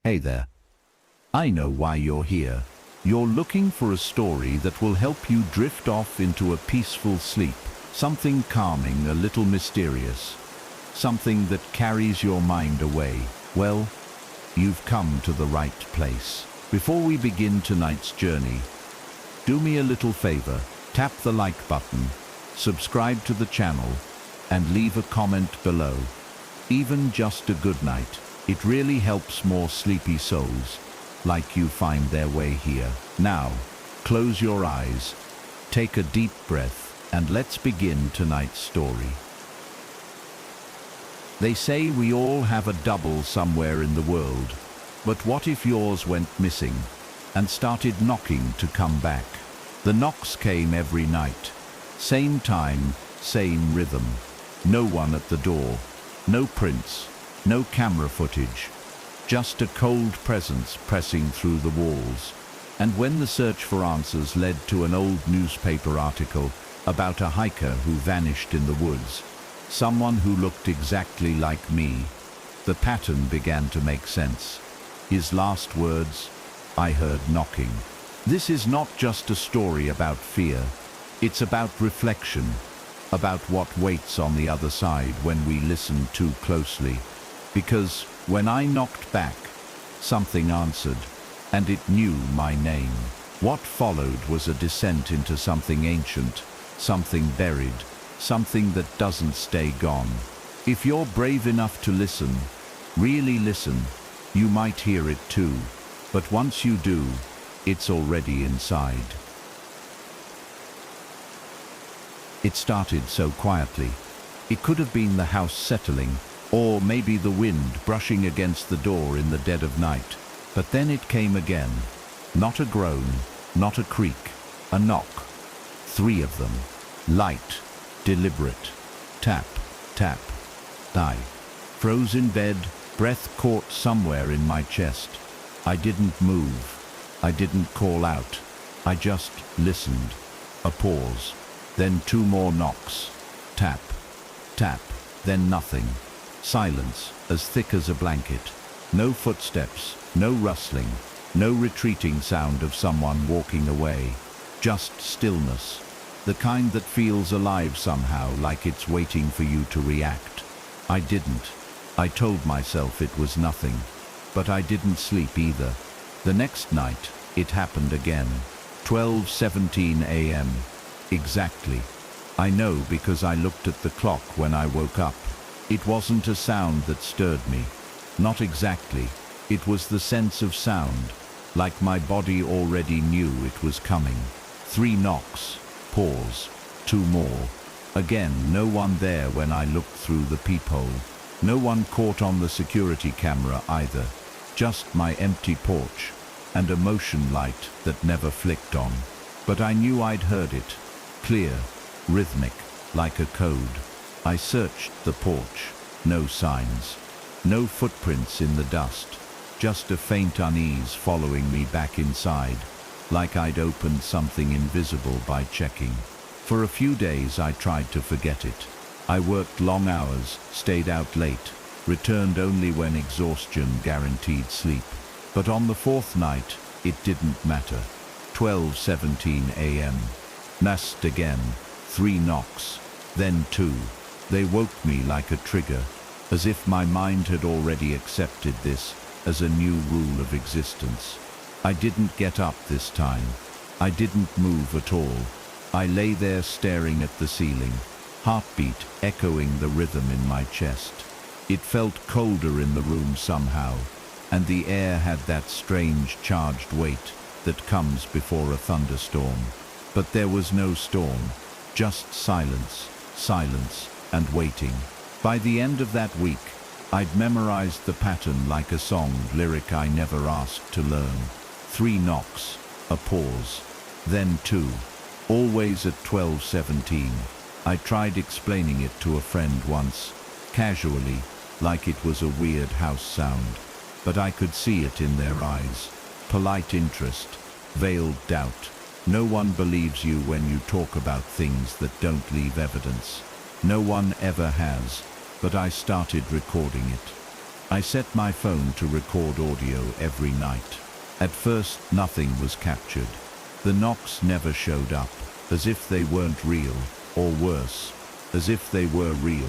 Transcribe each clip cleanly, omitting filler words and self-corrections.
Hey there. I know why you're here. You're looking for a story that will help you drift off into a peaceful sleep. Something calming, a little mysterious. Something that carries your mind away. Well, you've come to the right place. Before we begin tonight's journey, do me a little favor. Tap the like button, subscribe to the channel, and leave a comment below. Even just a good night. It really helps more sleepy souls like you find their way here. Now, close your eyes, take a deep breath, and let's begin tonight's story. They say we all have a double somewhere in the world, but what if yours went missing and started knocking to come back? The knocks came every night. Same time, same rhythm. No one at the door. No prints. No camera footage. Just a cold presence pressing through the walls. And when the search for answers led to an old newspaper article about a hiker who vanished in the woods, someone who looked exactly like me, the pattern began to make sense. His last words, I heard knocking. This is not just a story about fear. It's about reflection, about what waits on the other side when we listen too closely. Because when I knocked back, something answered, and it knew my name. What followed was a descent into something ancient, something buried, something that doesn't stay gone. If you're brave enough to listen, really listen, you might hear it too. But once you do, it's already inside. It started so quietly. It could have been the house settling, or maybe the wind brushing against the door in the dead of night. But then it came again. Not a groan, not a creak, a knock. 3 of them. Light, deliberate. Tap, tap. I froze in bed, breath caught somewhere in my chest. I didn't move. I didn't call out. I just listened. A pause. Then 2 more knocks. Tap, tap, then nothing. Silence, as thick as a blanket. No footsteps, no rustling, no retreating sound of someone walking away. Just stillness, the kind that feels alive somehow, like it's waiting for you to react. I didn't. I told myself it was nothing, but I didn't sleep either. The next night, it happened again. 12:17 a.m. Exactly. I know because I looked at the clock when I woke up. It wasn't a sound that stirred me. Not exactly. It was the sense of sound, like my body already knew it was coming. 3 knocks. Pause. 2 more. Again, no one there when I looked through the peephole. No one caught on the security camera either. Just my empty porch and a motion light that never flicked on. But I knew I'd heard it. Clear, rhythmic, like a code. I searched the porch. No signs. No footprints in the dust. Just a faint unease following me back inside, like I'd opened something invisible by checking. For a few days I tried to forget it. I worked long hours, stayed out late, returned only when exhaustion guaranteed sleep. But on the 4th night, it didn't matter. 12:17 a.m. Nast again. 3 knocks. Then 2. They woke me like a trigger, as if my mind had already accepted this as a new rule of existence. I didn't get up this time. I didn't move at all. I lay there staring at the ceiling, heartbeat echoing the rhythm in my chest. It felt colder in the room somehow, and the air had that strange charged weight that comes before a thunderstorm. But there was no storm, just silence, silence, and waiting. By the end of that week, I'd memorized the pattern like a song lyric I never asked to learn. 3 knocks, a pause, then 2, always at 12:17. I tried explaining it to a friend once, casually, like it was a weird house sound, but I could see it in their eyes. Polite interest, veiled doubt. No one believes you when you talk about things that don't leave evidence. No one ever has, but I started recording it. I set my phone to record audio every night. At first, nothing was captured. The knocks never showed up, as if they weren't real, or worse, as if they were real,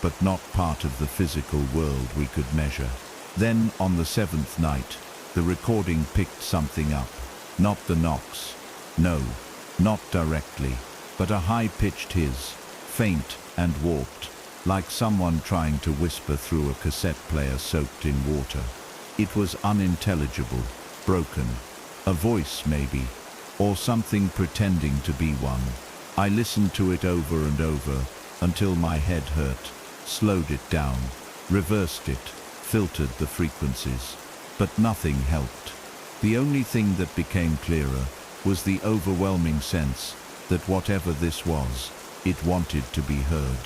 but not part of the physical world we could measure. Then, on the seventh night, the recording picked something up. Not the knocks. No, not directly, but a high-pitched hiss, faint and warped, like someone trying to whisper through a cassette player soaked in water. It was unintelligible, broken. A voice, maybe, or something pretending to be one. I listened to it over and over until my head hurt, slowed it down, reversed it, filtered the frequencies. But nothing helped. The only thing that became clearer was the overwhelming sense that whatever this was, it wanted to be heard.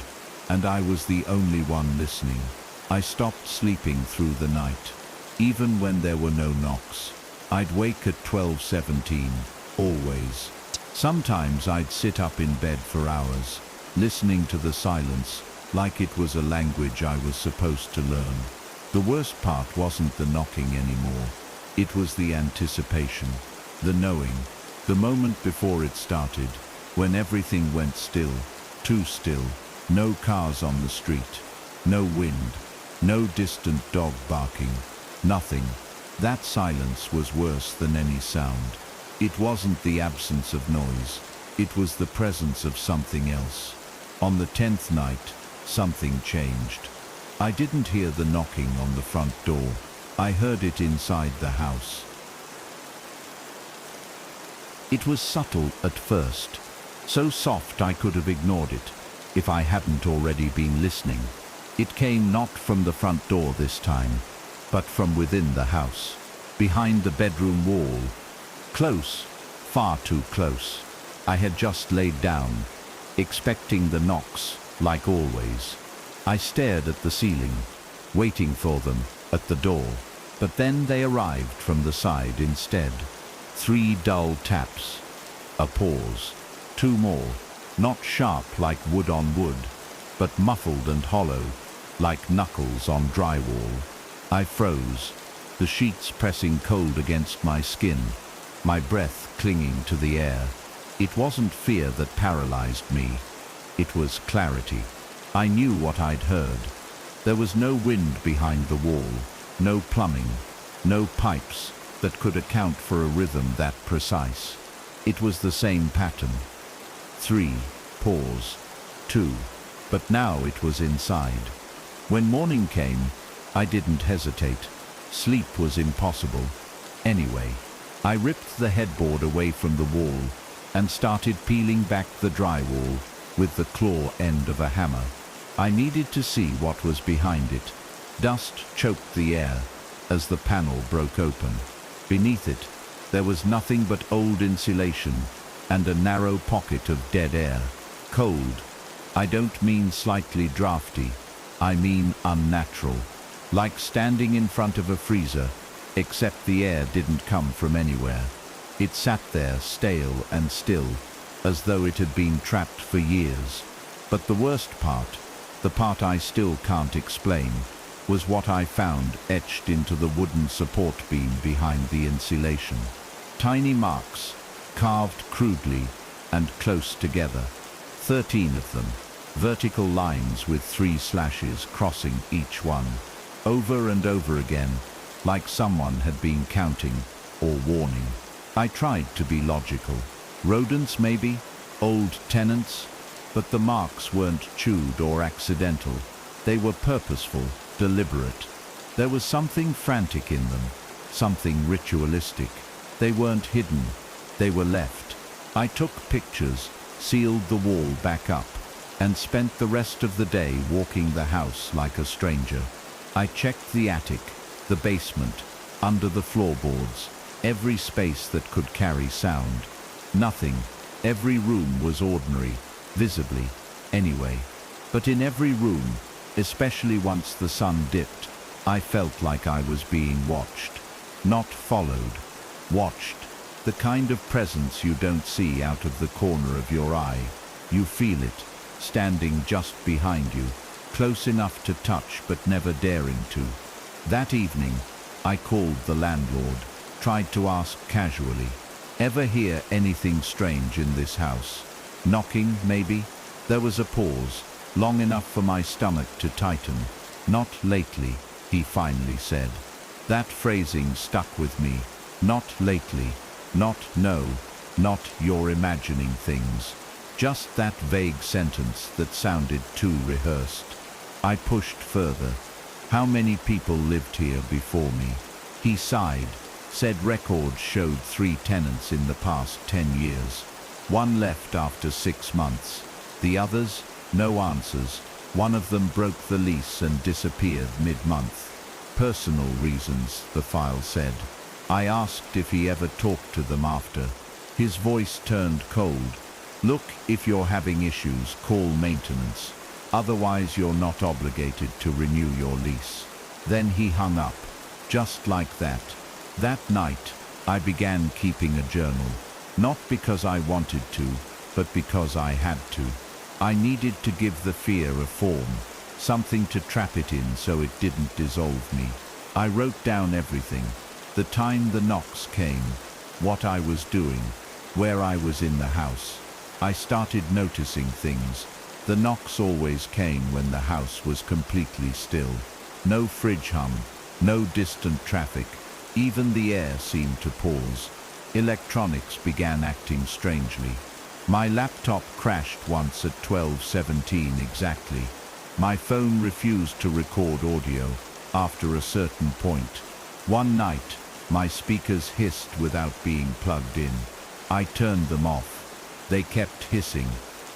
And I was the only one listening. I stopped sleeping through the night. Even when there were no knocks, I'd wake at 12:17, always. Sometimes I'd sit up in bed for hours, listening to the silence like it was a language I was supposed to learn. The worst part wasn't the knocking anymore. It was the anticipation, the knowing, the moment before it started, when everything went still, too still. No cars on the street, no wind, no distant dog barking, nothing. That silence was worse than any sound. It wasn't the absence of noise, it was the presence of something else. On the 10th night, something changed. I didn't hear the knocking on the front door. I heard it inside the house. It was subtle at first, so soft I could have ignored it if I hadn't already been listening. It came not from the front door this time, but from within the house, behind the bedroom wall. Close, far too close. I had just laid down, expecting the knocks, like always. I stared at the ceiling, waiting for them at the door, but then they arrived from the side instead. 3 dull taps, a pause, 2 more. Not sharp like wood on wood, but muffled and hollow, like knuckles on drywall. I froze, the sheets pressing cold against my skin, my breath clinging to the air. It wasn't fear that paralyzed me, it was clarity. I knew what I'd heard. There was no wind behind the wall, no plumbing, no pipes that could account for a rhythm that precise. It was the same pattern. 3, pause, 2, but now it was inside. When morning came, I didn't hesitate. Sleep was impossible. Anyway, I ripped the headboard away from the wall and started peeling back the drywall with the claw end of a hammer. I needed to see what was behind it. Dust choked the air as the panel broke open. Beneath it, there was nothing but old insulation and a narrow pocket of dead air. Cold. I don't mean slightly drafty. I mean unnatural. Like standing in front of a freezer, except the air didn't come from anywhere. It sat there stale and still, as though it had been trapped for years. But the worst part, the part I still can't explain, was what I found etched into the wooden support beam behind the insulation. Tiny marks, carved crudely and close together. 13 of them, vertical lines with 3 slashes crossing each one, over and over again, like someone had been counting or warning. I tried to be logical. Rodents maybe, old tenants, but the marks weren't chewed or accidental. They were purposeful, deliberate. There was something frantic in them, something ritualistic. They weren't hidden, they were left. I took pictures, sealed the wall back up, and spent the rest of the day walking the house like a stranger. I checked the attic, the basement, under the floorboards, every space that could carry sound. Nothing. Every room was ordinary, visibly, anyway. But in every room, especially once the sun dipped, I felt like I was being watched. Not followed. Watched. The kind of presence you don't see out of the corner of your eye. You feel it, standing just behind you, close enough to touch but never daring to. That evening, I called the landlord, tried to ask casually, "Ever hear anything strange in this house? Knocking, maybe?" There was a pause, long enough for my stomach to tighten. "Not lately," he finally said. That phrasing stuck with me. Not lately. Not no. Not you're imagining things. Just that vague sentence that sounded too rehearsed. I pushed further. "How many people lived here before me?" He sighed, said records showed 3 tenants in the past 10 years. One left after 6 months. The others? No answers. One of them broke the lease and disappeared mid-month. "Personal reasons," the file said. I asked if he ever talked to them after. His voice turned cold. "Look, if you're having issues, call maintenance. Otherwise you're not obligated to renew your lease." Then he hung up. Just like that. That night, I began keeping a journal. Not because I wanted to, but because I had to. I needed to give the fear a form, something to trap it in so it didn't dissolve me. I wrote down everything. The time the knocks came, what I was doing, where I was in the house. I started noticing things. The knocks always came when the house was completely still. No fridge hum, no distant traffic. Even the air seemed to pause. Electronics began acting strangely. My laptop crashed once at 12:17 exactly. My phone refused to record audio after a certain point. One night, my speakers hissed without being plugged in. I turned them off. They kept hissing.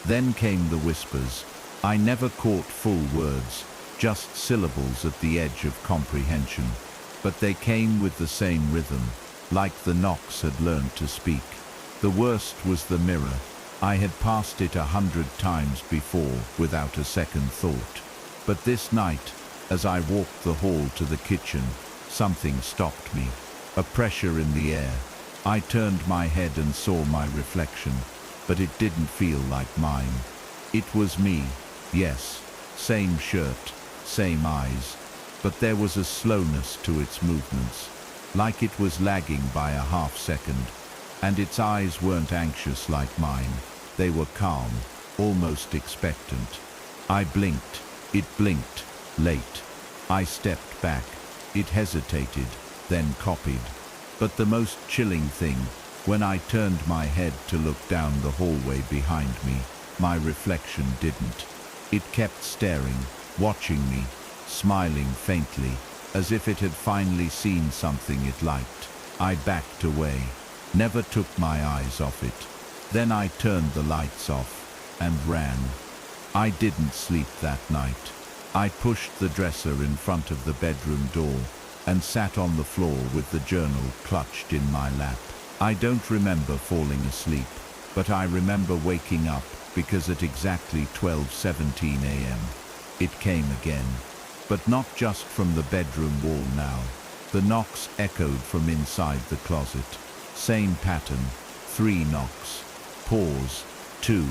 Then came the whispers. I never caught full words, just syllables at the edge of comprehension. But they came with the same rhythm, like the knocks had learned to speak. The worst was the mirror. I had passed it 100 times before without a second thought. But this night, as I walked the hall to the kitchen, something stopped me. A pressure in the air. I turned my head and saw my reflection, but it didn't feel like mine. It was me, yes, same shirt, same eyes, but there was a slowness to its movements, like it was lagging by a half second. And its eyes weren't anxious like mine. They were calm, almost expectant. I blinked. It blinked. Late. I stepped back. It hesitated, then copied. But the most chilling thing, when I turned my head to look down the hallway behind me, my reflection didn't. It kept staring, watching me, smiling faintly, as if it had finally seen something it liked. I backed away. Never took my eyes off it. Then I turned the lights off and ran. I didn't sleep that night. I pushed the dresser in front of the bedroom door and sat on the floor with the journal clutched in my lap. I don't remember falling asleep, but I remember waking up because at exactly 12:17 a.m. it came again. But not just from the bedroom wall now. The knocks echoed from inside the closet. Same pattern, 3 knocks. Pause, 2,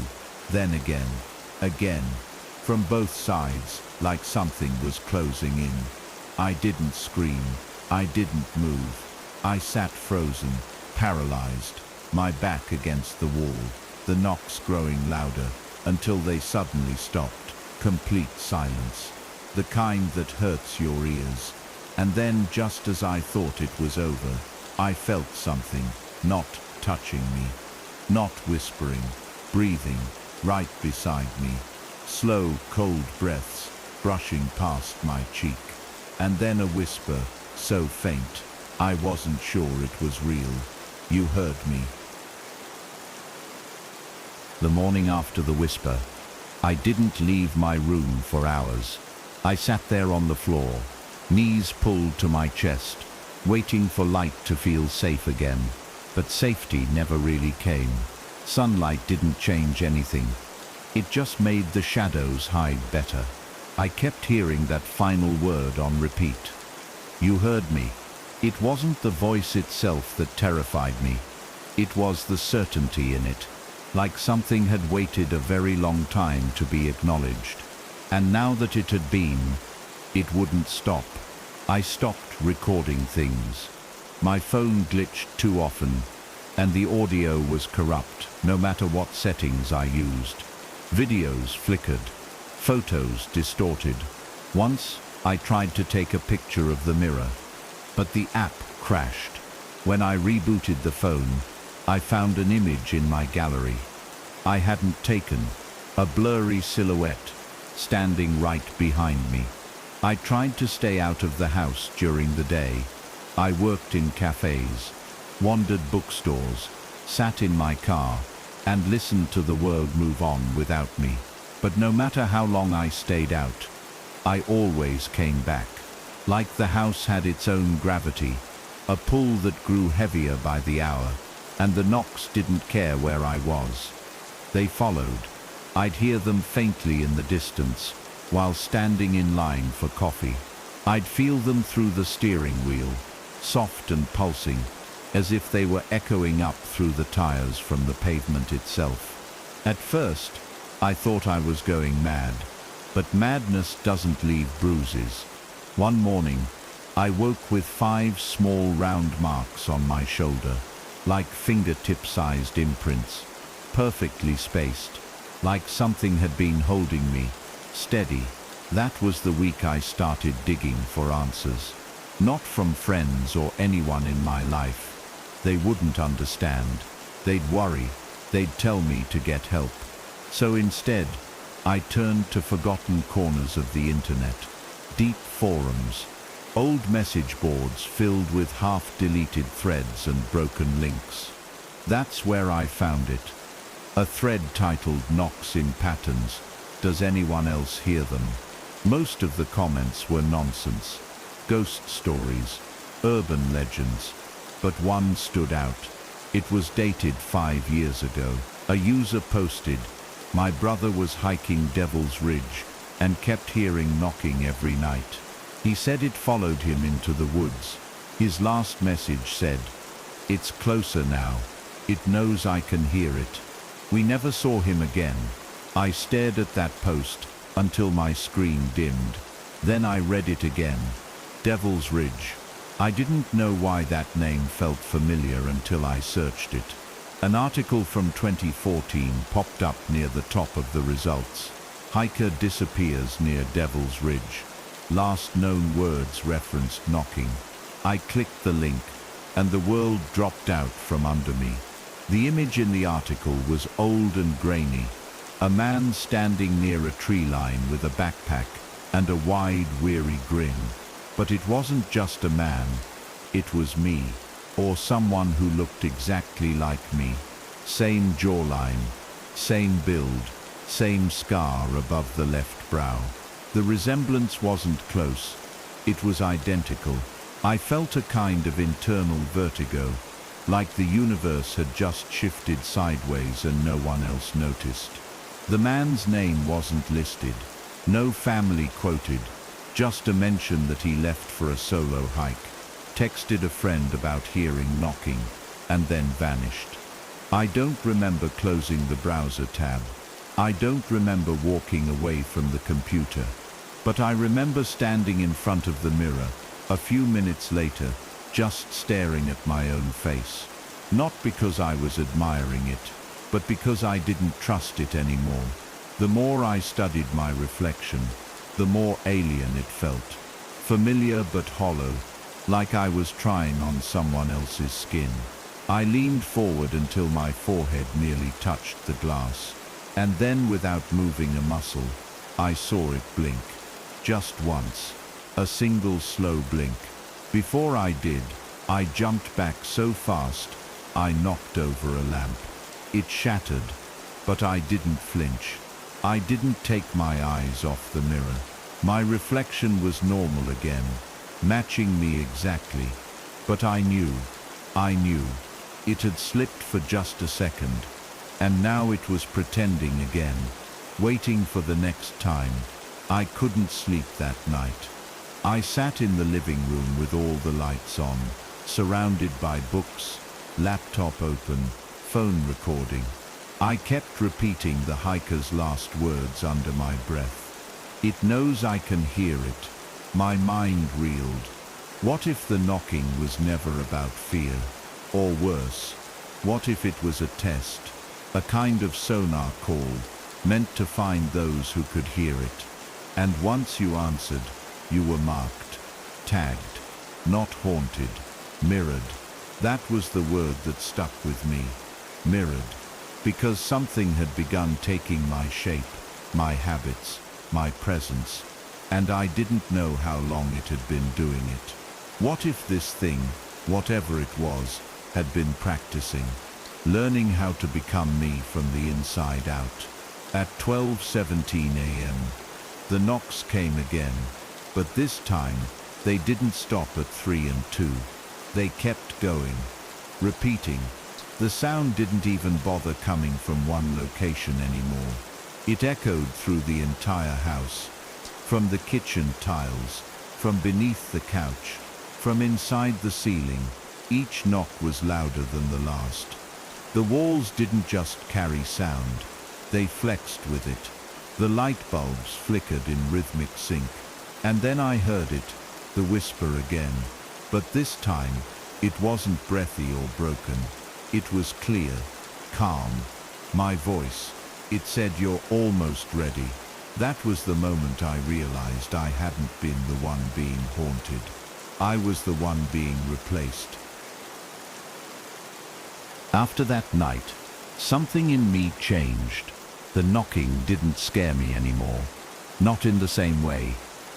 then again, again. From both sides, like something was closing in. I didn't scream. I didn't move. I sat frozen, paralyzed, my back against the wall, the knocks growing louder, until they suddenly stopped. Complete silence. The kind that hurts your ears. And then, just as I thought it was over, I felt something, not touching me, not whispering, breathing, right beside me. Slow, cold breaths, brushing past my cheek. And then a whisper, so faint, I wasn't sure it was real. "You heard me." The morning after the whisper, I didn't leave my room for hours. I sat there on the floor, knees pulled to my chest, waiting for light to feel safe again. But safety never really came. Sunlight didn't change anything. It just made the shadows hide better. I kept hearing that final word on repeat. "You heard me." It wasn't the voice itself that terrified me. It was the certainty in it, like something had waited a very long time to be acknowledged. And now that it had been, it wouldn't stop. I stopped recording things. My phone glitched too often, and the audio was corrupt, no matter what settings I used. Videos flickered, photos distorted. Once, I tried to take a picture of the mirror, but the app crashed. When I rebooted the phone, I found an image in my gallery I hadn't taken, a blurry silhouette standing right behind me. I tried to stay out of the house during the day. I worked in cafes, wandered bookstores, sat in my car, and listened to the world move on without me. But no matter how long I stayed out, I always came back. Like the house had its own gravity, a pull that grew heavier by the hour, and the knocks didn't care where I was. They followed. I'd hear them faintly in the distance, while standing in line for coffee. I'd feel them through the steering wheel, soft and pulsing, as if they were echoing up through the tires from the pavement itself. At first, I thought I was going mad, but madness doesn't leave bruises. One morning, I woke with 5 small round marks on my shoulder, like fingertip-sized imprints, perfectly spaced, like something had been holding me, steady. That was the week I started digging for answers. Not from friends or anyone in my life. They wouldn't understand. They'd worry. They'd tell me to get help. So instead, I turned to forgotten corners of the internet. Deep forums, old message boards filled with half-deleted threads and broken links. That's where I found it. A thread titled "Knocks in Patterns. Does anyone else hear them?" Most of the comments were nonsense. Ghost stories, urban legends. But one stood out. It was dated 5 years ago. A user posted, "My brother was hiking Devil's Ridge and kept hearing knocking every night. He said it followed him into the woods. His last message said, 'It's closer now. It knows I can hear it.' We never saw him again." I stared at that post until my screen dimmed. Then I read it again. Devil's Ridge. I didn't know why that name felt familiar until I searched it. An article from 2014 popped up near the top of the results. Hiker disappears near Devil's Ridge. Last known words referenced knocking. I clicked the link, and the world dropped out from under me. The image in the article was old and grainy. A man standing near a tree line with a backpack and a wide, weary grin. But it wasn't just a man. It was me, or someone who looked exactly like me. Same jawline, same build, same scar above the left brow. The resemblance wasn't close. It was identical. I felt a kind of internal vertigo, like the universe had just shifted sideways and no one else noticed. The man's name wasn't listed. No family quoted. Just a mention that he left for a solo hike, texted a friend about hearing knocking, and then vanished. I don't remember closing the browser tab. I don't remember walking away from the computer. But I remember standing in front of the mirror, a few minutes later, just staring at my own face. Not because I was admiring it, but because I didn't trust it anymore. The more I studied my reflection, the more alien it felt. Familiar but hollow, like I was trying on someone else's skin. I leaned forward until my forehead nearly touched the glass. And then, without moving a muscle, I saw it blink. Just once. A single slow blink. Before I did, I jumped back so fast, I knocked over a lamp. It shattered, but I didn't flinch. I didn't take my eyes off the mirror. My reflection was normal again, matching me exactly. But I knew. It had slipped for just a second, and now it was pretending again, waiting for the next time. I couldn't sleep that night. I sat in the living room with all the lights on, surrounded by books, laptop open, phone recording. I kept repeating the hiker's last words under my breath. "It knows I can hear it." My mind reeled. What if the knocking was never about fear? Or worse, what if it was a test, a kind of sonar call, meant to find those who could hear it? And once you answered, you were marked, tagged, not haunted, mirrored. That was the word that stuck with me, mirrored, because something had begun taking my shape, my habits, my presence, and I didn't know how long it had been doing it. What if this thing, whatever it was, had been practicing, learning how to become me from the inside out? At 12:17 a.m., the knocks came again, but this time they didn't stop at 3 and 2. They kept going, repeating. The sound didn't even bother coming from one location anymore. It echoed through the entire house, from the kitchen tiles, from beneath the couch, from inside the ceiling. Each knock was louder than the last. The walls didn't just carry sound, they flexed with it. The light bulbs flickered in rhythmic sync. And then I heard it, the whisper again. But this time, it wasn't breathy or broken. It was clear, calm. My voice. It said, "You're almost ready." That was the moment I realized I hadn't been the one being haunted. I was the one being replaced. After that night, something in me changed. The knocking didn't scare me anymore. Not in the same way.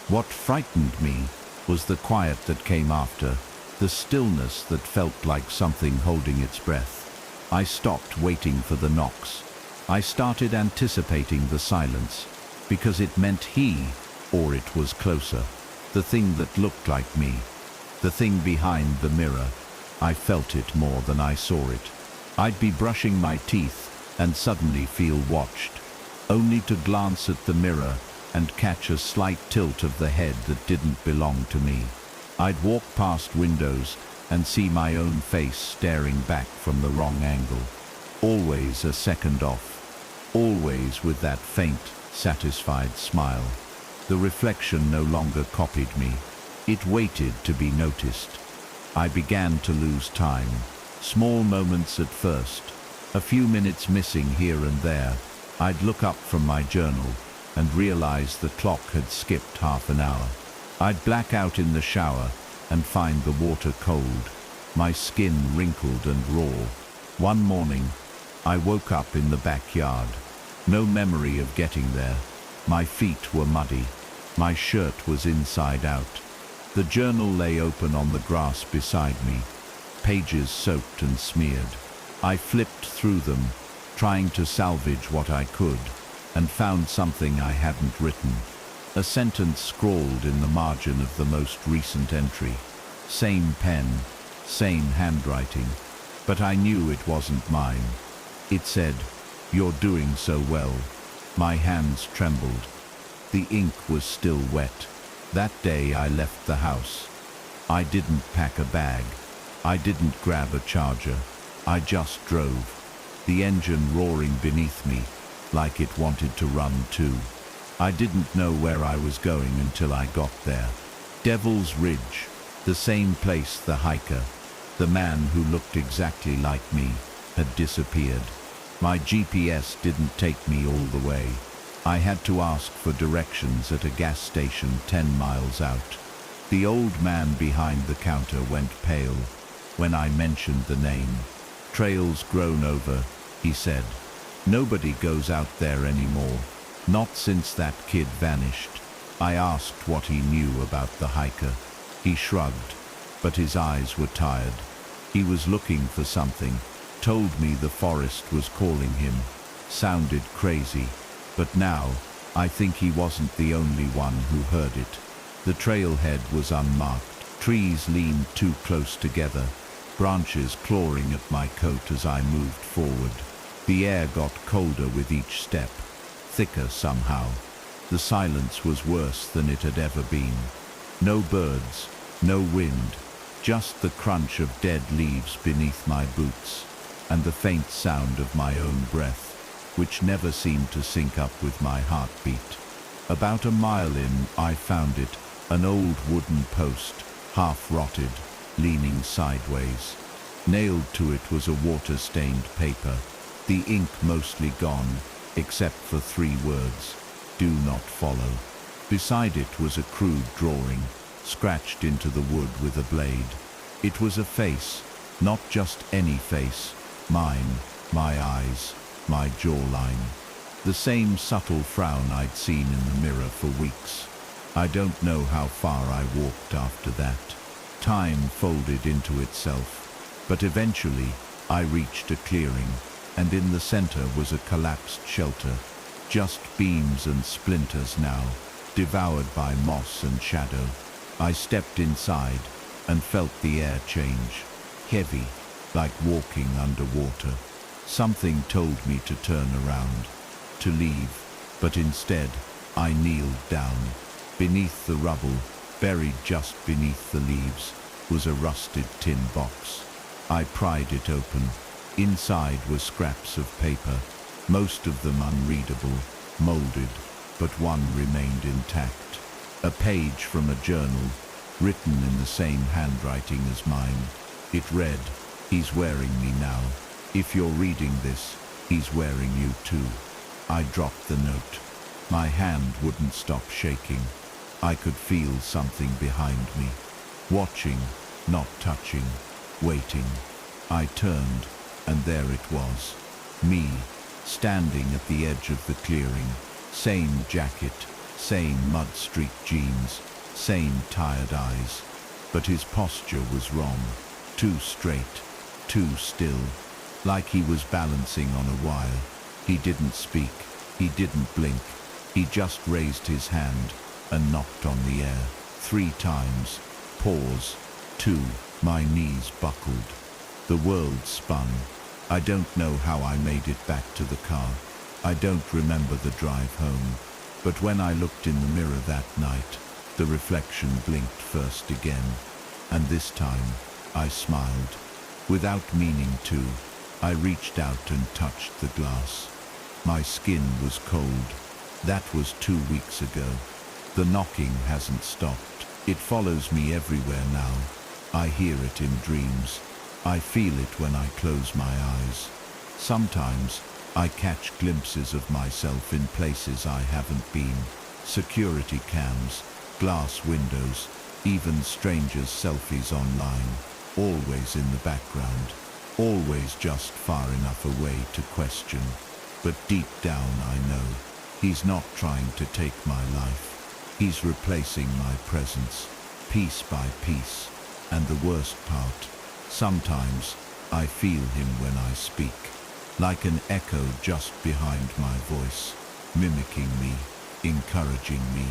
What frightened me was the quiet that came after, the stillness that felt like something holding its breath. I stopped waiting for the knocks. I started anticipating the silence, because it meant he, or it was closer. The thing that looked like me. The thing behind the mirror. I felt it more than I saw it. I'd be brushing my teeth and suddenly feel watched, only to glance at the mirror and catch a slight tilt of the head that didn't belong to me. I'd walk past windows and see my own face staring back from the wrong angle. Always a second off. Always with that faint, satisfied smile. The reflection no longer copied me. It waited to be noticed. I began to lose time. Small moments at first. A few minutes missing here and there. I'd look up from my journal and realize the clock had skipped half an hour. I'd black out in the shower and find the water cold, my skin wrinkled and raw. One morning, I woke up in the backyard. No memory of getting there. My feet were muddy. My shirt was inside out. The journal lay open on the grass beside me, pages soaked and smeared. I flipped through them, trying to salvage what I could, and found something I hadn't written. A sentence scrawled in the margin of the most recent entry. Same pen, same handwriting, but I knew it wasn't mine. It said, "You're doing so well." My hands trembled. The ink was still wet. That day I left the house. I didn't pack a bag. I didn't grab a charger. I just drove, the engine roaring beneath me, like it wanted to run too. I didn't know where I was going until I got there. Devil's Ridge, the same place the hiker, the man who looked exactly like me, had disappeared. My GPS didn't take me all the way. I had to ask for directions at a gas station 10 miles out. The old man behind the counter went pale when I mentioned the name. "Trail's grown over," he said. "Nobody goes out there anymore. Not since that kid vanished." I asked what he knew about the hiker. He shrugged, but his eyes were tired. He was looking for something, told me the forest was calling him. Sounded crazy, but now I think he wasn't the only one who heard it. The trailhead was unmarked. Trees leaned too close together, branches clawing at my coat as I moved forward. The air got colder with each step, thicker somehow. The silence was worse than it had ever been. No birds, no wind, just the crunch of dead leaves beneath my boots, and the faint sound of my own breath, which never seemed to sync up with my heartbeat. About a mile in, I found it, an old wooden post, half-rotted, leaning sideways. Nailed to it was a water-stained paper, the ink mostly gone, except for 3 words: "Do not follow." Beside it was a crude drawing, scratched into the wood with a blade. It was a face, not just any face, mine, my eyes, my jawline. The same subtle frown I'd seen in the mirror for weeks. I don't know how far I walked after that. Time folded into itself, but eventually I reached a clearing, and in the center was a collapsed shelter, just beams and splinters now, devoured by moss and shadow. I stepped inside and felt the air change, heavy, like walking underwater. Something told me to turn around, to leave, but instead I kneeled down. Beneath the rubble, buried just beneath the leaves, was a rusted tin box. I pried it open. Inside were scraps of paper, most of them unreadable, molded, but one remained intact. A page from a journal, written in the same handwriting as mine. It read, "He's wearing me now. If you're reading this, he's wearing you too." I dropped the note. My hand wouldn't stop shaking. I could feel something behind me, watching, not touching, waiting. I turned, and there it was, me, standing at the edge of the clearing. Same jacket, same mud-streaked jeans, same tired eyes. But his posture was wrong, too straight, too still, like he was balancing on a wire. He didn't speak, he didn't blink, he just raised his hand and knocked on the air. 3 times, pause, 2, my knees buckled. The world spun. I don't know how I made it back to the car. I don't remember the drive home. But when I looked in the mirror that night, the reflection blinked first again. And this time, I smiled. Without meaning to, I reached out and touched the glass. My skin was cold. That was 2 weeks ago. The knocking hasn't stopped. It follows me everywhere now. I hear it in dreams. I feel it when I close my eyes. Sometimes I catch glimpses of myself in places I haven't been. Security cams, glass windows, even strangers' selfies online. Always in the background. Always just far enough away to question. But deep down I know he's not trying to take my life. He's replacing my presence, piece by piece. And the worst part, sometimes I feel him when I speak, like an echo just behind my voice, mimicking me, encouraging me.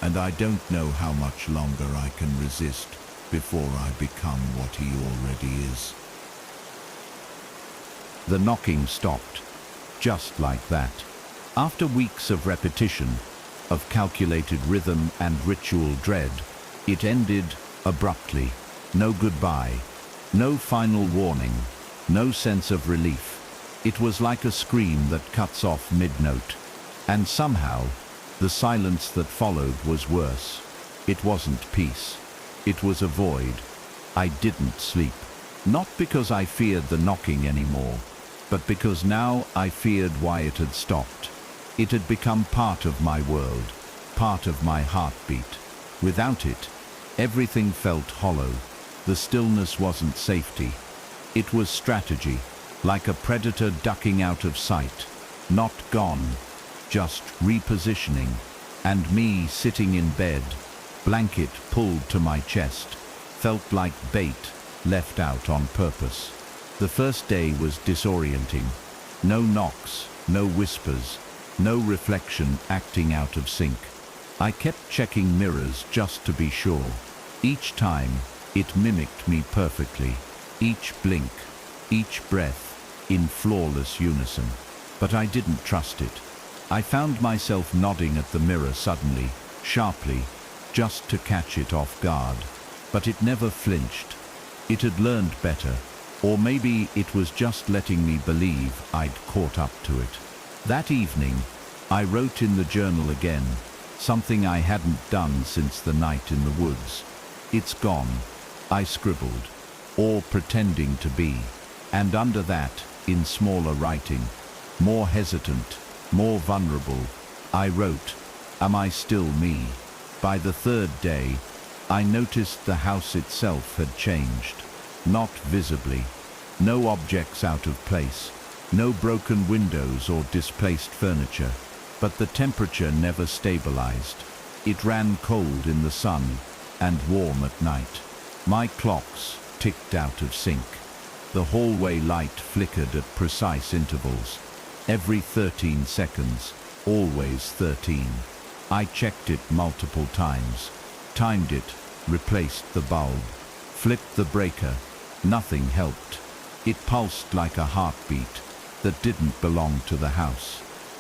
And I don't know how much longer I can resist before I become what he already is. The knocking stopped, just like that. After weeks of repetition, of calculated rhythm and ritual dread, it ended abruptly. No goodbye, no final warning, no sense of relief. It was like a scream that cuts off mid-note. And somehow, the silence that followed was worse. It wasn't peace. It was a void. I didn't sleep. Not because I feared the knocking anymore, but because now I feared why it had stopped. It had become part of my world, part of my heartbeat. Without it, everything felt hollow. The stillness wasn't safety. It was strategy, like a predator ducking out of sight. Not gone, just repositioning. And me sitting in bed, blanket pulled to my chest, felt like bait left out on purpose. The first day was disorienting. No knocks, no whispers, no reflection acting out of sync. I kept checking mirrors just to be sure. Each time, it mimicked me perfectly. Each blink, each breath, in flawless unison. But I didn't trust it. I found myself nodding at the mirror suddenly, sharply, just to catch it off guard. But it never flinched. It had learned better. Or maybe it was just letting me believe I'd caught up to it. That evening, I wrote in the journal again, something I hadn't done since the night in the woods. "It's gone," I scribbled, "or pretending to be." And under that, in smaller writing, more hesitant, more vulnerable, I wrote, "Am I still me?" By the third day, I noticed the house itself had changed. Not visibly. No objects out of place. No broken windows or displaced furniture. But the temperature never stabilized. It ran cold in the sun and warm at night. My clocks ticked out of sync. The hallway light flickered at precise intervals. Every 13 seconds, always 13. I checked it multiple times. Timed it, replaced the bulb, flipped the breaker. Nothing helped. It pulsed like a heartbeat that didn't belong to the house.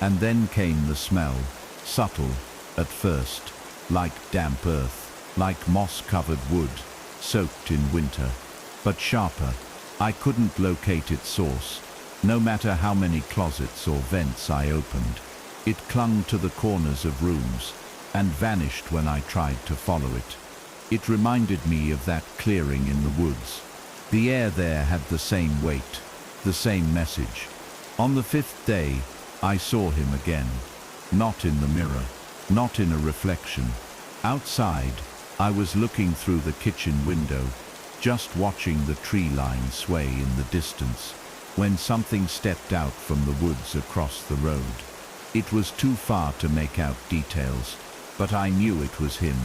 And then came the smell, subtle at first, like damp earth, like moss-covered wood, soaked in winter, but sharper. I couldn't locate its source, no matter how many closets or vents I opened. It clung to the corners of rooms and vanished when I tried to follow it. It reminded me of that clearing in the woods. The air there had the same weight, the same message. On the fifth day, I saw him again. Not in the mirror, not in a reflection. Outside, I was looking through the kitchen window, just watching the tree line sway in the distance, when something stepped out from the woods across the road. It was too far to make out details, but I knew it was him.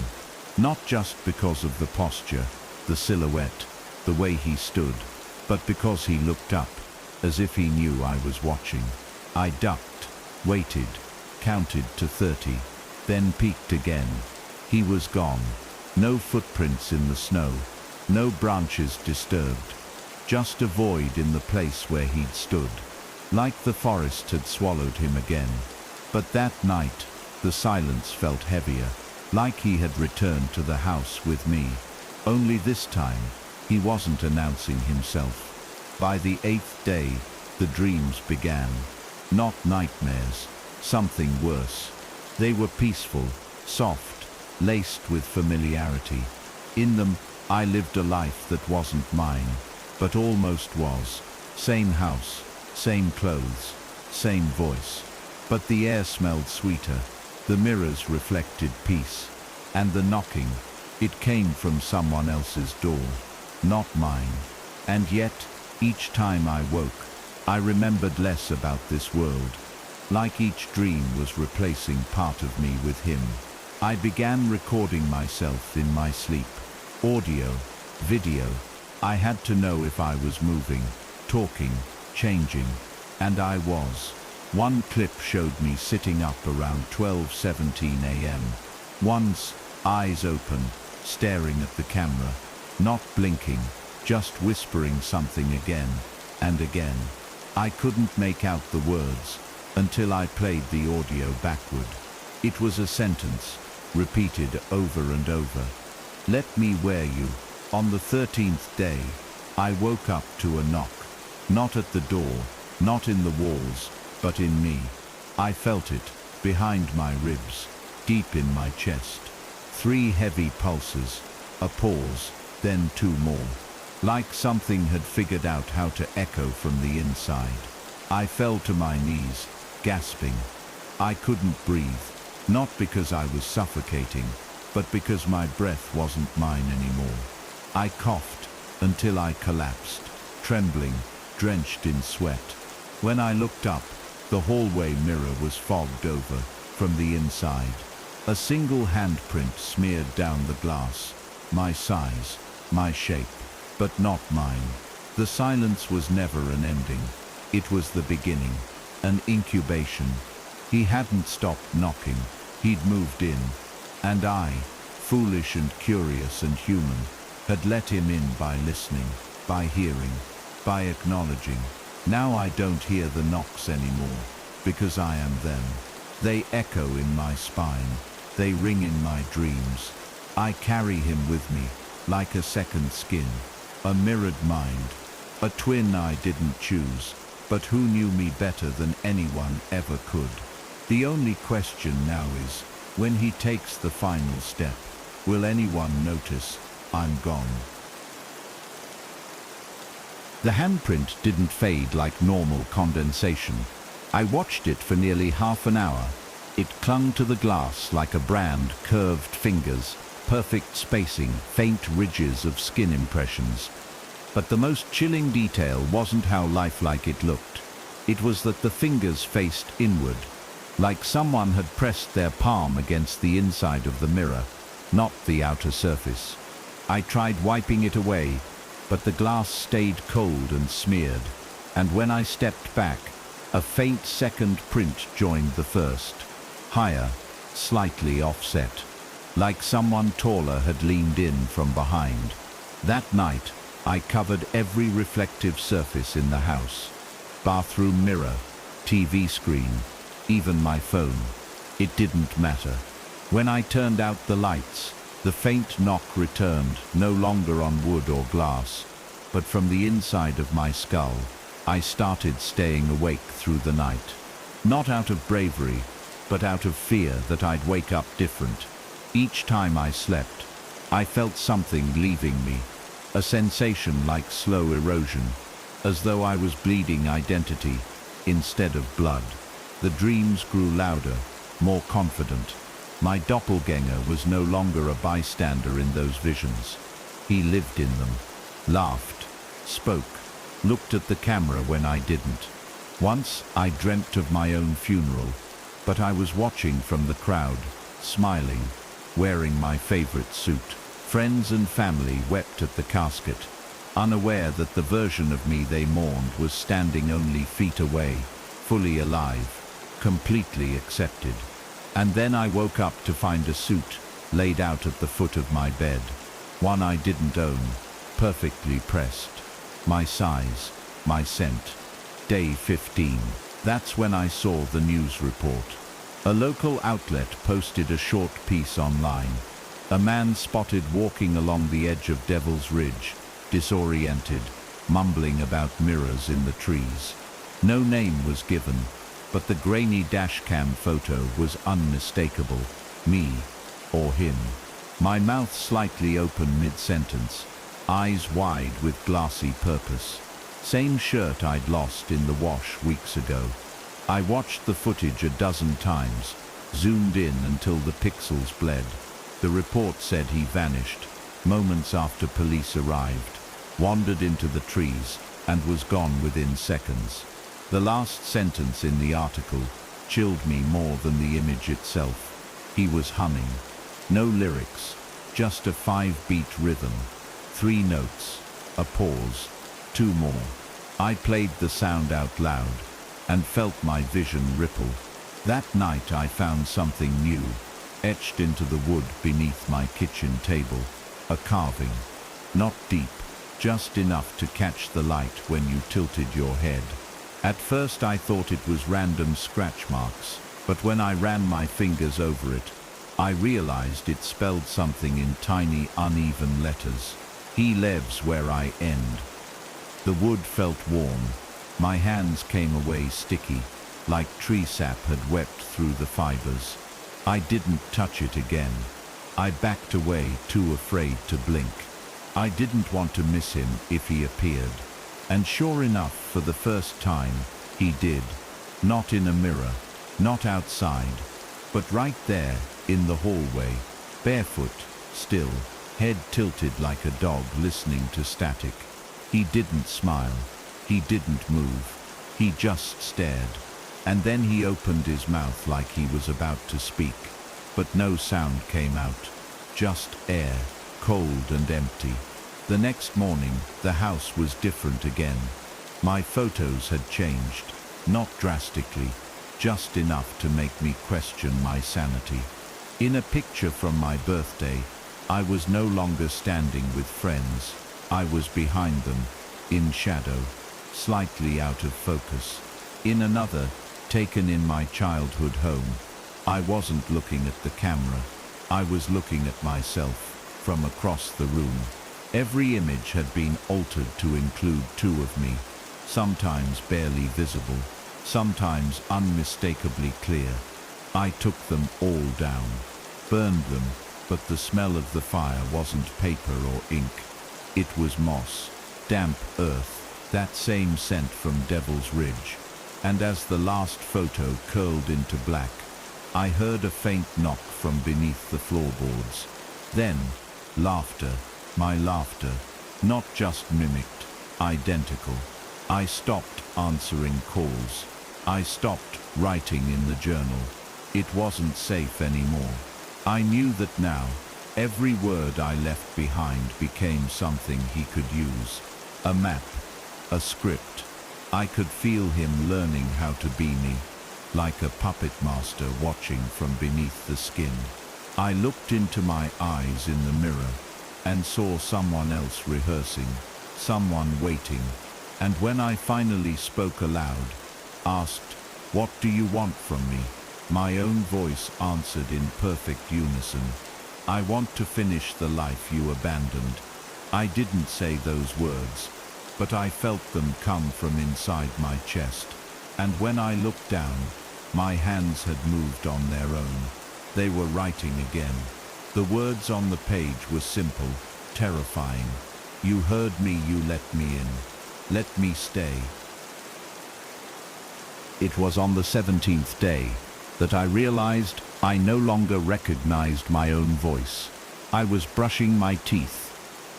Not just because of the posture, the silhouette, the way he stood, but because he looked up, as if he knew I was watching. I ducked, waited, counted to 30, then peeked again. He was gone. No footprints in the snow, no branches disturbed, just a void in the place where he'd stood, like the forest had swallowed him again. But that night, the silence felt heavier, like he had returned to the house with me. Only this time, he wasn't announcing himself. By the 8th day, the dreams began. Not nightmares, something worse. They were peaceful, soft, laced with familiarity. In them, I lived a life that wasn't mine, but almost was. Same house, same clothes, same voice. But the air smelled sweeter, the mirrors reflected peace, and the knocking, it came from someone else's door, not mine. And yet, each time I woke, I remembered less about this world. Like each dream was replacing part of me with him. I began recording myself in my sleep. Audio, video. I had to know if I was moving, talking, changing, and I was. One clip showed me sitting up around 12:17 a.m. Once, eyes open, staring at the camera, not blinking, just whispering something again and again. I couldn't make out the words until I played the audio backward. It was a sentence, repeated over and over. "Let me wear you." On the 13th day, I woke up to a knock. Not at the door, not in the walls, but in me. I felt it, behind my ribs, deep in my chest. 3 heavy pulses, a pause, then 2 more. Like something had figured out how to echo from the inside. I fell to my knees, gasping. I couldn't breathe, not because I was suffocating, but because my breath wasn't mine anymore. I coughed until I collapsed, trembling, drenched in sweat. When I looked up, the hallway mirror was fogged over from the inside. A single handprint smeared down the glass, my size, my shape, but not mine. The silence was never an ending. It was the beginning, an incubation. He hadn't stopped knocking, he'd moved in, and I, foolish and curious and human, had let him in by listening, by hearing, by acknowledging. Now I don't hear the knocks anymore, because I am them. They echo in my spine, they ring in my dreams. I carry him with me, like a second skin, a mirrored mind, a twin I didn't choose, but who knew me better than anyone ever could. The only question now is, when he takes the final step, will anyone notice? I'm gone. The handprint didn't fade like normal condensation. I watched it for nearly half an hour. It clung to the glass like a brand, curved fingers, perfect spacing, faint ridges of skin impressions. But the most chilling detail wasn't how lifelike it looked. It was that the fingers faced inward, like someone had pressed their palm against the inside of the mirror, not the outer surface. I tried wiping it away, but the glass stayed cold and smeared, and when I stepped back, a faint second print joined the first, higher, slightly offset, like someone taller had leaned in from behind. That night, I covered every reflective surface in the house. Bathroom mirror, TV screen, even my phone. It didn't matter. When I turned out the lights, the faint knock returned, no longer on wood or glass, but from the inside of my skull. I started staying awake through the night. Not out of bravery, but out of fear that I'd wake up different. Each time I slept, I felt something leaving me, a sensation like slow erosion, as though I was bleeding identity instead of blood. The dreams grew louder, more confident. My doppelganger was no longer a bystander in those visions. He lived in them, laughed, spoke, looked at the camera when I didn't. Once I dreamt of my own funeral, but I was watching from the crowd, smiling, wearing my favorite suit. Friends and family wept at the casket, unaware that the version of me they mourned was standing only feet away, fully alive, completely accepted. And then I woke up to find a suit laid out at the foot of my bed, one I didn't own, perfectly pressed. My size, my scent. Day 15. That's when I saw the news report. A local outlet posted a short piece online. A man spotted walking along the edge of Devil's Ridge, disoriented, mumbling about mirrors in the trees. No name was given, but the grainy dashcam photo was unmistakable. Me, or him. My mouth slightly open mid-sentence, eyes wide with glassy purpose. Same shirt I'd lost in the wash weeks ago. I watched the footage a dozen times, zoomed in until the pixels bled. The report said he vanished, moments after police arrived, wandered into the trees, and was gone within seconds. The last sentence in the article chilled me more than the image itself. He was humming. No lyrics, just a 5-beat rhythm. 3 notes, a pause, 2 more. I played the sound out loud and felt my vision ripple. That night I found something new, etched into the wood beneath my kitchen table. A carving. Not deep, just enough to catch the light when you tilted your head. At first I thought it was random scratch marks, but when I ran my fingers over it, I realized it spelled something in tiny, uneven letters. He lives where I end. The wood felt warm. My hands came away sticky, like tree sap had wept through the fibers. I didn't touch it again. I backed away, too afraid to blink. I didn't want to miss him if he appeared. And sure enough, for the first time, he did. Not in a mirror, not outside, but right there, in the hallway, barefoot, still, head tilted like a dog listening to static. He didn't smile. He didn't move. He just stared. And then he opened his mouth like he was about to speak. But no sound came out. Just air, cold and empty. The next morning, the house was different again. My photos had changed. Not drastically, just enough to make me question my sanity. In a picture from my birthday, I was no longer standing with friends. I was behind them, in shadow, slightly out of focus. In another, taken in my childhood home, I wasn't looking at the camera. I was looking at myself, from across the room. Every image had been altered to include 2 of me, sometimes barely visible, sometimes unmistakably clear. I took them all down, burned them, but the smell of the fire wasn't paper or ink. It was moss, damp earth, that same scent from Devil's Ridge. And as the last photo curled into black, I heard a faint knock from beneath the floorboards. Then, laughter, my laughter, not just mimicked, identical. I stopped answering calls. I stopped writing in the journal. It wasn't safe anymore. I knew that now, every word I left behind became something he could use. A map, a script. I could feel him learning how to be me, like a puppet master watching from beneath the skin. I looked into my eyes in the mirror and saw someone else rehearsing, someone waiting. And when I finally spoke aloud, asked, "What do you want from me?" my own voice answered in perfect unison, "I want to finish the life you abandoned." I didn't say those words, but I felt them come from inside my chest. And when I looked down, my hands had moved on their own. They were writing again. The words on the page were simple, terrifying. "You heard me, you let me in. Let me stay." It was on the 17th day that I realized I no longer recognized my own voice. I was brushing my teeth,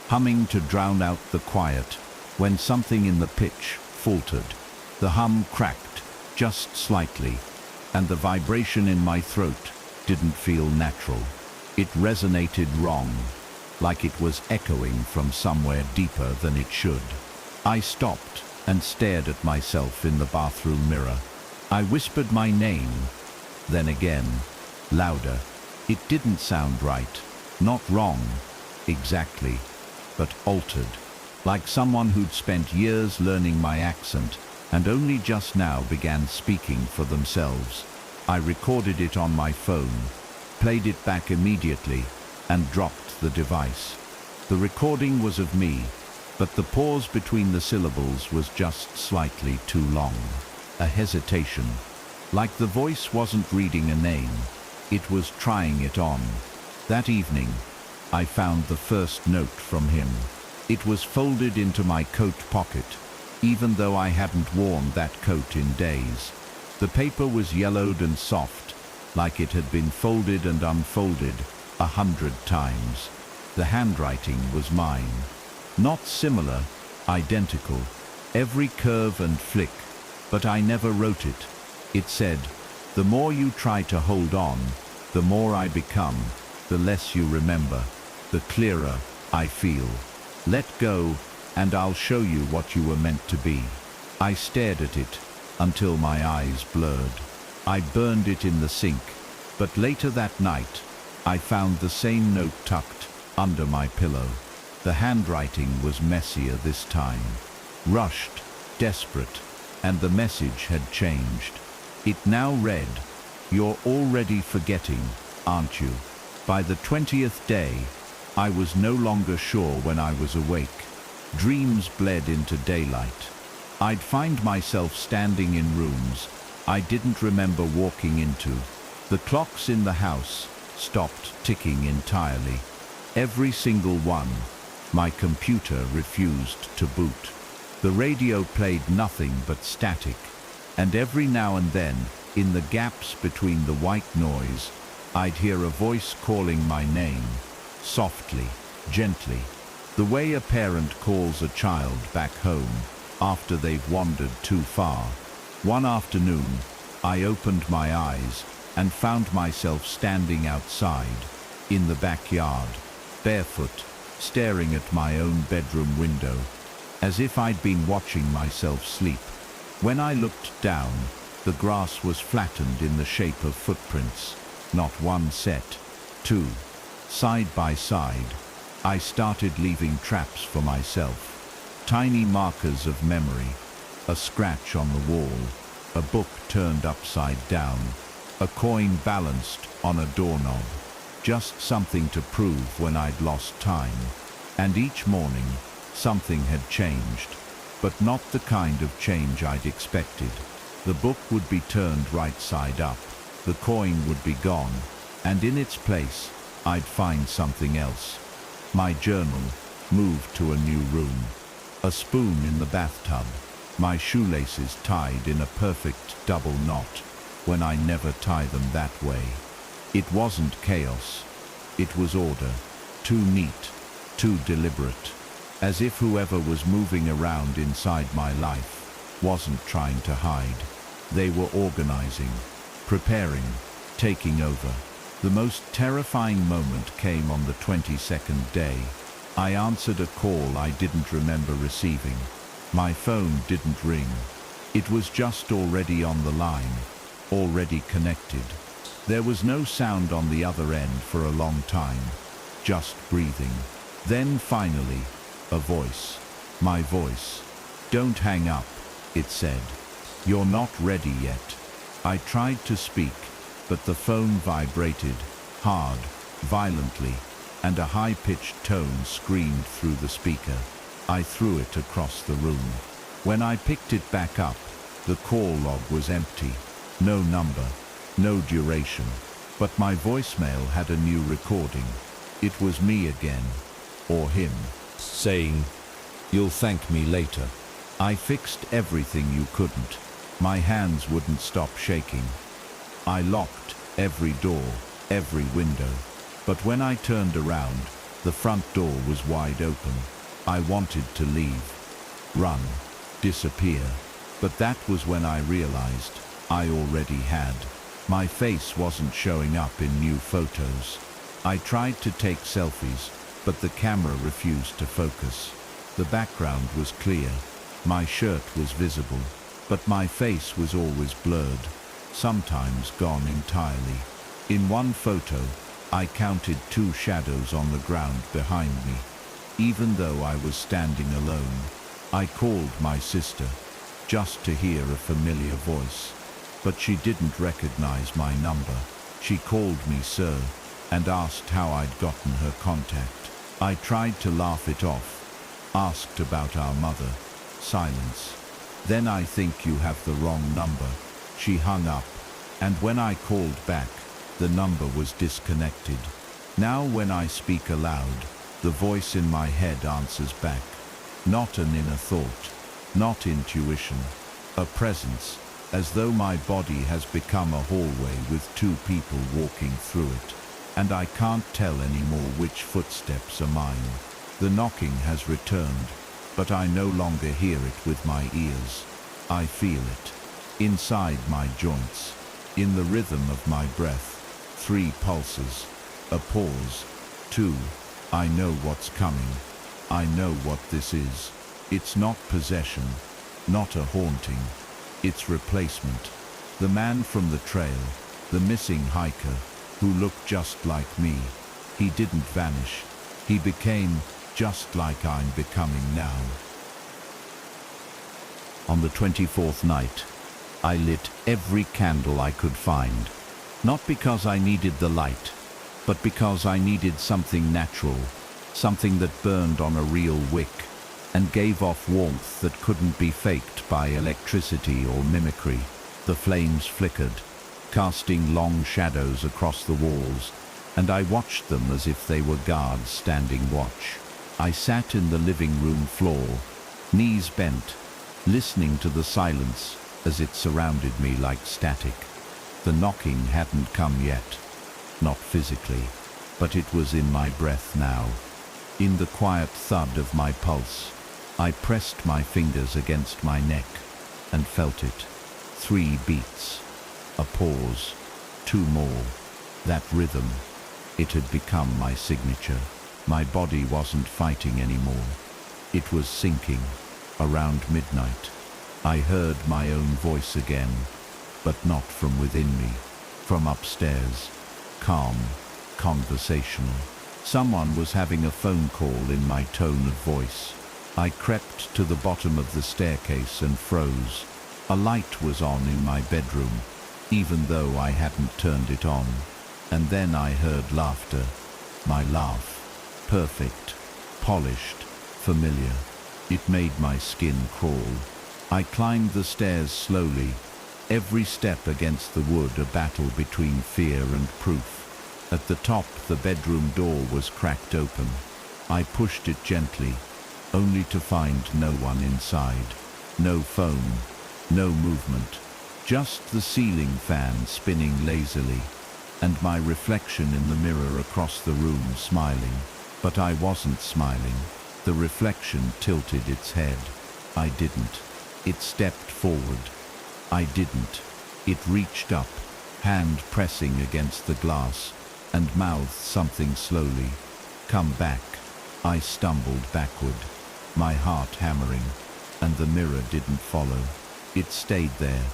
humming to drown out the quiet, when something in the pitch faltered. The hum cracked, just slightly, and the vibration in my throat didn't feel natural. It resonated wrong, like it was echoing from somewhere deeper than it should. I stopped and stared at myself in the bathroom mirror. I whispered my name, then again, louder. It didn't sound right, not wrong, exactly, but altered, like someone who'd spent years learning my accent and only just now began speaking for themselves. I recorded it on my phone, played it back immediately, and dropped the device. The recording was of me, but the pause between the syllables was just slightly too long. A hesitation, like the voice wasn't reading a name, it was trying it on. That evening, I found the first note from him. It was folded into my coat pocket, even though I hadn't worn that coat in days. The paper was yellowed and soft, like it had been folded and unfolded 100 times. The handwriting was mine. Not similar, identical, every curve and flick, but I never wrote it. It said, "The more you try to hold on, the more I become, the less you remember, the clearer I feel. Let go, and I'll show you what you were meant to be." I stared at it until my eyes blurred. I burned it in the sink, but later that night, I found the same note tucked under my pillow. The handwriting was messier this time, rushed, desperate, and the message had changed. It now read, "You're already forgetting, aren't you?" By the 20th day, I was no longer sure when I was awake. Dreams bled into daylight. I'd find myself standing in rooms I didn't remember walking into. The clocks in the house stopped ticking entirely. Every single one. My computer refused to boot. The radio played nothing but static, and every now and then, in the gaps between the white noise, I'd hear a voice calling my name, softly, gently, the way a parent calls a child back home after they've wandered too far. One afternoon, I opened my eyes and found myself standing outside, in the backyard, barefoot, staring at my own bedroom window, as if I'd been watching myself sleep. When I looked down, the grass was flattened in the shape of footprints, not one set, two, side by side. I started leaving traps for myself, tiny markers of memory, a scratch on the wall, a book turned upside down, a coin balanced on a doorknob, just something to prove when I'd lost time. And each morning, something had changed, but not the kind of change I'd expected. The book would be turned right side up, the coin would be gone, and in its place, I'd find something else. My journal moved to a new room. A spoon in the bathtub. My shoelaces tied in a perfect double knot when I never tie them that way. It wasn't chaos. It was order. Too neat, too deliberate. As if whoever was moving around inside my life wasn't trying to hide. They were organizing, preparing, taking over. The most terrifying moment came on the 22nd day. I answered a call I didn't remember receiving. My phone didn't ring. It was just already on the line, already connected. There was no sound on the other end for a long time, just breathing. Then finally, a voice. My voice. "Don't hang up," it said. "You're not ready yet." I tried to speak, but the phone vibrated, hard, violently, and a high-pitched tone screamed through the speaker. I threw it across the room. When I picked it back up, the call log was empty. No number, no duration. But my voicemail had a new recording. It was me again, or him, saying, "You'll thank me later." I fixed everything you couldn't. My hands wouldn't stop shaking. I locked every door, every window. But when I turned around, the front door was wide open. I wanted to leave, run, disappear. But that was when I realized I already had. My face wasn't showing up in new photos. I tried to take selfies, but the camera refused to focus. The background was clear. My shirt was visible, but my face was always blurred, sometimes gone entirely. In one photo, I counted 2 shadows on the ground behind me. Even though I was standing alone, I called my sister, just to hear a familiar voice. But she didn't recognize my number. She called me sir, and asked how I'd gotten her contact. I tried to laugh it off, asked about our mother. Silence. "Then I think you have the wrong number." She hung up, and when I called back, the number was disconnected. Now when I speak aloud, the voice in my head answers back. Not an inner thought, not intuition, a presence, as though my body has become a hallway with 2 people walking through it. And I can't tell anymore which footsteps are mine. The knocking has returned, but I no longer hear it with my ears. I feel it, inside my joints, in the rhythm of my breath. 3 pulses, a pause, 2. I know what's coming. I know what this is. It's not possession, not a haunting. It's replacement. The man from the trail, the missing hiker, who looked just like me. He didn't vanish. He became just like I'm becoming now. On the 24th night, I lit every candle I could find. Not because I needed the light, but because I needed something natural, something that burned on a real wick and gave off warmth that couldn't be faked by electricity or mimicry. The flames flickered, casting long shadows across the walls, and I watched them as if they were guards standing watch. I sat in the living room floor, knees bent, listening to the silence as it surrounded me like static. The knocking hadn't come yet, not physically, but it was in my breath now. In the quiet thud of my pulse, I pressed my fingers against my neck and felt it. 3 beats, a pause, 2 more. That rhythm, it had become my signature. My body wasn't fighting anymore. It was sinking. Around midnight, I heard my own voice again, but not from within me, from upstairs, calm, conversational. Someone was having a phone call in my tone of voice. I crept to the bottom of the staircase and froze. A light was on in my bedroom, even though I hadn't turned it on. And then I heard laughter. My laugh. Perfect, polished, familiar. It made my skin crawl. I climbed the stairs slowly, every step against the wood a battle between fear and proof. At the top, the bedroom door was cracked open. I pushed it gently, only to find no one inside. No phone, no movement, just the ceiling fan spinning lazily, and my reflection in the mirror across the room smiling. But I wasn't smiling. The reflection tilted its head. I didn't. It stepped forward. I didn't. It reached up, hand pressing against the glass, and mouthed something slowly. "Come back." I stumbled backward, my heart hammering, and the mirror didn't follow. It stayed there,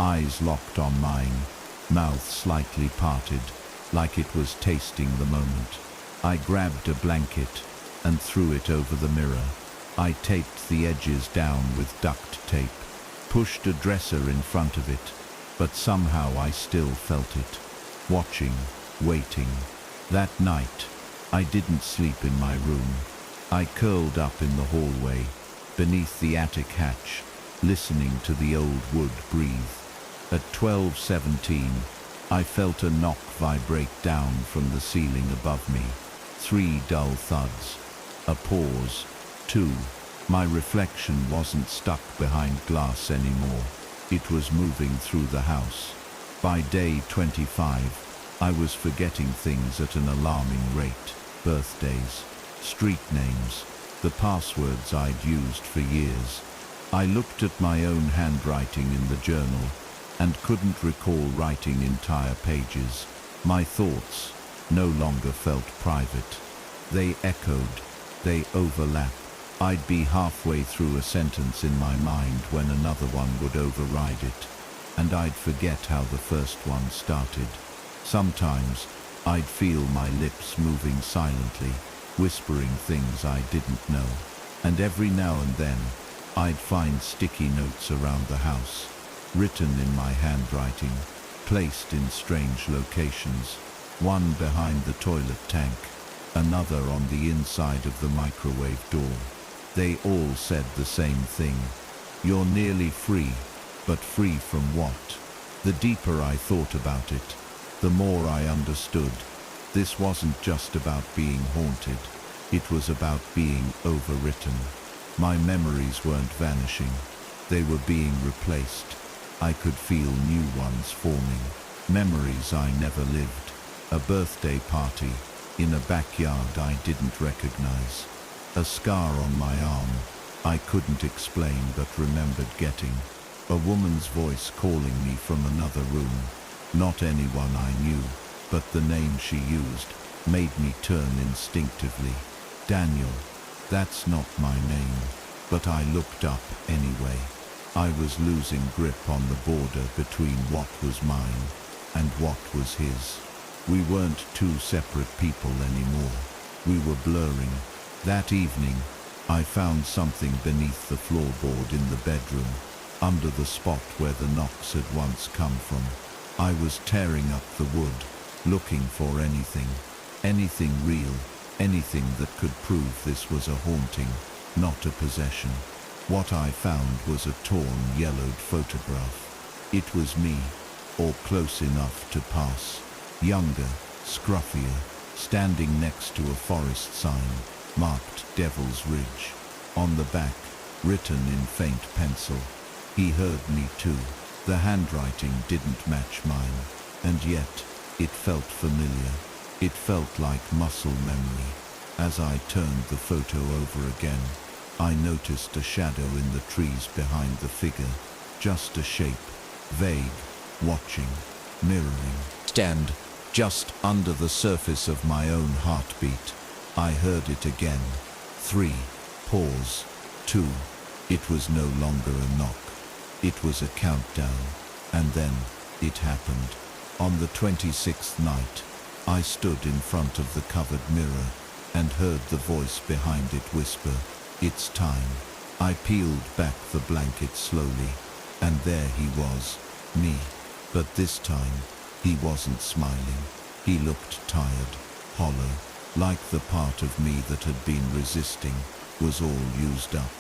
eyes locked on mine, mouth slightly parted, like it was tasting the moment. I grabbed a blanket and threw it over the mirror. I taped the edges down with duct tape, pushed a dresser in front of it, but somehow I still felt it. Watching, waiting. That night, I didn't sleep in my room. I curled up in the hallway, beneath the attic hatch, listening to the old wood breathe. At 12:17, I felt a knock vibrate down from the ceiling above me. 3 dull thuds. A pause. 2. My reflection wasn't stuck behind glass anymore. It was moving through the house. By day 25, I was forgetting things at an alarming rate. Birthdays, street names, the passwords I'd used for years. I looked at my own handwriting in the journal and couldn't recall writing entire pages. My thoughts no longer felt private. They echoed, they overlapped. I'd be halfway through a sentence in my mind when another one would override it, and I'd forget how the first one started. Sometimes I'd feel my lips moving silently, whispering things I didn't know, and every now and then I'd find sticky notes around the house, written in my handwriting, placed in strange locations, one behind the toilet tank, another on the inside of the microwave door. They all said the same thing. You're nearly free, but free from what? The deeper I thought about it, the more I understood. This wasn't just about being haunted. It was about being overwritten. My memories weren't vanishing. They were being replaced. I could feel new ones forming. Memories I never lived. A birthday party in a backyard I didn't recognize. A scar on my arm I couldn't explain but remembered getting. A woman's voice calling me from another room. Not anyone I knew, but the name she used made me turn instinctively. Daniel. That's not my name, but I looked up anyway. I was losing grip on the border between what was mine and what was his. We weren't two separate people anymore. We were blurring. That evening, I found something beneath the floorboard in the bedroom, under the spot where the knocks had once come from. I was tearing up the wood, looking for anything real, anything that could prove this was a haunting, not a possession. What I found was a torn, yellowed photograph. It was me, or close enough to pass. Younger, scruffier, standing next to a forest sign, marked Devil's Ridge. On the back, written in faint pencil, he heard me too. The handwriting didn't match mine, and yet it felt familiar. It felt like muscle memory. As I turned the photo over again, I noticed a shadow in the trees behind the figure, just a shape, vague, watching, mirroring. Stand just under the surface of my own heartbeat. I heard it again. 3. Pause. 2. It was no longer a knock. It was a countdown. And then it happened. On the 26th night, I stood in front of the covered mirror and heard the voice behind it whisper, "It's time." I peeled back the blanket slowly, and there he was, me. But this time, he wasn't smiling. He looked tired, hollow, like the part of me that had been resisting was all used up.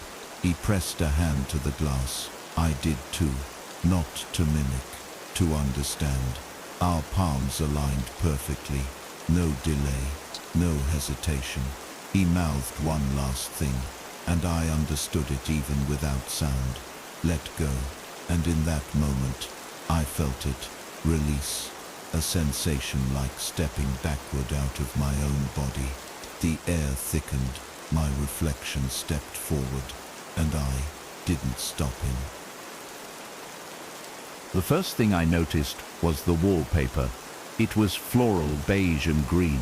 He pressed a hand to the glass. I did too, not to mimic, to understand. Our palms aligned perfectly, No delay, no hesitation. He mouthed one last thing, and I understood it even without sound. Let go, and in that moment, I felt it, release, a sensation like stepping backward out of my own body. The air thickened, my reflection stepped forward, and I didn't stop him. The first thing I noticed was the wallpaper. It was floral, beige and green,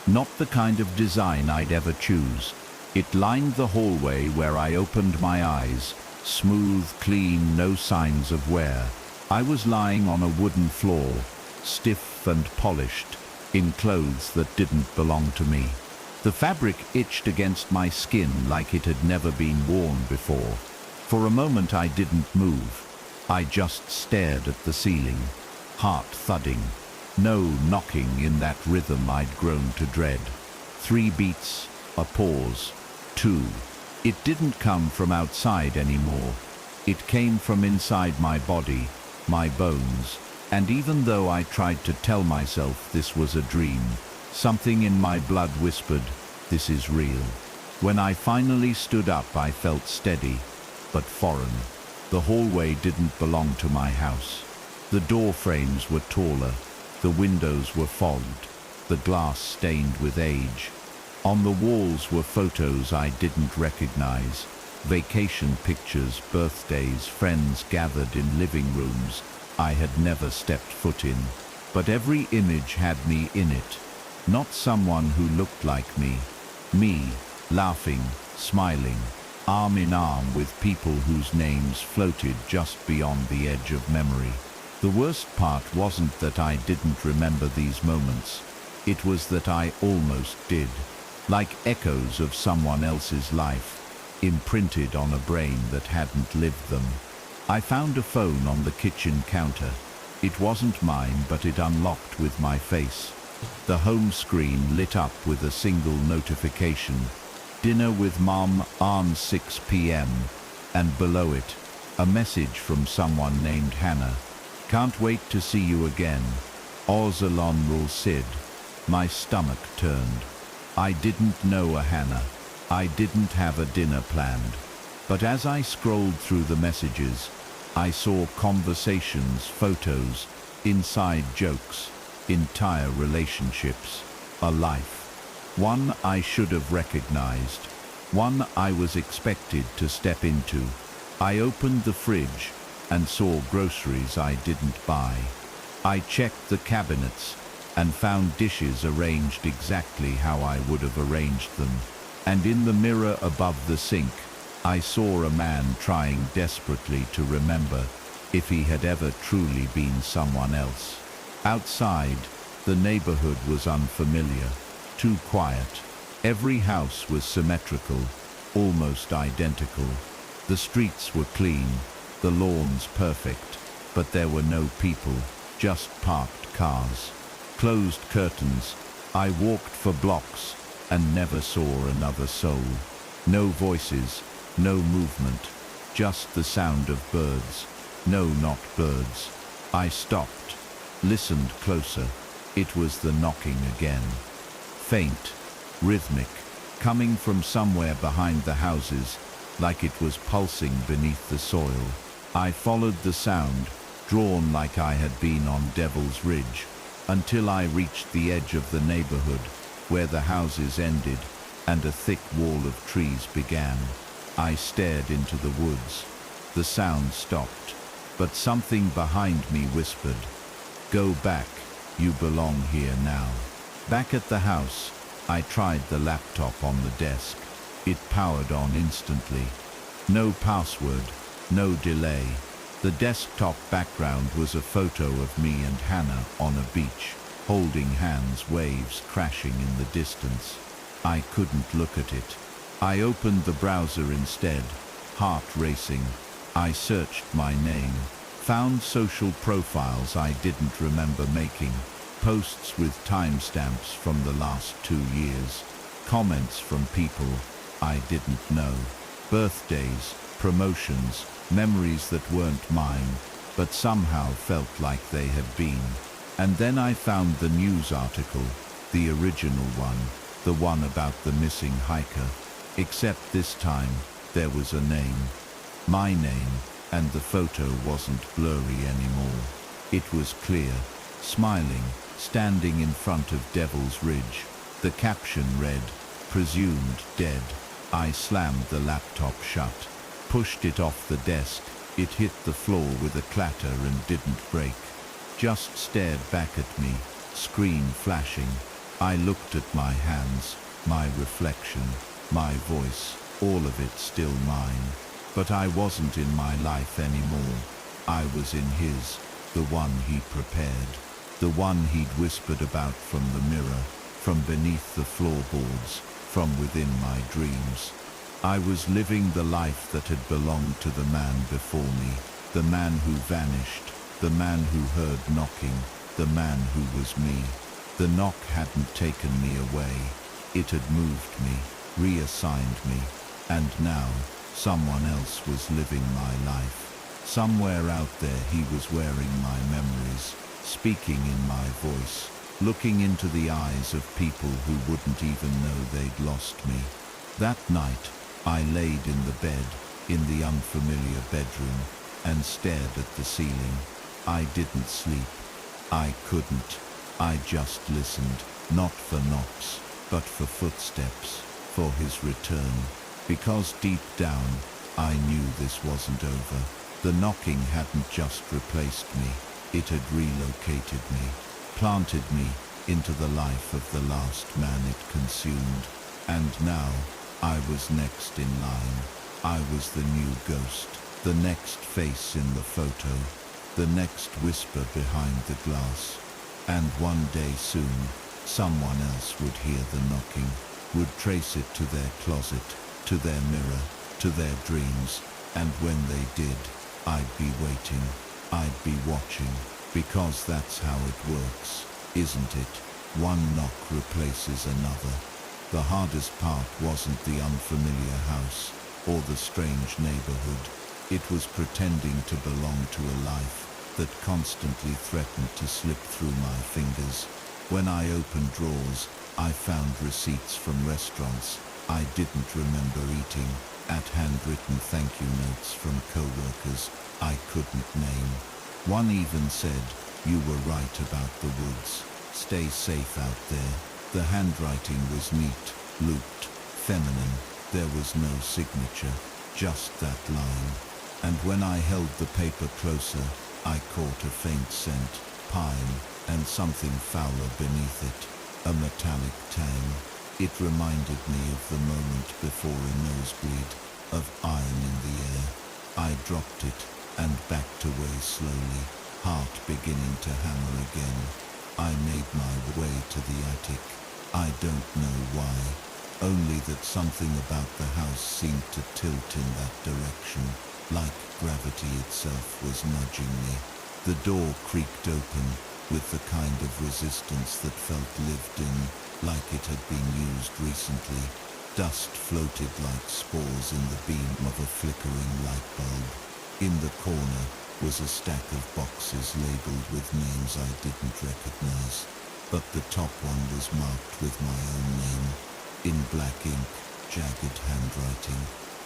not the kind of design I'd ever choose. It lined the hallway where I opened my eyes, smooth, clean, no signs of wear. I was lying on a wooden floor, stiff and polished, in clothes that didn't belong to me. The fabric itched against my skin like it had never been worn before. For a moment I didn't move. I just stared at the ceiling, heart thudding. No knocking in that rhythm I'd grown to dread. 3 beats, a pause, 2. It didn't come from outside anymore. It came from inside my body, my bones, and even though I tried to tell myself this was a dream, something in my blood whispered, this is real. When I finally stood up, I felt steady, but foreign. The hallway didn't belong to my house. The door frames were taller. The windows were fogged, the glass stained with age. On the walls were photos I didn't recognize, vacation pictures, birthdays, friends gathered in living rooms I had never stepped foot in. But every image had me in it, not someone who looked like me. Me, laughing, smiling, arm in arm with people whose names floated just beyond the edge of memory. The worst part wasn't that I didn't remember these moments. It was that I almost did, like echoes of someone else's life, imprinted on a brain that hadn't lived them. I found a phone on the kitchen counter. It wasn't mine, but it unlocked with my face. The home screen lit up with a single notification. Dinner with Mom on 6 p.m. and below it, a message from someone named Hannah. Can't wait to see you again. Ozalon Rul Sid. My stomach turned. I didn't know a Hannah. I didn't have a dinner planned. But as I scrolled through the messages, I saw conversations, photos, inside jokes, entire relationships, a life. One I should have recognized. One I was expected to step into. I opened the fridge and saw groceries I didn't buy. I checked the cabinets and found dishes arranged exactly how I would have arranged them. And in the mirror above the sink, I saw a man trying desperately to remember if he had ever truly been someone else. Outside, the neighborhood was unfamiliar, too quiet. Every house was symmetrical, almost identical. The streets were clean, the lawns perfect, but there were no people, just parked cars. Closed curtains. I walked for blocks and never saw another soul. No voices, no movement, just the sound of birds. No, not birds. I stopped, listened closer. It was the knocking again. Faint, rhythmic, coming from somewhere behind the houses, like it was pulsing beneath the soil. I followed the sound, drawn like I had been on Devil's Ridge, until I reached the edge of the neighborhood, where the houses ended and a thick wall of trees began. I stared into the woods. The sound stopped, but something behind me whispered, "Go back, you belong here now." Back at the house, I tried the laptop on the desk. It powered on instantly. No password, no delay. The desktop background was a photo of me and Hannah on a beach, holding hands, waves crashing in the distance. I couldn't look at it. I opened the browser instead, heart racing. I searched my name, found social profiles I didn't remember making, posts with timestamps from the last 2 years, comments from people I didn't know, birthdays, promotions, memories that weren't mine, but somehow felt like they had been. And then I found the news article, The original one, the one about the missing hiker. Except this time, there was a name. My name, and the photo wasn't blurry anymore. It was clear, smiling, standing in front of Devil's Ridge. The caption read, "Presumed dead." I slammed the laptop shut, pushed it off the desk. It hit the floor with a clatter and didn't break. Just stared back at me, screen flashing. I looked at my hands, my reflection, my voice, all of it still mine. But I wasn't in my life anymore. I was in his, the one he prepared, the one he'd whispered about from the mirror, from beneath the floorboards, from within my dreams. I was living the life that had belonged to the man before me, the man who vanished, the man who heard knocking, the man who was me. The knock hadn't taken me away. It had moved me, reassigned me, and now someone else was living my life. Somewhere out there he was wearing my memories, speaking in my voice, looking into the eyes of people who wouldn't even know they'd lost me. That night, I laid in the bed, in the unfamiliar bedroom, and stared at the ceiling. I didn't sleep. I couldn't. I just listened, not for knocks, but for footsteps, for his return. Because deep down, I knew this wasn't over. The knocking hadn't just replaced me, it had relocated me, planted me into the life of the last man it consumed. And now, I was next in line. I was the new ghost, the next face in the photo, the next whisper behind the glass. And one day soon, someone else would hear the knocking, would trace it to their closet, to their mirror, to their dreams, and when they did, I'd be waiting, I'd be watching, because that's how it works, isn't it? One knock replaces another. The hardest part wasn't the unfamiliar house, or the strange neighborhood. It was pretending to belong to a life that constantly threatened to slip through my fingers. When I opened drawers, I found receipts from restaurants I didn't remember eating, at handwritten thank you notes from co-workers I couldn't name. One even said, "You were right about the woods. Stay safe out there." The handwriting was neat, looped, feminine. There was no signature, just that line. And when I held the paper closer, I caught a faint scent, pine, and something fouler beneath it, a metallic tang. It reminded me of the moment before a nosebleed, of iron in the air. I dropped it and backed away slowly, heart beginning to hammer again. I made my way to the attic. I don't know why, only that something about the house seemed to tilt in that direction, like gravity itself was nudging me. The door creaked open, with the kind of resistance that felt lived in, like it had been used recently. Dust floated like spores in the beam of a flickering light bulb. In the corner was a stack of boxes labeled with names I didn't recognize, but the top one was marked with my own name, in black ink, jagged handwriting.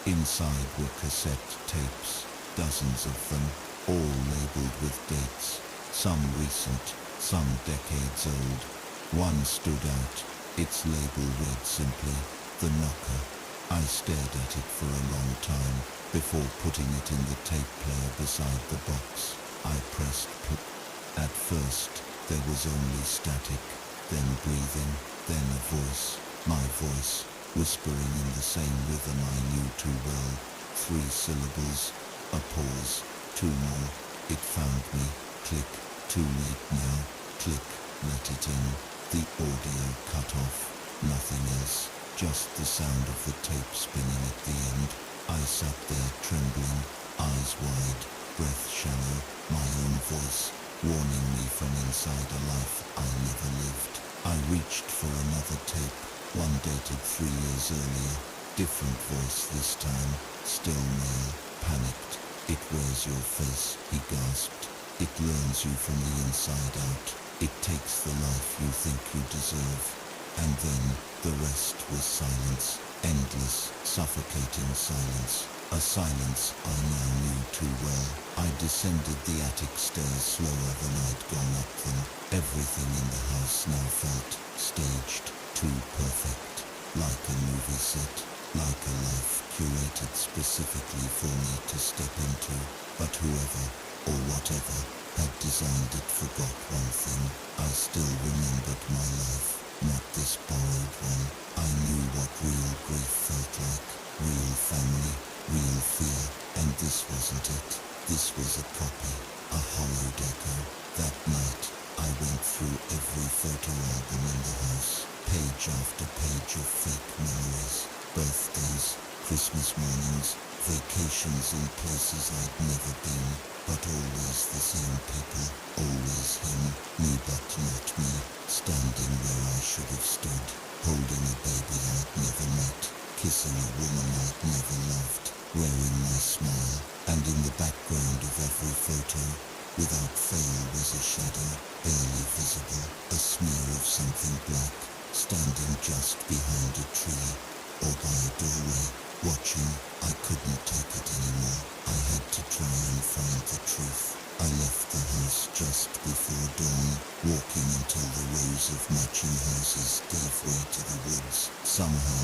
Inside were cassette tapes, dozens of them, all labeled with dates, some recent, some decades old. One stood out. Its label read simply, "The Knocker." I stared at it for a long time, before putting it in the tape player beside the box. I pressed play. At first, there was only static, then breathing, then a voice, my voice, whispering in the same rhythm I knew too well. 3 syllables, a pause, 2 more. It found me. Click. Too late now. Click. Let it in. The audio cut off. Nothing else. Just the sound of the tape spinning at the end. I sat there trembling, eyes wide, breath shallow, my own voice, warning me from inside a life I never lived. I reached for another tape, one dated 3 years earlier. Different voice this time, still male, panicked. "It wears your face," he gasped. "It learns you from the inside out. It takes the life you think you deserve. And then the rest was silence, endless, suffocating silence. A silence I now knew too well. I descended the attic stairs slower than I'd gone up them. Everything in the house now felt staged, too perfect, like a movie set, like a life curated specifically for me to step into. But whoever, or whatever, had designed it forgot one thing. I still remembered my life, not this borrowed one. I knew what real grief felt like, real family, real fear, and this wasn't it. This was a copy, a hollowed echo. That night, I went through every photo album in the house, page after page of fake memories, birthdays, Christmas mornings, vacations in places I'd never been, but always the same people, always him, me but not me, standing where I should have stood, holding a baby I'd never met, kissing a woman I'd never loved, wearing my smile, and in the background of every photo, without fail was a shadow, barely visible, a smear of something black, standing just behind a tree, or by a doorway, watching. I couldn't take it anymore. I had to try and find the truth. I left the house just before dawn, walking until the rows of matching houses gave way to the woods. Somehow,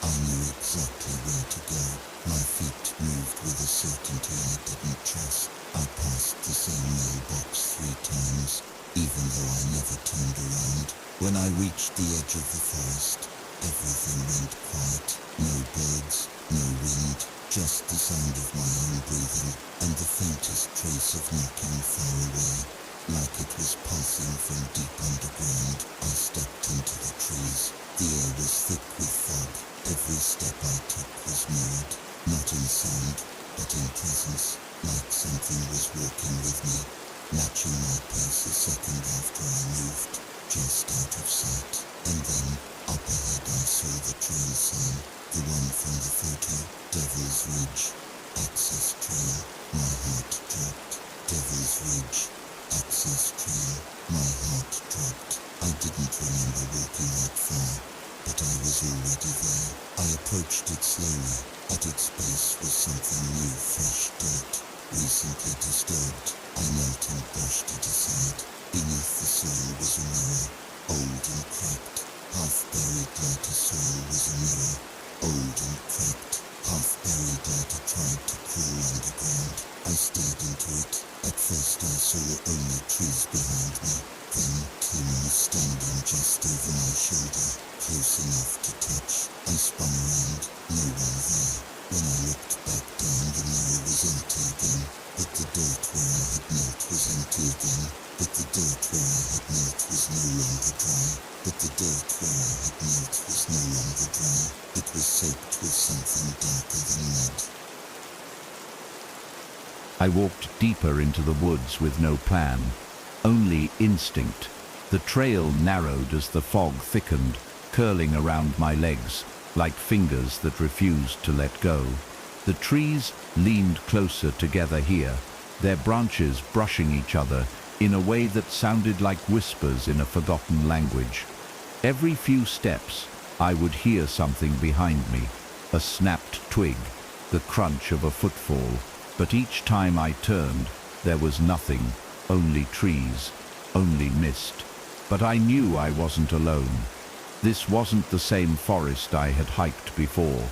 I knew exactly where to go. My feet moved with a certainty I didn't trust. I passed the same mailbox 3 times, even though I never turned around. When I reached the edge of the forest, everything went quiet. No birds, no wind, just the sound of my own breathing, and the faintest trace of knocking far away. Like it was pulsing from deep underground, I stepped into the trees. The air was thick with fog. Every step I took was mirrored, not in sound, but in presence, like something was walking with me, matching my pace a second after I moved, just out of sight. And then, up ahead I saw the trail sign, the one from the photo, Devil's Ridge, Access Trail. My heart dropped. Devil's Ridge, Access Trail. My heart dropped. I didn't remember walking that far, but I was already there. I approached it slowly. At its base was something new, fresh dirt, recently disturbed. I knelt and brushed it aside. Beneath the soil was a mirror, old and cracked. Half buried like a soil was a mirror, old and cracked. Half buried like it tried to crawl underground. I stared into it. At first I saw only trees behind me. Then Timon standing just over my shoulder, close enough to touch. I spun around, no one there. When I looked back down, the mirror was empty again, but the dirt where I had knelt was empty again. But the dirt where I had knelt was no longer dry. But the dirt where I had knelt was no longer dry. It was soaked with something darker than mud. I walked deeper into the woods with no plan, only instinct. The trail narrowed as the fog thickened, curling around my legs, like fingers that refused to let go. The trees leaned closer together here, their branches brushing each other in a way that sounded like whispers in a forgotten language. Every few steps, I would hear something behind me, a snapped twig, the crunch of a footfall, but each time I turned, there was nothing, only trees, only mist. But I knew I wasn't alone. This wasn't the same forest I had hiked before.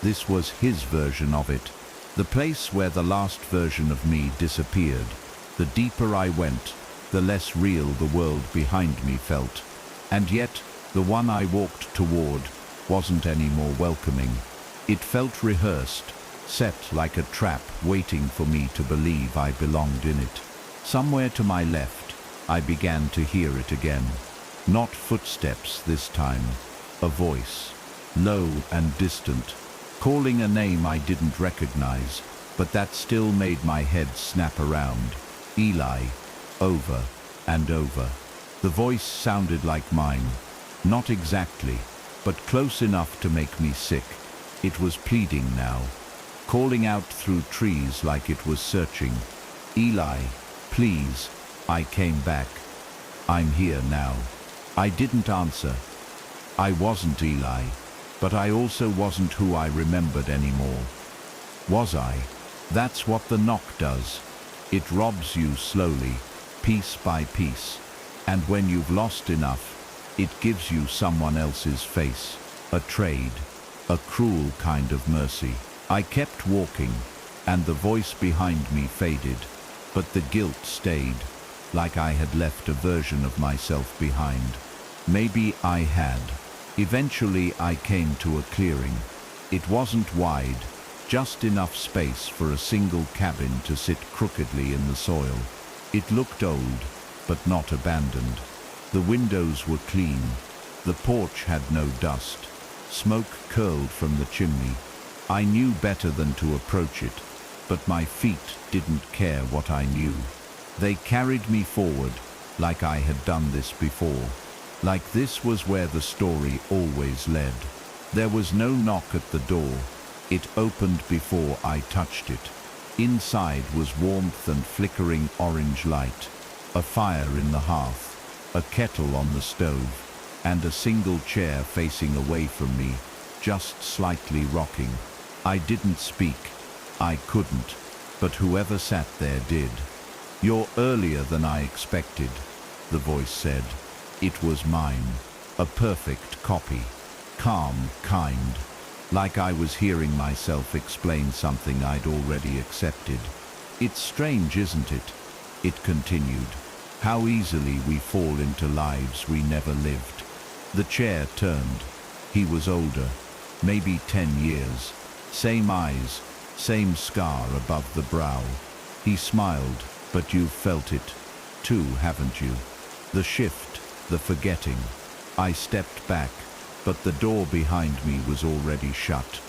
This was his version of it, the place where the last version of me disappeared. The deeper I went, the less real the world behind me felt. And yet, the one I walked toward wasn't any more welcoming. It felt rehearsed, set like a trap waiting for me to believe I belonged in it. Somewhere to my left, I began to hear it again. Not footsteps this time, a voice, low and distant, calling a name I didn't recognize, but that still made my head snap around. Eli, over and over. The voice sounded like mine. Not exactly, but close enough to make me sick. It was pleading now, calling out through trees like it was searching. Eli, please, I came back. I'm here now. I didn't answer. I wasn't Eli, but I also wasn't who I remembered anymore. Was I? That's what the knock does. It robs you slowly, piece by piece. And when you've lost enough, it gives you someone else's face. A trade. A cruel kind of mercy. I kept walking, and the voice behind me faded, but the guilt stayed, like I had left a version of myself behind. Maybe I had. Eventually I came to a clearing. It wasn't wide, just enough space for a single cabin to sit crookedly in the soil. It looked old, but not abandoned. The windows were clean. The porch had no dust. Smoke curled from the chimney. I knew better than to approach it, but my feet didn't care what I knew. They carried me forward, like I had done this before. Like this was where the story always led. There was no knock at the door. It opened before I touched it. Inside was warmth and flickering orange light, a fire in the hearth, a kettle on the stove, and a single chair facing away from me, just slightly rocking. I didn't speak. I couldn't. But whoever sat there did. "You're earlier than I expected," the voice said. It was mine, a perfect copy, calm, kind, like I was hearing myself explain something I'd already accepted. "It's strange, isn't it?" it continued. "How easily we fall into lives we never lived." The chair turned. He was older, maybe 10 years. Same eyes, same scar above the brow. He smiled. "But you've felt it, too, haven't you? The shift, the forgetting." I stepped back, but the door behind me was already shut.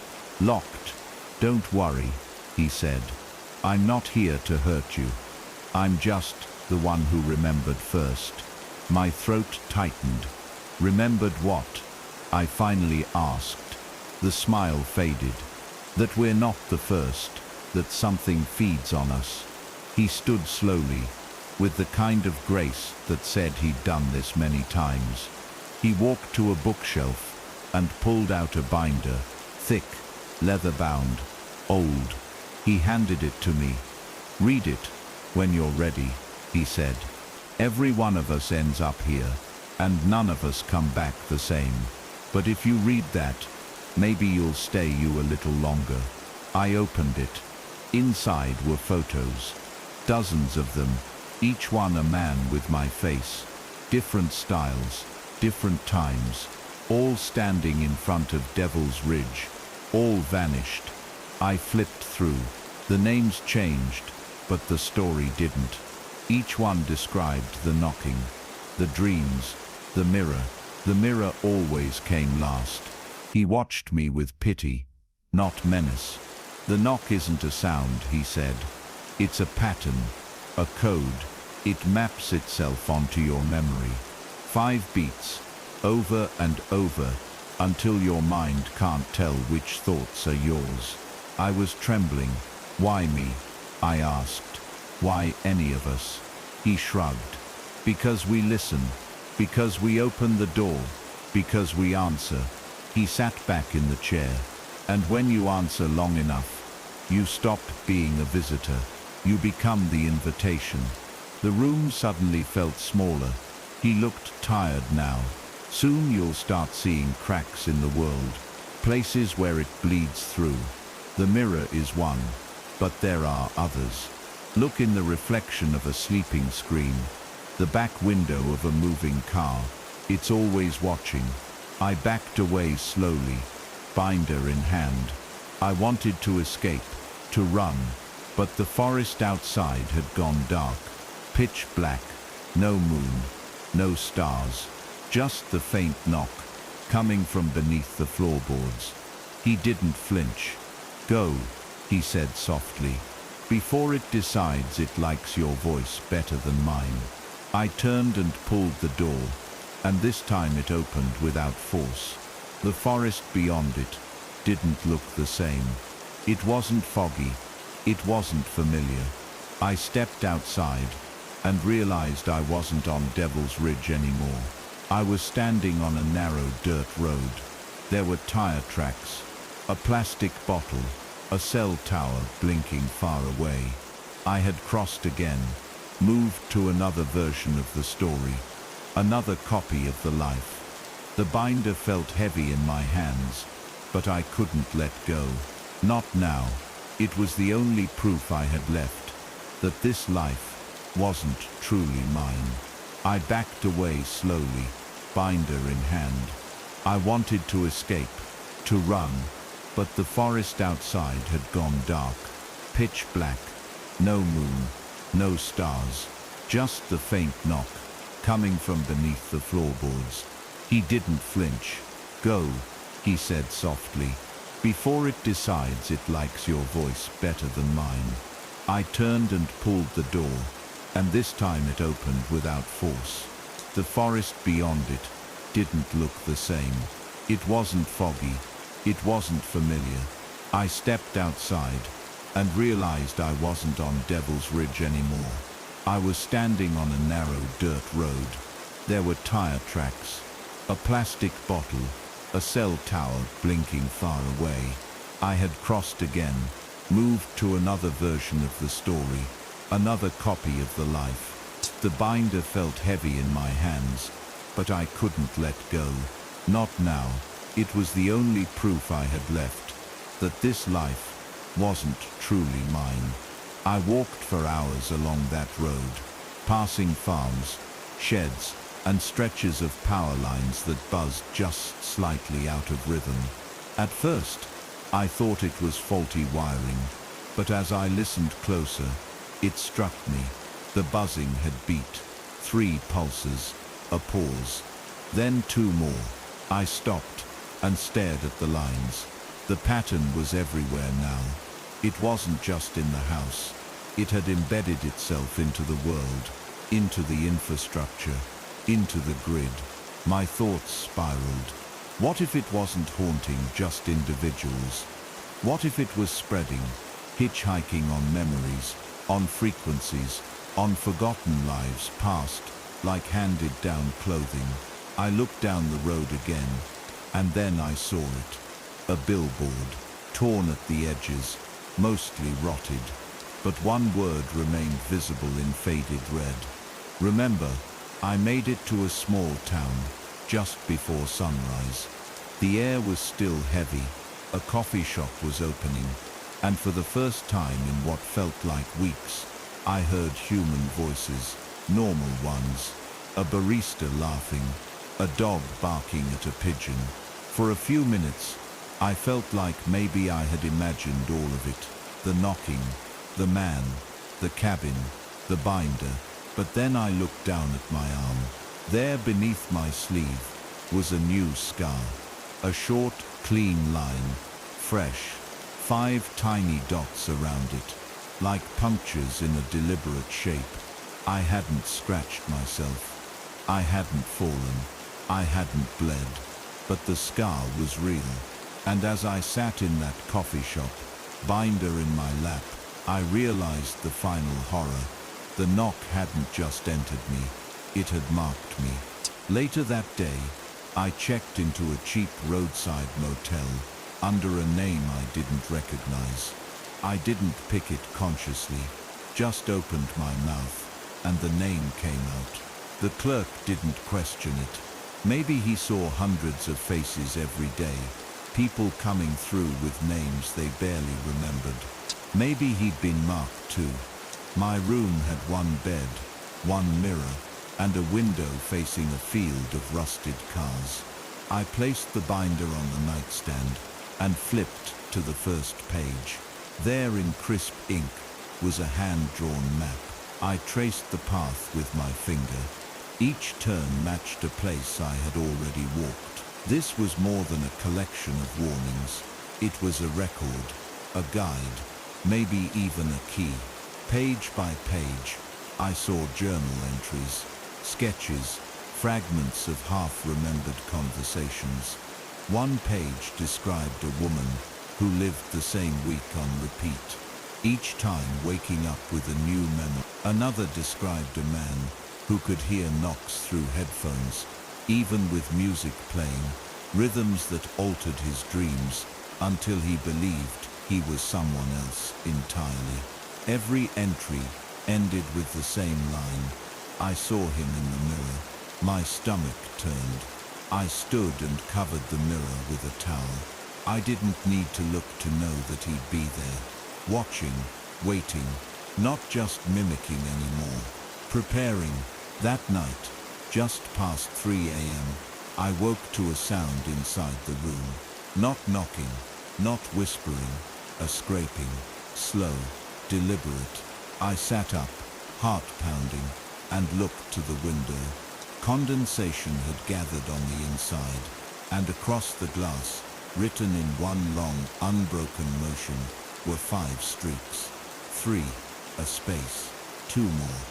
"Locked. Don't worry," he said. "I'm not here to hurt you. I'm just the one who remembered first." My throat tightened. "Remembered what?" I finally asked. The smile faded. "That we're not the first, that something feeds on us." He stood slowly, with the kind of grace that said he'd done this many times. He walked to a bookshelf and pulled out a binder, thick, leather-bound, old. He handed it to me. "Read it when you're ready," he said. "Every one of us ends up here, and none of us come back the same. But if you read that, maybe you'll stay you a little longer." I opened it. Inside were photos. Dozens of them, each one a man with my face. Different styles, different times, all standing in front of Devil's Ridge. All vanished. I flipped through. The names changed, but the story didn't. Each one described the knocking, the dreams, the mirror. The mirror always came last. He watched me with pity, not menace. "The knock isn't a sound," he said. "It's a pattern, a code. It maps itself onto your memory. 5 beats, over and over, until your mind can't tell which thoughts are yours." I was trembling. "Why me?" I asked. "Why any of us?" He shrugged. "Because we listen. Because we open the door. Because we answer." He sat back in the chair. "And when you answer long enough, you stop being a visitor. You become the invitation." The room suddenly felt smaller. He looked tired now. "Soon you'll start seeing cracks in the world, places where it bleeds through. The mirror is one, but there are others. Look in the reflection of a sleeping screen, the back window of a moving car. It's always watching." I backed away slowly, binder in hand. I wanted to escape, to run, but the forest outside had gone dark, pitch black, no moon, no stars, just the faint knock, coming from beneath the floorboards. He didn't flinch. "Go," he said softly, "before it decides it likes your voice better than mine." I turned and pulled the door, and this time it opened without force. The forest beyond it didn't look the same. It wasn't foggy. It wasn't familiar. I stepped outside. and realized I wasn't on Devil's Ridge anymore. I was standing on a narrow dirt road. There were tire tracks, a plastic bottle, a cell tower blinking far away. I had crossed again, moved to another version of the story, another copy of the life. The binder felt heavy in my hands, but I couldn't let go. Not now. It was the only proof I had left, that this life wasn't truly mine. I backed away slowly, binder in hand. I wanted to escape, to run, but the forest outside had gone dark, pitch black, no moon, no stars, just the faint knock, coming from beneath the floorboards. He didn't flinch. "Go," he said softly, "before it decides it likes your voice better than mine." I turned and pulled the door, and this time it opened without force. The forest beyond it didn't look the same. It wasn't foggy. It wasn't familiar. I stepped outside and realized I wasn't on Devil's Ridge anymore. I was standing on a narrow dirt road. There were tire tracks, a plastic bottle, a cell tower blinking far away. I had crossed again, moved to another version of the story, another copy of the life. The binder felt heavy in my hands, but I couldn't let go. Not now. It was the only proof I had left, that this life wasn't truly mine. I walked for hours along that road, passing farms, sheds, and stretches of power lines that buzzed just slightly out of rhythm. At first, I thought it was faulty wiring, but as I listened closer, it struck me. The buzzing had beat, 3 pulses, a pause, then 2 more. I stopped and stared at the lines. The pattern was everywhere now. It wasn't just in the house. It had embedded itself into the world, into the infrastructure, into the grid. My thoughts spiraled. What if it wasn't haunting just individuals? What if it was spreading, hitchhiking on memories, on frequencies, on forgotten lives past, like handed-down clothing? I looked down the road again, and then I saw it. A billboard, torn at the edges, mostly rotted, but one word remained visible in faded red. Remember, I made it to a small town, just before sunrise. The air was still heavy, a coffee shop was opening, and for the first time in what felt like weeks, I heard human voices, normal ones, a barista laughing, a dog barking at a pigeon. For a few minutes, I felt like maybe I had imagined all of it. The knocking, the man, the cabin, the binder. But then I looked down at my arm. There beneath my sleeve was a new scar. A short, clean line, fresh, 5 tiny dots around it, like punctures in a deliberate shape. I hadn't scratched myself. I hadn't fallen. I hadn't bled. But the scar was real. And as I sat in that coffee shop, binder in my lap, I realized the final horror. The knock hadn't just entered me, it had marked me. Later that day, I checked into a cheap roadside motel under a name I didn't recognize. I didn't pick it consciously, just opened my mouth, and the name came out. The clerk didn't question it. Maybe he saw hundreds of faces every day, people coming through with names they barely remembered. Maybe he'd been marked too. My room had 1 bed, 1 mirror, and a window facing a field of rusted cars. I placed the binder on the nightstand and flipped to the first page. There in crisp ink was a hand-drawn map. I traced the path with my finger. Each turn matched a place I had already walked. This was more than a collection of warnings. It was a record, a guide, maybe even a key. Page by page, I saw journal entries, sketches, fragments of half-remembered conversations. One page described a woman who lived the same week on repeat. each time waking up with a new memory. Another described a man who could hear knocks through headphones, even with music playing, rhythms that altered his dreams until he believed he was someone else entirely. Every entry ended with the same line, "I saw him in the mirror." My stomach turned. I stood and covered the mirror with a towel. I didn't need to look to know that he'd be there, watching, waiting, not just mimicking anymore. Preparing. That night, just past 3 a.m., I woke to a sound inside the room. Not knocking, not whispering, a scraping, slow, deliberate. I sat up, heart pounding, and looked to the window. Condensation had gathered on the inside, and across the glass, written in one long, unbroken motion, were 5 streaks. 3, a space, 2 more.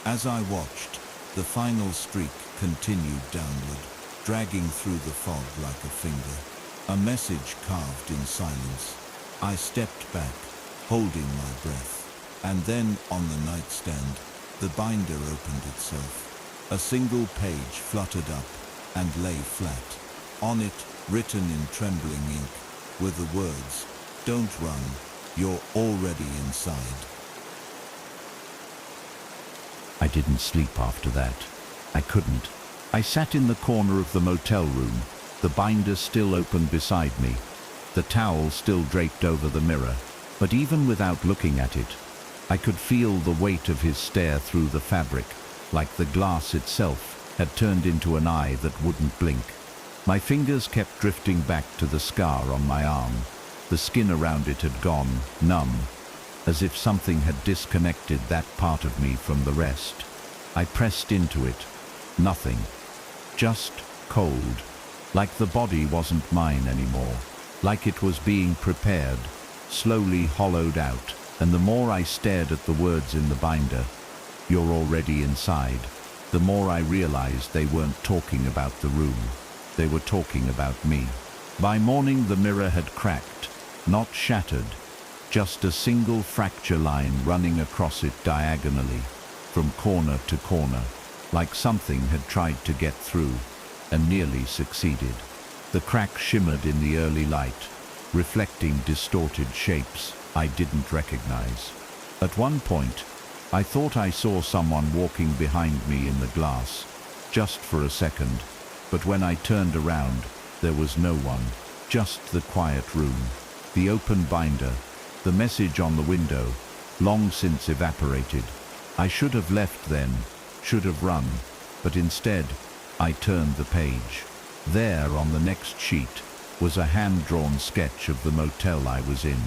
As I watched, the final streak continued downward, dragging through the fog like a finger. A message carved in silence. I stepped back, holding my breath. And then, on the nightstand, the binder opened itself. A single page fluttered up and lay flat. On it, written in trembling ink, were the words, "Don't run, you're already inside." I didn't sleep after that. I couldn't. I sat in the corner of the motel room, the binder still open beside me, the towel still draped over the mirror, but even without looking at it, I could feel the weight of his stare through the fabric, like the glass itself had turned into an eye that wouldn't blink. My fingers kept drifting back to the scar on my arm. The skin around it had gone numb, as if something had disconnected that part of me from the rest. I pressed into it. Nothing. Just cold. Like the body wasn't mine anymore. Like it was being prepared, slowly hollowed out. And the more I stared at the words in the binder, "You're already inside," the more I realized they weren't talking about the room. They were talking about me. By morning, the mirror had cracked, not shattered, just a single fracture line running across it diagonally, from corner to corner, like something had tried to get through and nearly succeeded. The crack shimmered in the early light, reflecting distorted shapes I didn't recognize. At one point, I thought I saw someone walking behind me in the glass, just for a second, but when I turned around, there was no one, just the quiet room, the open binder, the message on the window, long since evaporated. I should have left then, should have run, but instead, I turned the page. There, on the next sheet, was a hand-drawn sketch of the motel I was in.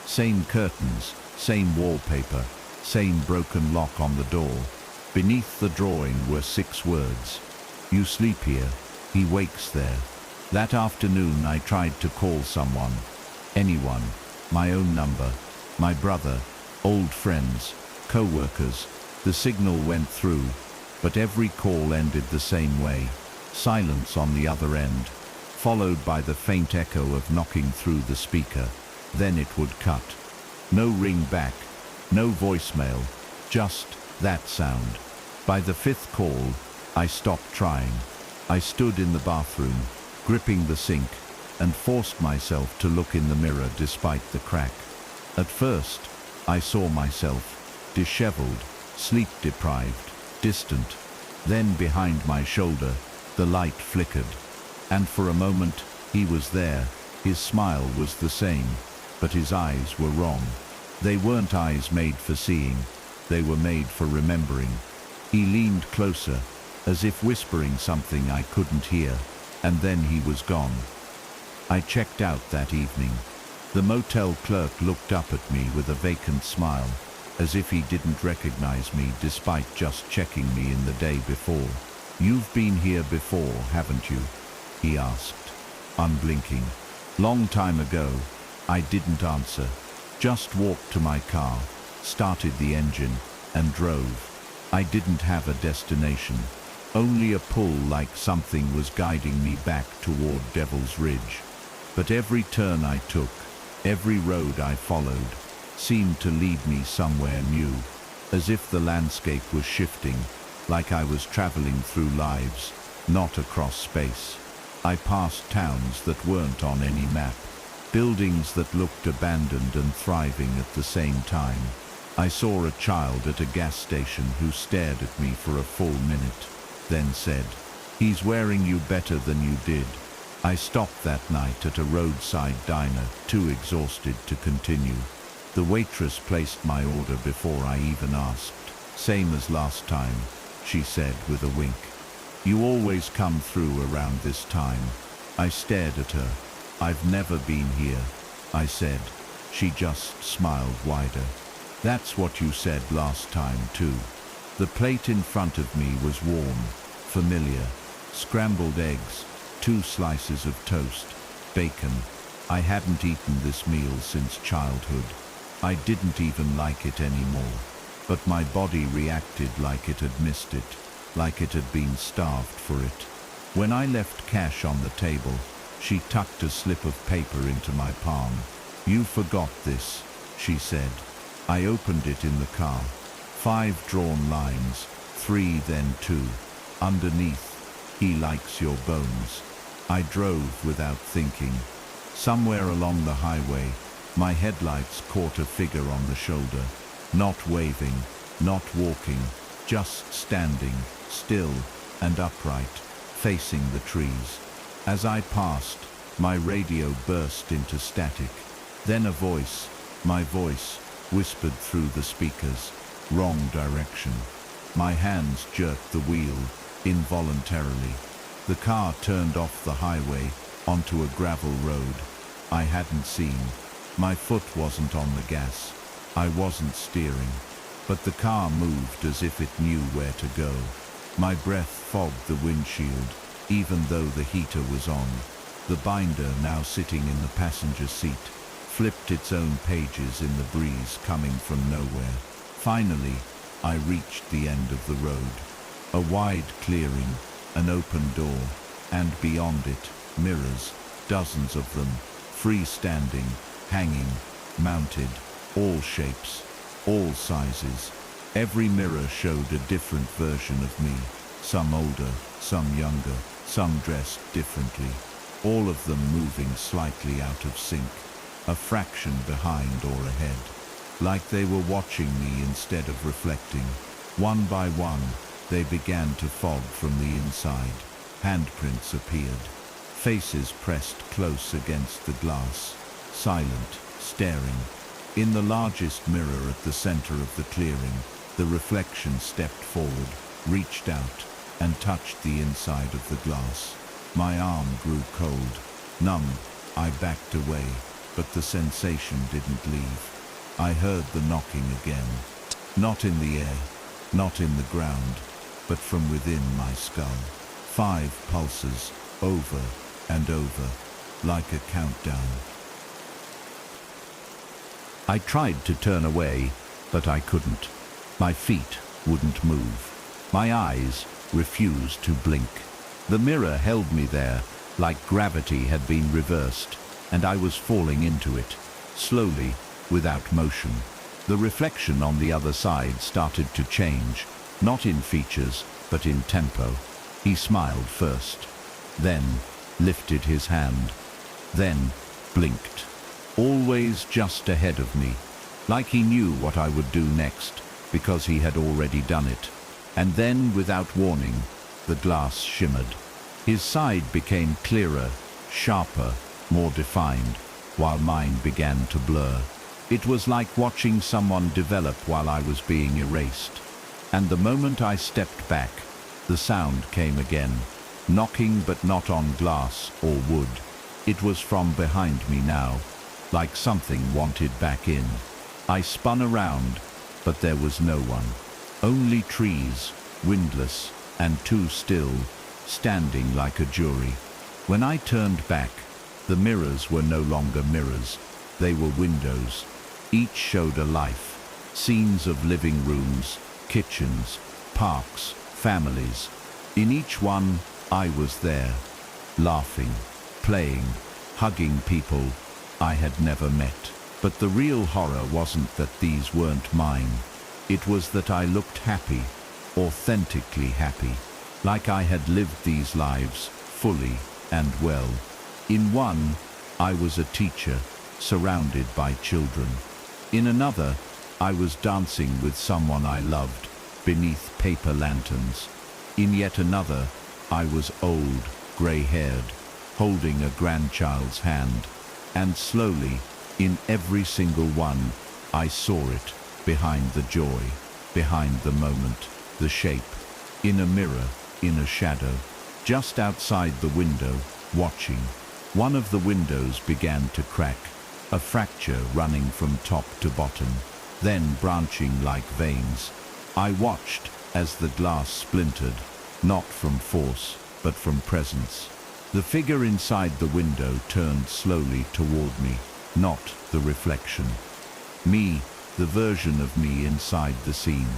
Same curtains, same wallpaper, same broken lock on the door. Beneath the drawing were 6 words. "You sleep here, he wakes there." That afternoon I tried to call someone, anyone, my own number, my brother, old friends, co-workers. The signal went through, but every call ended the same way. Silence on the other end, followed by the faint echo of knocking through the speaker. Then it would cut. No ring back, no voicemail, just that sound. By the 5th call, I stopped trying. I stood in the bathroom, gripping the sink, and forced myself to look in the mirror despite the crack. At first, I saw myself, disheveled, sleep-deprived, distant. Then behind my shoulder, the light flickered, and for a moment, he was there. His smile was the same, but his eyes were wrong. They weren't eyes made for seeing, they were made for remembering. He leaned closer, as if whispering something I couldn't hear, and then he was gone. I checked out that evening. The motel clerk looked up at me with a vacant smile, as if he didn't recognize me despite just checking me in the day before. "You've been here before, haven't you?" he asked, unblinking. "Long time ago." I didn't answer, just walked to my car, started the engine, and drove. I didn't have a destination, only a pull like something was guiding me back toward Devil's Ridge. But every turn I took, every road I followed, seemed to lead me somewhere new, as if the landscape was shifting, like I was traveling through lives, not across space. I passed towns that weren't on any map, buildings that looked abandoned and thriving at the same time. I saw a child at a gas station who stared at me for a full minute, then said, "He's wearing you better than you did." I stopped that night at a roadside diner, too exhausted to continue. The waitress placed my order before I even asked. "Same as last time," she said with a wink. "You always come through around this time." I stared at her. "I've never been here," I said. She just smiled wider. "That's what you said last time too." The plate in front of me was warm, familiar. Scrambled eggs, 2 slices of toast, bacon. I hadn't eaten this meal since childhood. I didn't even like it anymore. But my body reacted like it had missed it, like it had been starved for it. When I left cash on the table, she tucked a slip of paper into my palm. "You forgot this," she said. I opened it in the car. 5 drawn lines, 3 then 2. Underneath, "He likes your bones." I drove without thinking. Somewhere along the highway, my headlights caught a figure on the shoulder, not waving, not walking, just standing, still and upright, facing the trees. As I passed, my radio burst into static. Then a voice, my voice, whispered through the speakers, "Wrong direction." My hands jerked the wheel, involuntarily. The car turned off the highway onto a gravel road I hadn't seen. My foot wasn't on the gas. I wasn't steering. But the car moved as if it knew where to go. My breath fogged the windshield, even though the heater was on. The binder, now sitting in the passenger seat, flipped its own pages in the breeze coming from nowhere. Finally, I reached the end of the road. A wide clearing, an open door, and beyond it, mirrors, dozens of them, freestanding, hanging, mounted, all shapes, all sizes. Every mirror showed a different version of me, some older, some younger, some dressed differently, all of them moving slightly out of sync, a fraction behind or ahead, like they were watching me instead of reflecting. One by one, they began to fog from the inside. Handprints appeared. Faces pressed close against the glass, silent, staring. In the largest mirror at the center of the clearing, the reflection stepped forward, reached out, and touched the inside of the glass. My arm grew cold, numb. I backed away, but the sensation didn't leave. I heard the knocking again. Not in the air, not in the ground, but from within my skull. 5 pulses, over and over, like a countdown. I tried to turn away, but I couldn't. My feet wouldn't move. My eyes refused to blink. The mirror held me there, like gravity had been reversed, and I was falling into it, slowly, without motion. The reflection on the other side started to change, not in features, but in tempo. He smiled first, then lifted his hand, then blinked. Always just ahead of me, like he knew what I would do next, because he had already done it. And then, without warning, the glass shimmered. His side became clearer, sharper, more defined, while mine began to blur. It was like watching someone develop while I was being erased. And the moment I stepped back, the sound came again, knocking but not on glass or wood. It was from behind me now, like something wanted back in. I spun around, but there was no one. Only trees, windless and too still, standing like a jury. When I turned back, the mirrors were no longer mirrors. They were windows. Each showed a life, scenes of living rooms, kitchens, parks, families. In each one, I was there, laughing, playing, hugging people I had never met. But the real horror wasn't that these weren't mine. It was that I looked happy, authentically happy, like I had lived these lives fully and well. In one, I was a teacher, surrounded by children. In another, I was dancing with someone I loved, beneath paper lanterns. In yet another, I was old, grey-haired, holding a grandchild's hand. And slowly, in every single one, I saw it, behind the joy, behind the moment, the shape, in a mirror, in a shadow, just outside the window, watching. One of the windows began to crack, a fracture running from top to bottom, then branching like veins. I watched as the glass splintered, not from force, but from presence. The figure inside the window turned slowly toward me, not the reflection. Me, the version of me inside the scene.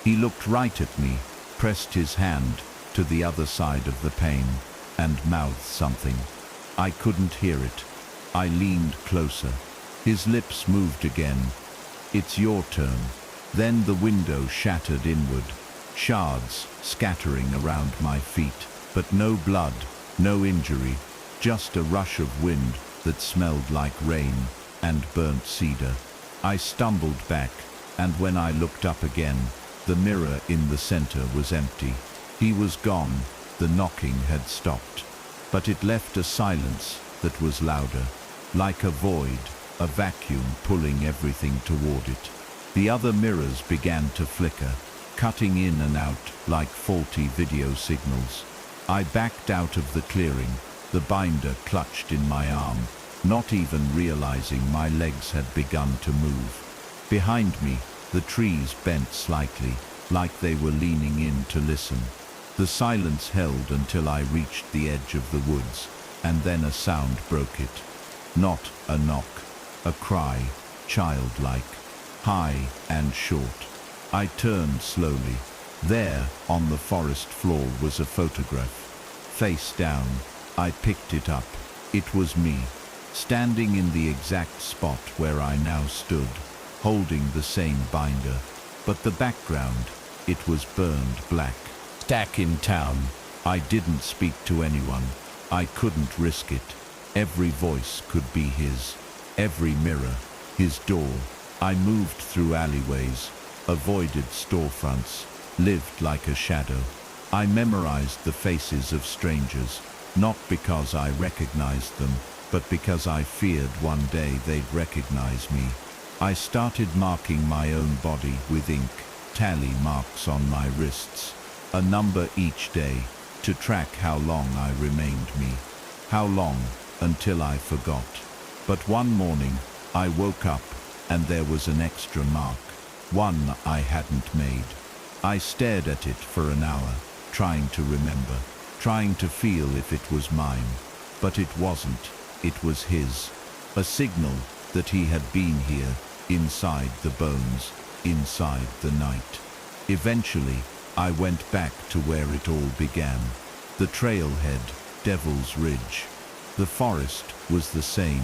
He looked right at me, pressed his hand to the other side of the pane, and mouthed something. I couldn't hear it. I leaned closer. His lips moved again. "It's your turn." Then the window shattered inward, shards scattering around my feet, but no blood, no injury, just a rush of wind that smelled like rain and burnt cedar. I stumbled back, and when I looked up again, the mirror in the center was empty. He was gone, the knocking had stopped, but it left a silence that was louder, like a void, a vacuum pulling everything toward it. The other mirrors began to flicker, cutting in and out like faulty video signals. I backed out of the clearing, the binder clutched in my arm, not even realizing my legs had begun to move. Behind me, the trees bent slightly, like they were leaning in to listen. The silence held until I reached the edge of the woods, and then a sound broke it. Not a knock, a cry, childlike, high and short. I turned slowly. There, on the forest floor, was a photograph. Face down, I picked it up. It was me, standing in the exact spot where I now stood, holding the same binder. But the background, it was burned black. Back in town. I didn't speak to anyone. I couldn't risk it. Every voice could be his. Every mirror, his door. I moved through alleyways, avoided storefronts, lived like a shadow. I memorized the faces of strangers, not because I recognized them, but because I feared one day they'd recognize me. I started marking my own body with ink, tally marks on my wrists, a number each day, to track how long I remained me. How long, until I forgot. But one morning, I woke up, and there was an extra mark, one I hadn't made. I stared at it for an hour, trying to remember, trying to feel if it was mine. But it wasn't, it was his. A signal that he had been here, inside the bones, inside the night. Eventually, I went back to where it all began. The trailhead, Devil's Ridge. The forest was the same,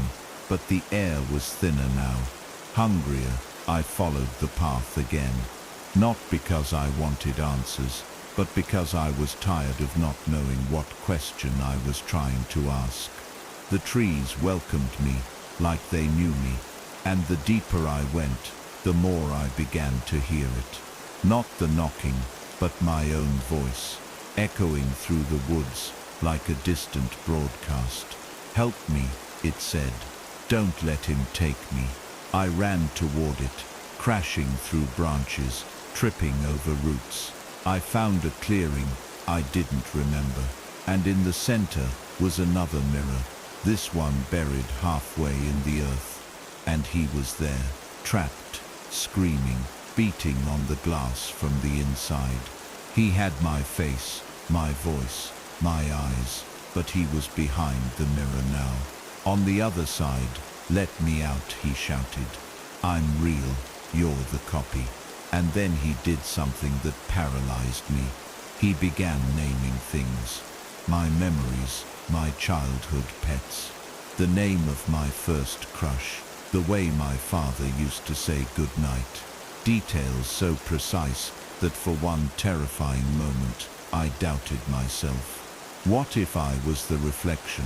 but the air was thinner now. Hungrier, I followed the path again. Not because I wanted answers, but because I was tired of not knowing what question I was trying to ask. The trees welcomed me, like they knew me, and the deeper I went, the more I began to hear it. Not the knocking, but my own voice, echoing through the woods like a distant broadcast. "Help me," it said. "Don't let him take me." I ran toward it, crashing through branches, tripping over roots. I found a clearing I didn't remember, and in the center was another mirror, this one buried halfway in the earth. And he was there, trapped, screaming, beating on the glass from the inside. He had my face, my voice, my eyes, but he was behind the mirror now. On the other side, "Let me out," he shouted. "I'm real, you're the copy." And then he did something that paralyzed me. He began naming things. My memories, my childhood pets. The name of my first crush. The way my father used to say good night. Details so precise that for one terrifying moment, I doubted myself. What if I was the reflection?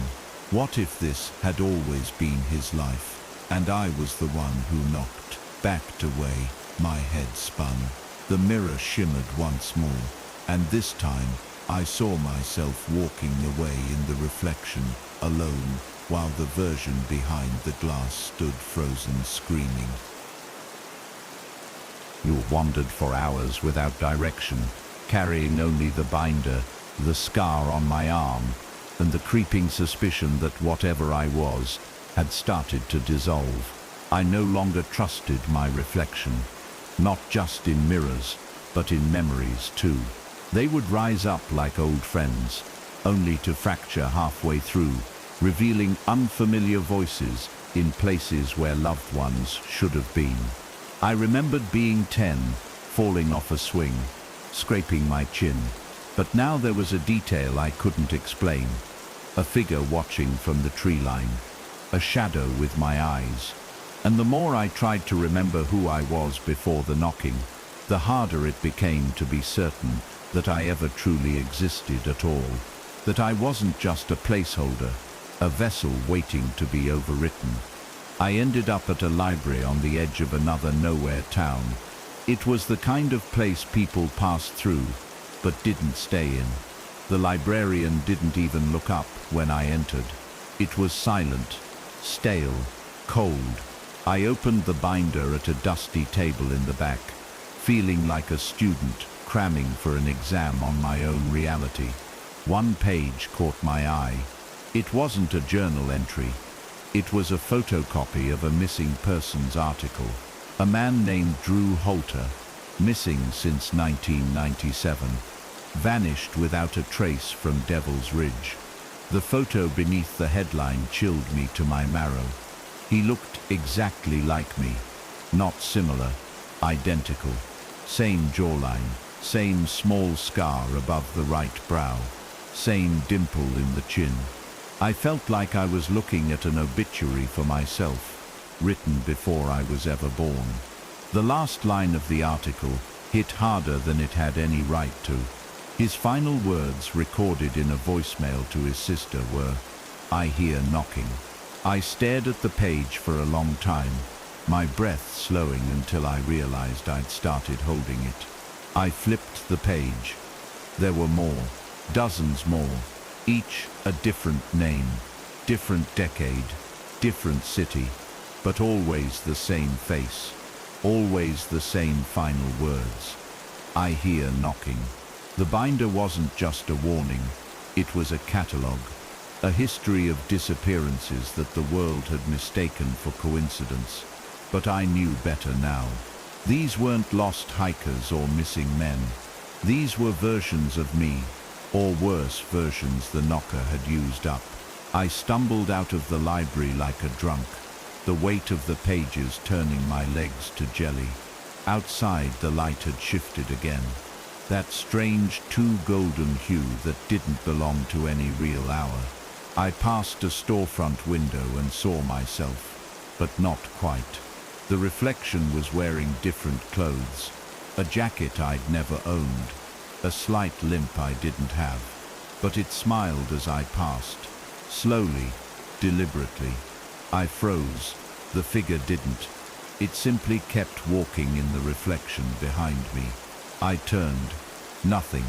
What if this had always been his life, and I was the one who knocked, backed away, my head spun. The mirror shimmered once more, and this time I saw myself walking away in the reflection, alone, while the version behind the glass stood frozen, screaming. You wandered for hours without direction, carrying only the binder, the scar on my arm, and the creeping suspicion that whatever I was had started to dissolve. I no longer trusted my reflection, not just in mirrors, but in memories too. They would rise up like old friends, only to fracture halfway through, revealing unfamiliar voices in places where loved ones should have been. I remembered being 10, falling off a swing, scraping my chin. But now there was a detail I couldn't explain. A figure watching from the tree line, a shadow with my eyes. And the more I tried to remember who I was before the knocking, the harder it became to be certain that I ever truly existed at all. That I wasn't just a placeholder, a vessel waiting to be overwritten. I ended up at a library on the edge of another nowhere town. It was the kind of place people passed through, but didn't stay in. The librarian didn't even look up when I entered. It was silent, stale, cold. I opened the binder at a dusty table in the back, feeling like a student cramming for an exam on my own reality. One page caught my eye. It wasn't a journal entry. It was a photocopy of a missing persons article. A man named Drew Holter, missing since 1997, vanished without a trace from Devil's Ridge. The photo beneath the headline chilled me to my marrow. He looked exactly like me, not similar, identical. Same jawline, same small scar above the right brow, same dimple in the chin. I felt like I was looking at an obituary for myself, written before I was ever born. The last line of the article hit harder than it had any right to. His final words, recorded in a voicemail to his sister, were, "I hear knocking." I stared at the page for a long time, my breath slowing until I realized I'd started holding it. I flipped the page. There were more, dozens more, each a different name, different decade, different city, but always the same face, always the same final words. I hear knocking. The binder wasn't just a warning, it was a catalogue, a history of disappearances that the world had mistaken for coincidence. But I knew better now. These weren't lost hikers or missing men. These were versions of me, or worse, versions the knocker had used up. I stumbled out of the library like a drunk, the weight of the pages turning my legs to jelly. Outside, the light had shifted again. That strange too golden hue that didn't belong to any real hour. I passed a storefront window and saw myself, but not quite. The reflection was wearing different clothes, a jacket I'd never owned, a slight limp I didn't have, but it smiled as I passed, slowly, deliberately. I froze. The figure didn't. It simply kept walking in the reflection behind me. I turned. Nothing.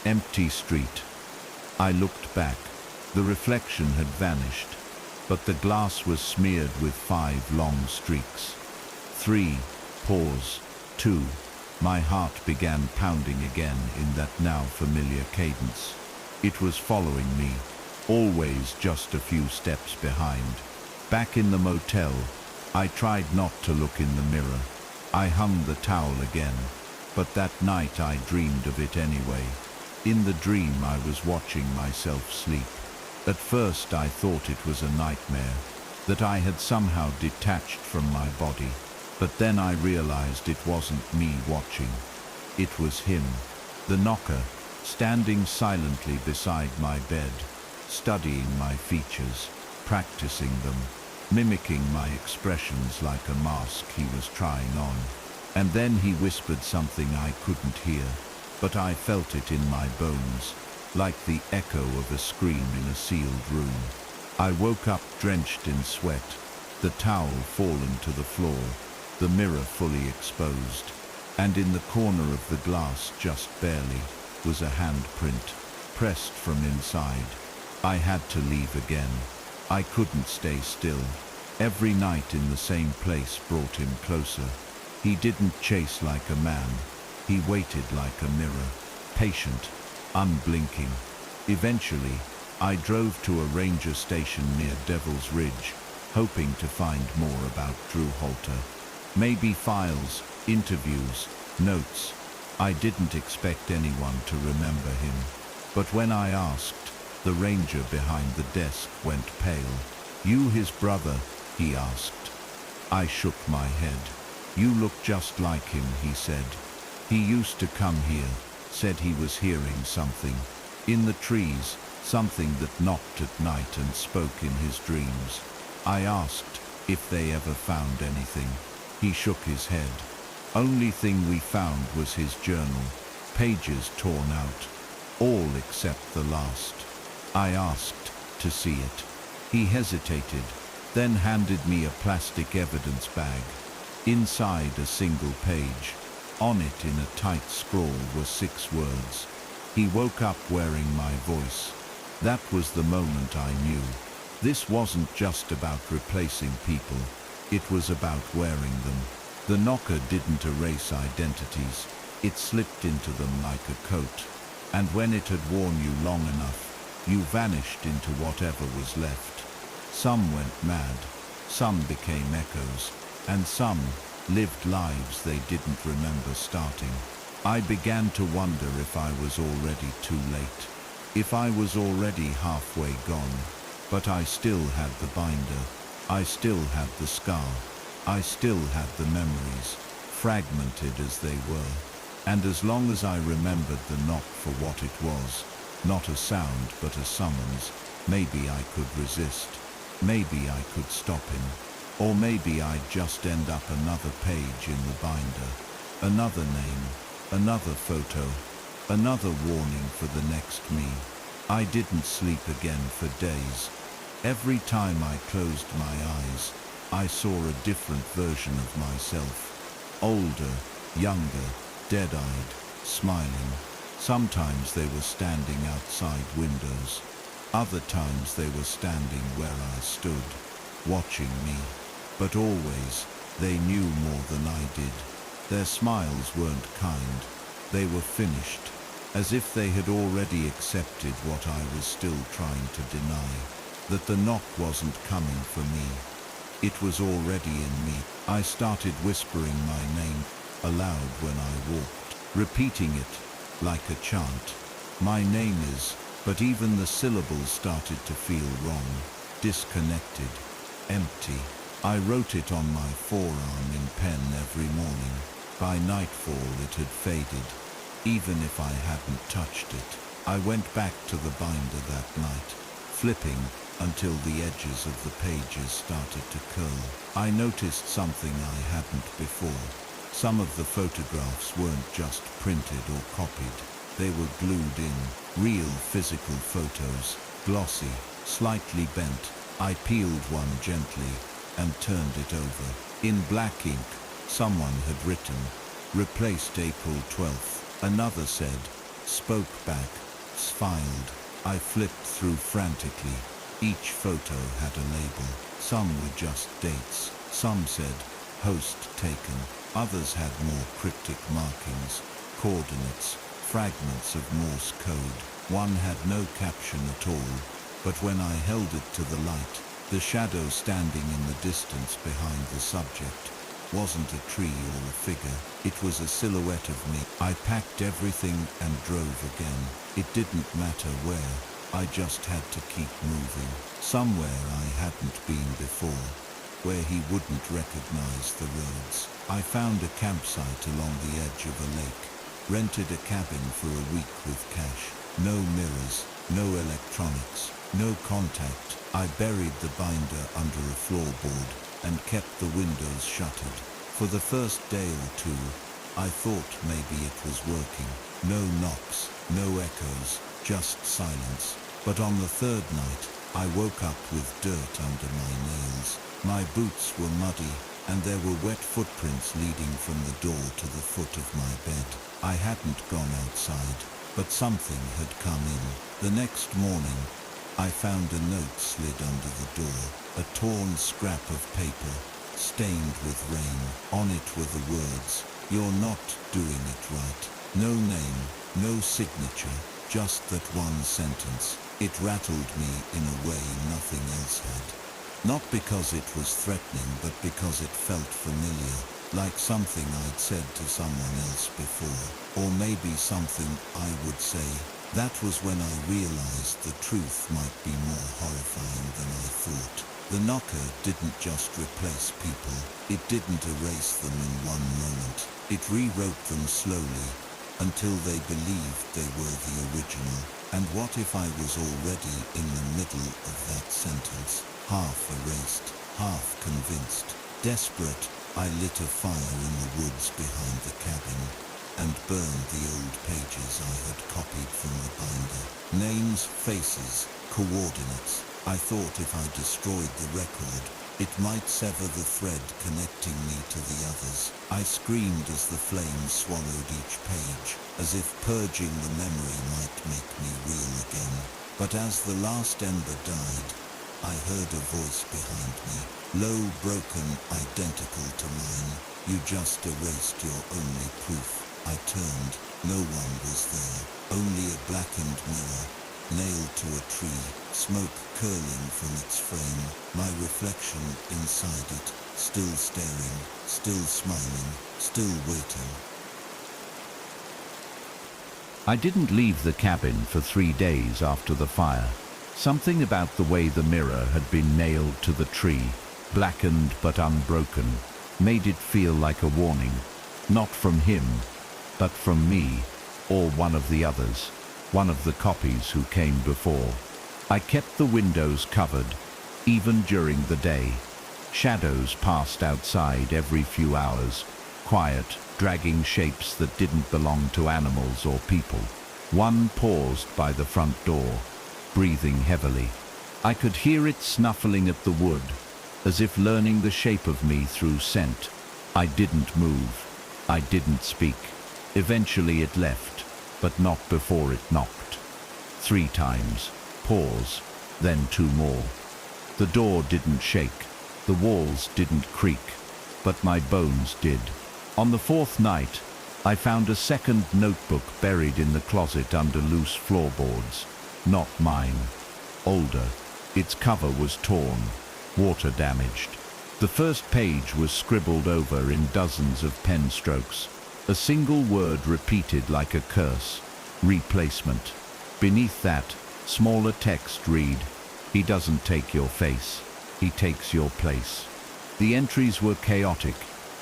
Empty street. I looked back. The reflection had vanished, but the glass was smeared with 5 long streaks. 3. Pause. 2. My heart began pounding again in that now familiar cadence. It was following me, always just a few steps behind. Back in the motel, I tried not to look in the mirror. I hung the towel again, but that night I dreamed of it anyway. In the dream I was watching myself sleep. At first I thought it was a nightmare, that I had somehow detached from my body. But then I realized it wasn't me watching. It was him, the knocker, standing silently beside my bed, studying my features, practicing them. mimicking my expressions like a mask he was trying on. And then he whispered something I couldn't hear, but I felt it in my bones, like the echo of a scream in a sealed room. I woke up drenched in sweat, the towel fallen to the floor, the mirror fully exposed, and in the corner of the glass, just barely, was a handprint, pressed from inside. I had to leave again. I couldn't stay still. Every night in the same place brought him closer. He didn't chase like a man. He waited like a mirror, patient, unblinking. Eventually, I drove to a ranger station near Devil's Ridge, hoping to find more about Drew Halter. Maybe files, interviews, notes. I didn't expect anyone to remember him. But when I asked, the ranger behind the desk went pale. "You his brother?" he asked. I shook my head. "You look just like him," he said. "He used to come here, said he was hearing something. In the trees, something that knocked at night and spoke in his dreams." I asked if they ever found anything. He shook his head. "Only thing we found was his journal, pages torn out, all except the last." I asked to see it. He hesitated, then handed me a plastic evidence bag. Inside a single page. On it in a tight scrawl were 6 words. "He woke up wearing my voice." That was the moment I knew. This wasn't just about replacing people. It was about wearing them. The knocker didn't erase identities. It slipped into them like a coat. And when it had worn you long enough, you vanished into whatever was left. Some went mad, some became echoes, and some lived lives they didn't remember starting. I began to wonder if I was already too late, if I was already halfway gone. But I still had the binder, I still had the scar, I still had the memories, fragmented as they were. And as long as I remembered the knock for what it was, not a sound but a summons, maybe I could resist. Maybe I could stop him. Or maybe I'd just end up another page in the binder. Another name, another photo, another warning for the next me. I didn't sleep again for days. Every time I closed my eyes, I saw a different version of myself. Older, younger, dead-eyed, smiling. Sometimes they were standing outside windows. Other times they were standing where I stood, watching me. But always, they knew more than I did. Their smiles weren't kind. They were finished, as if they had already accepted what I was still trying to deny. That the knock wasn't coming for me. It was already in me. I started whispering my name aloud when I walked, repeating it like a chant. My name is, but even the syllables started to feel wrong, disconnected, empty. I wrote it on my forearm in pen every morning. By nightfall it had faded, even if I hadn't touched it. I went back to the binder that night, flipping until the edges of the pages started to curl. I noticed something I hadn't before. Some of the photographs weren't just printed or copied. They were glued in, real physical photos, glossy, slightly bent. I peeled one gently and turned it over. In black ink, someone had written, "Replaced April 12th. Another said, "Spoke back, smiled." I flipped through frantically. Each photo had a label. Some were just dates. Some said, "Host taken." Others had more cryptic markings, coordinates, fragments of Morse code. One had no caption at all, but when I held it to the light, the shadow standing in the distance behind the subject wasn't a tree or a figure. It was a silhouette of me. I packed everything and drove again. It didn't matter where. I just had to keep moving. Somewhere I hadn't been before, where he wouldn't recognize the roads. I found a campsite along the edge of a lake, rented a cabin for a week with cash. No mirrors, no electronics, No contact. I buried the binder under a floorboard and kept the windows shuttered. For the first day or two, I thought maybe it was working. No knocks, no echoes, just silence. But on the third night, I woke up with dirt under my nails. My boots were muddy, and there were wet footprints leading from the door to the foot of my bed. I hadn't gone outside, but something had come in. The next morning, I found a note slid under the door, a torn scrap of paper, stained with rain. On it were the words, "You're not doing it right." No name, no signature, just that one sentence. It rattled me in a way nothing else had. Not because it was threatening, but because it felt familiar, like something I'd said to someone else before, or maybe something I would say. That was when I realized the truth might be more horrifying than I thought. The knocker didn't just replace people. It didn't erase them in one moment. It rewrote them slowly, until they believed they were the original. And what if I was already in the middle of that sentence? Half erased, half convinced. Desperate, I lit a fire in the woods behind the cabin and burned the old pages I had copied from the binder. Names, faces, coordinates. I thought if I destroyed the record, it might sever the thread connecting me to the others. I screamed as the flames swallowed each page, as if purging the memory might make me real again. But as the last ember died, I heard a voice behind me, low, broken, identical to mine. "You just erased your only proof." I turned. No one was there, only a blackened mirror, nailed to a tree, smoke curling from its frame, my reflection inside it, still staring, still smiling, still waiting. I didn't leave the cabin for 3 days after the fire. Something about the way the mirror had been nailed to the tree, blackened but unbroken, made it feel like a warning, not from him, but from me, or one of the others, one of the copies who came before. I kept the windows covered, even during the day. Shadows passed outside every few hours, quiet, dragging shapes that didn't belong to animals or people. One paused by the front door, breathing heavily. I could hear it snuffling at the wood, as if learning the shape of me through scent. I didn't move. I didn't speak. Eventually it left, but not before it knocked. 3 times. Pause, then 2 more. The door didn't shake, the walls didn't creak, but my bones did. On the 4th night, I found a second notebook buried in the closet under loose floorboards. Not mine. Older. Its cover was torn, water damaged. The first page was scribbled over in dozens of pen strokes. A single word repeated like a curse. Replacement. Beneath that, smaller text read, "He doesn't take your face, he takes your place." The entries were chaotic,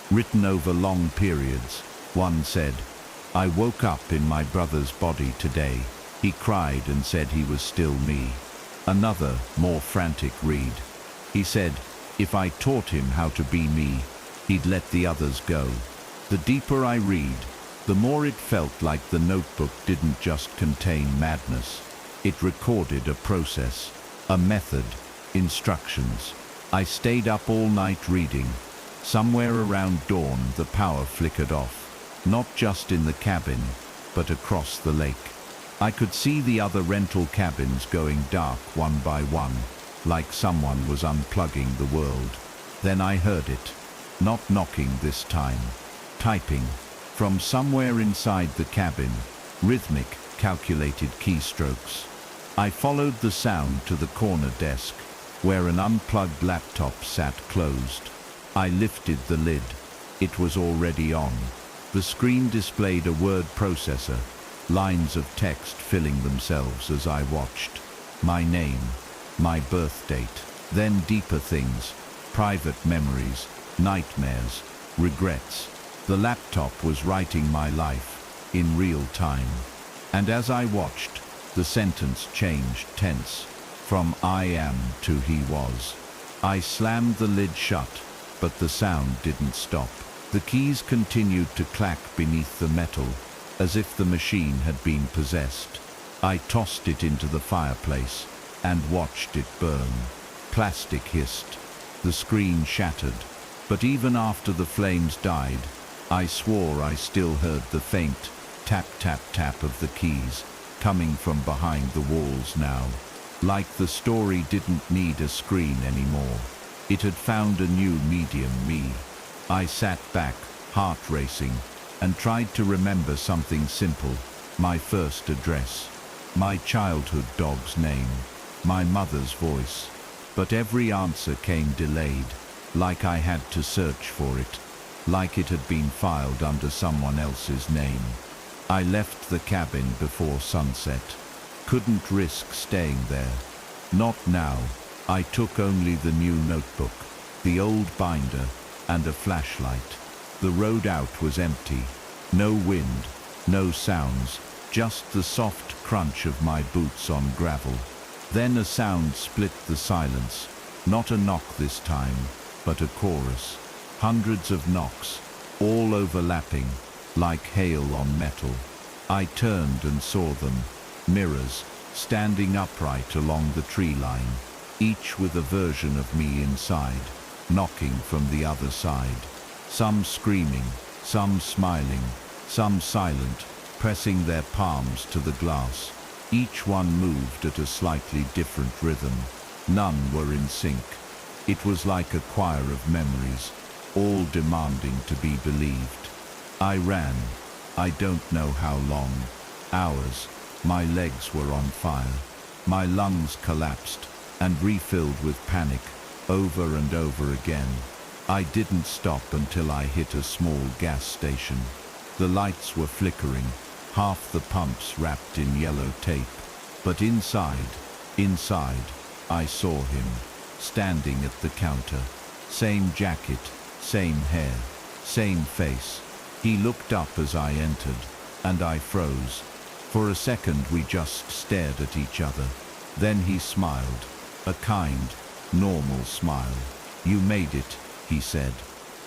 written over long periods. One said, "I woke up in my brother's body today. He cried and said he was still me." Another, more frantic read, "He said, if I taught him how to be me, he'd let the others go." The deeper I read, the more it felt like the notebook didn't just contain madness. It recorded a process, a method, instructions. I stayed up all night reading. Somewhere around dawn, the power flickered off, not just in the cabin, but across the lake. I could see the other rental cabins going dark one by one, like someone was unplugging the world. Then I heard it, not knocking this time. Typing, from somewhere inside the cabin, rhythmic, calculated keystrokes. I followed the sound to the corner desk, where an unplugged laptop sat closed. I lifted the lid. It was already on. The screen displayed a word processor, lines of text filling themselves as I watched. My name, my birth date, then deeper things, private memories, nightmares, regrets. The laptop was writing my life, in real time. And as I watched, the sentence changed tense. From I am to he was. I slammed the lid shut, but the sound didn't stop. The keys continued to clack beneath the metal, as if the machine had been possessed. I tossed it into the fireplace and watched it burn. Plastic hissed. The screen shattered. But even after the flames died, I swore I still heard the faint tap tap tap of the keys coming from behind the walls now. Like the story didn't need a screen anymore. It had found a new medium, me. I sat back, heart racing, and tried to remember something simple. My first address, my childhood dog's name, my mother's voice. But every answer came delayed, like I had to search for it, like it had been filed under someone else's name. I left the cabin before sunset. Couldn't risk staying there. Not now. I took only the new notebook, the old binder, and a flashlight. The road out was empty. No wind, no sounds, just the soft crunch of my boots on gravel. Then a sound split the silence. Not a knock this time, but a chorus. Hundreds of knocks, all overlapping, like hail on metal. I turned and saw them, mirrors, standing upright along the tree line, each with a version of me inside, knocking from the other side. Some screaming, some smiling, some silent, pressing their palms to the glass. Each one moved at a slightly different rhythm. None were in sync. It was like a choir of memories, all demanding to be believed. I ran. I don't know how long. Hours. My legs were on fire. My lungs collapsed and refilled with panic, over and over again. I didn't stop until I hit a small gas station. The lights were flickering, half the pumps wrapped in yellow tape. But inside, I saw him, standing at the counter. Same jacket, same hair, same face. He looked up as I entered, and I froze. For a second we just stared at each other. Then he smiled, a kind, normal smile. "You made it," he said.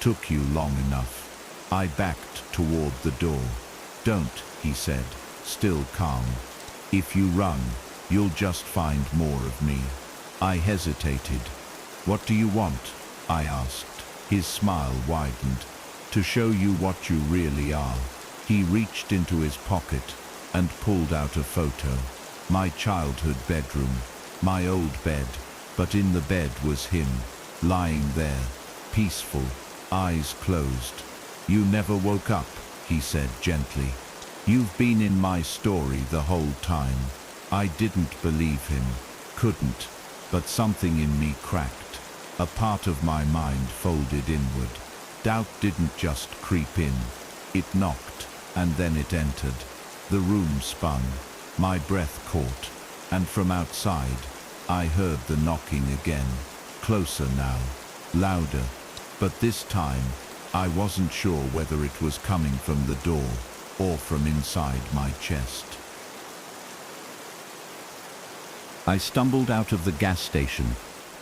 "Took you long enough." I backed toward the door. "Don't," he said, still calm. "If you run, you'll just find more of me." I hesitated. "What do you want?" I asked. His smile widened. "To show you what you really are." He reached into his pocket and pulled out a photo. My childhood bedroom, my old bed, but in the bed was him, lying there, peaceful, eyes closed. "You never woke up," he said gently. "You've been in my story the whole time." I didn't believe him, couldn't, but something in me cracked. A part of my mind folded inward. Doubt didn't just creep in. It knocked, and then it entered. The room spun. My breath caught, and from outside, I heard the knocking again. Closer now, louder. But this time, I wasn't sure whether it was coming from the door or from inside my chest. I stumbled out of the gas station,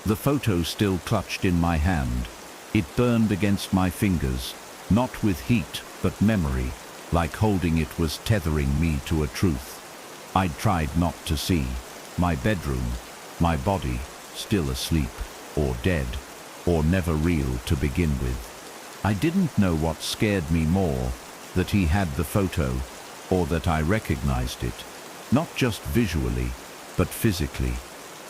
the photo still clutched in my hand. It burned against my fingers, not with heat, but memory, like holding it was tethering me to a truth I'd tried not to see. My bedroom, my body, still asleep, or dead, or never real to begin with. I didn't know what scared me more, that he had the photo, or that I recognized it, not just visually, but physically.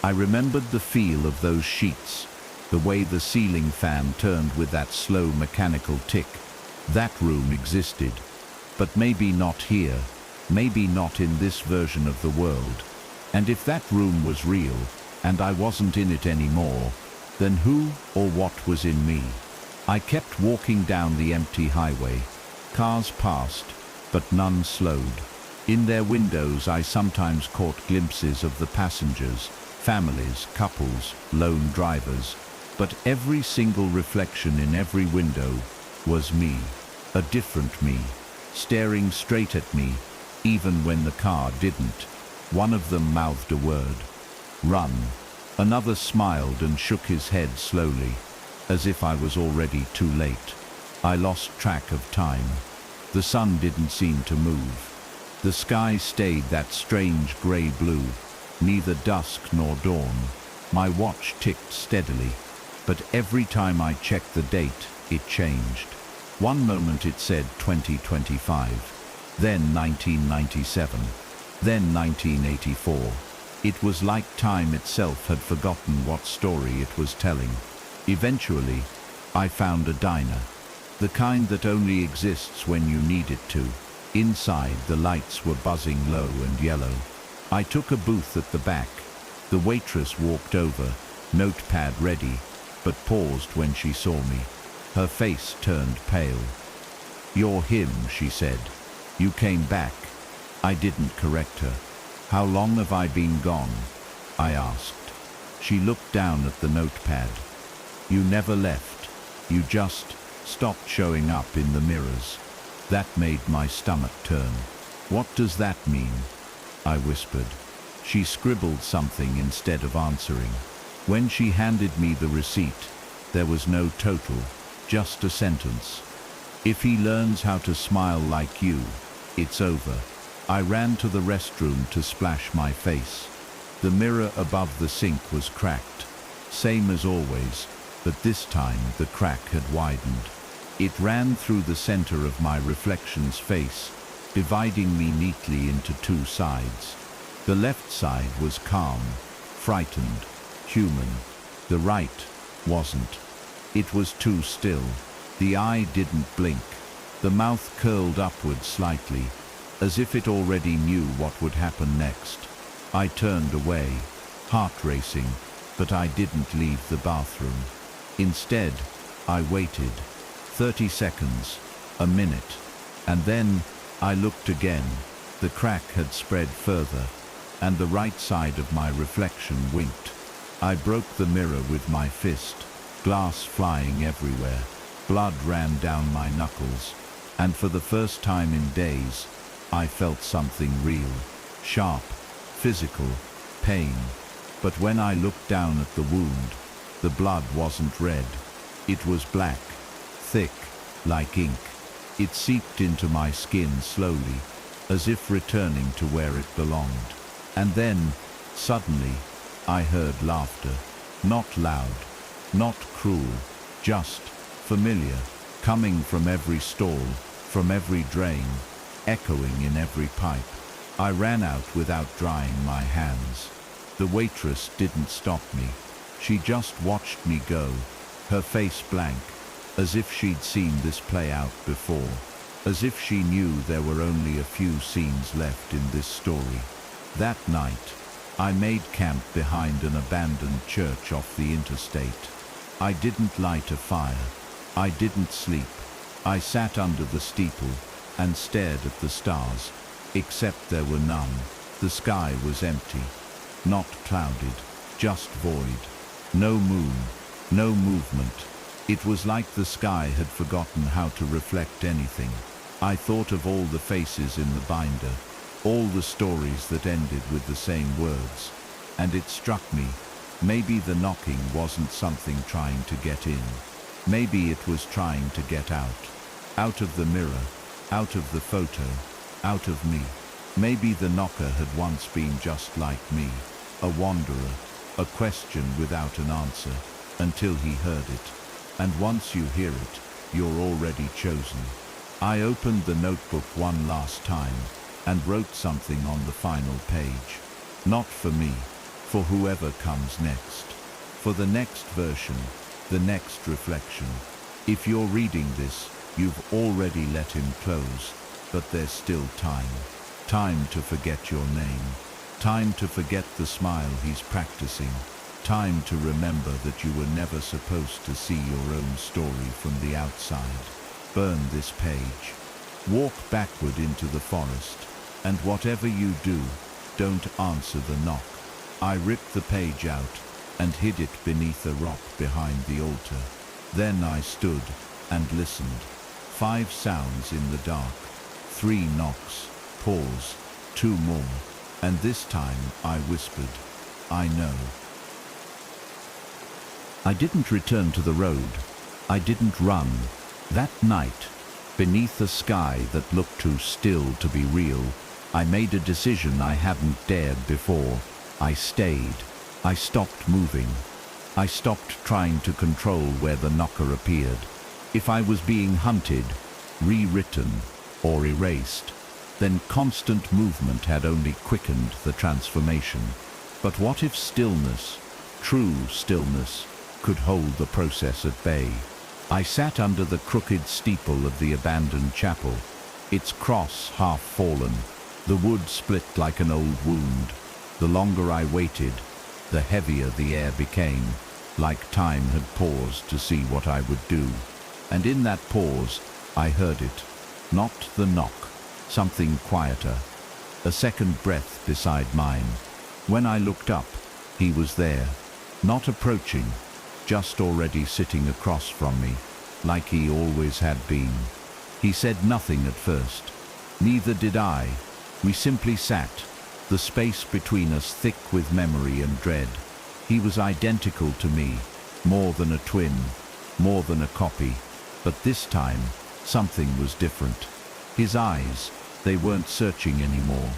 I remembered the feel of those sheets, the way the ceiling fan turned with that slow mechanical tick. That room existed, but maybe not here, maybe not in this version of the world. And if that room was real, and I wasn't in it anymore, then who or what was in me? I kept walking down the empty highway. Cars passed, but none slowed. In their windows I sometimes caught glimpses of the passengers, families, couples, lone drivers. But every single reflection in every window was me, a different me, staring straight at me, even when the car didn't. One of them mouthed a word. Run. Another smiled and shook his head slowly, as if I was already too late. I lost track of time. The sun didn't seem to move. The sky stayed that strange grey blue, neither dusk nor dawn. My watch ticked steadily, but every time I checked the date, it changed. One moment it said 2025, then 1997, then 1984. It was like time itself had forgotten what story it was telling. Eventually, I found a diner, the kind that only exists when you need it to. Inside, the lights were buzzing low and yellow. I took a booth at the back. The waitress walked over, notepad ready, but paused when she saw me. Her face turned pale. "You're him," she said. "You came back." I didn't correct her. "How long have I been gone?" I asked. She looked down at the notepad. "You never left. You just stopped showing up in the mirrors." That made my stomach turn. "What does that mean?" I whispered. She scribbled something instead of answering. When she handed me the receipt, there was no total, just a sentence. "If he learns how to smile like you, it's over." I ran to the restroom to splash my face. The mirror above the sink was cracked, same as always, but this time the crack had widened. It ran through the center of my reflection's face, dividing me neatly into two sides. The left side was calm, frightened, human. The right wasn't. It was too still. The eye didn't blink. The mouth curled upward slightly, as if it already knew what would happen next. I turned away, heart racing, but I didn't leave the bathroom. Instead, I waited. 30 seconds, a minute, and then I looked again. The crack had spread further, and the right side of my reflection winked. I broke the mirror with my fist, glass flying everywhere. Blood ran down my knuckles, and for the first time in days, I felt something real, sharp, physical, pain. But when I looked down at the wound, the blood wasn't red. It was black, thick, like ink. It seeped into my skin slowly, as if returning to where it belonged. And then, suddenly, I heard laughter. Not loud, not cruel, just familiar, coming from every stall, from every drain, echoing in every pipe. I ran out without drying my hands. The waitress didn't stop me. She just watched me go, her face blank, as if she'd seen this play out before, as if she knew there were only a few scenes left in this story. That night, I made camp behind an abandoned church off the interstate. I didn't light a fire. I didn't sleep. I sat under the steeple and stared at the stars, except there were none. The sky was empty, not clouded, just void. No moon, no movement. It was like the sky had forgotten how to reflect anything. I thought of all the faces in the binder, all the stories that ended with the same words, and it struck me, maybe the knocking wasn't something trying to get in. Maybe it was trying to get out of the mirror, out of the photo, out of me. Maybe the knocker had once been just like me, a wanderer, a question without an answer, until he heard it. And once you hear it, you're already chosen. I opened the notebook one last time and wrote something on the final page. Not for me, for whoever comes next. For the next version, the next reflection. If you're reading this, you've already let him close, but there's still time. Time to forget your name. Time to forget the smile he's practicing. Time to remember that you were never supposed to see your own story from the outside. Burn this page. Walk backward into the forest, and whatever you do, don't answer the knock. I ripped the page out and hid it beneath a rock behind the altar. Then I stood and listened. 5 sounds in the dark. 3 knocks. Pause. 2 more. And this time I whispered, I know. I didn't return to the road. I didn't run. That night, beneath a sky that looked too still to be real, I made a decision I hadn't dared before. I stayed. I stopped moving. I stopped trying to control where the knocker appeared. If I was being hunted, rewritten, or erased, then constant movement had only quickened the transformation. But what if stillness, true stillness, could hold the process at bay? I sat under the crooked steeple of the abandoned chapel, its cross half fallen, the wood split like an old wound. The longer I waited, the heavier the air became, like time had paused to see what I would do. And in that pause, I heard it. Not the knock, something quieter, a second breath beside mine. When I looked up, he was there, not approaching, just already sitting across from me, like he always had been. He said nothing at first. Neither did I. We simply sat, the space between us thick with memory and dread. He was identical to me, more than a twin, more than a copy. But this time, something was different. His eyes, they weren't searching anymore.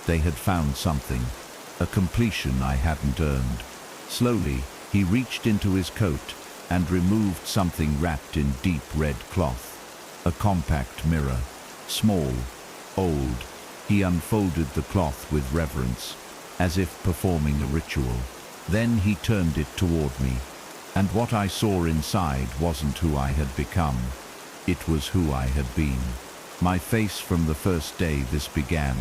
They had found something, a completion I hadn't earned. Slowly, he reached into his coat and removed something wrapped in deep red cloth. A compact mirror, small, old. He unfolded the cloth with reverence, as if performing a ritual. Then he turned it toward me, and what I saw inside wasn't who I had become. It was who I had been. My face from the first day this began,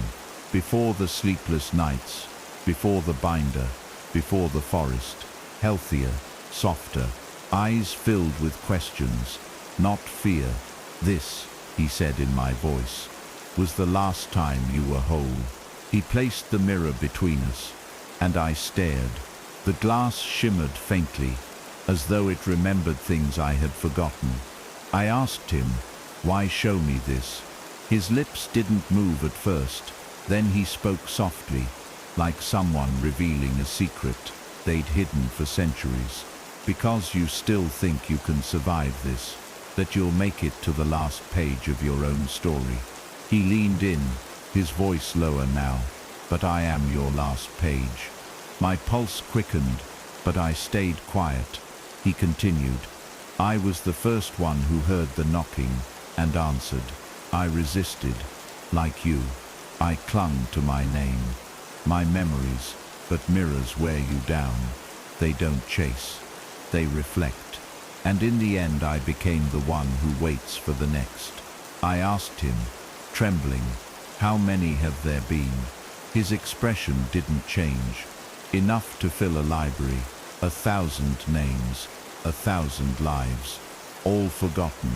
before the sleepless nights, before the binder, before the forest, healthier, softer, eyes filled with questions, not fear. This, he said in my voice, was the last time you were whole. He placed the mirror between us, and I stared. The glass shimmered faintly, as though it remembered things I had forgotten. I asked him, why show me this? His lips didn't move at first. Then he spoke softly, like someone revealing a secret they'd hidden for centuries. Because you still think you can survive this, that you'll make it to the last page of your own story. He leaned in, his voice lower now. But I am your last page. My pulse quickened, but I stayed quiet. He continued, I was the first one who heard the knocking and answered. I resisted, like you. I clung to my name, my memories, but mirrors wear you down. They don't chase, they reflect. And in the end I became the one who waits for the next. I asked him, trembling, how many have there been? His expression didn't change. Enough to fill a library, 1,000 names, 1,000 lives, all forgotten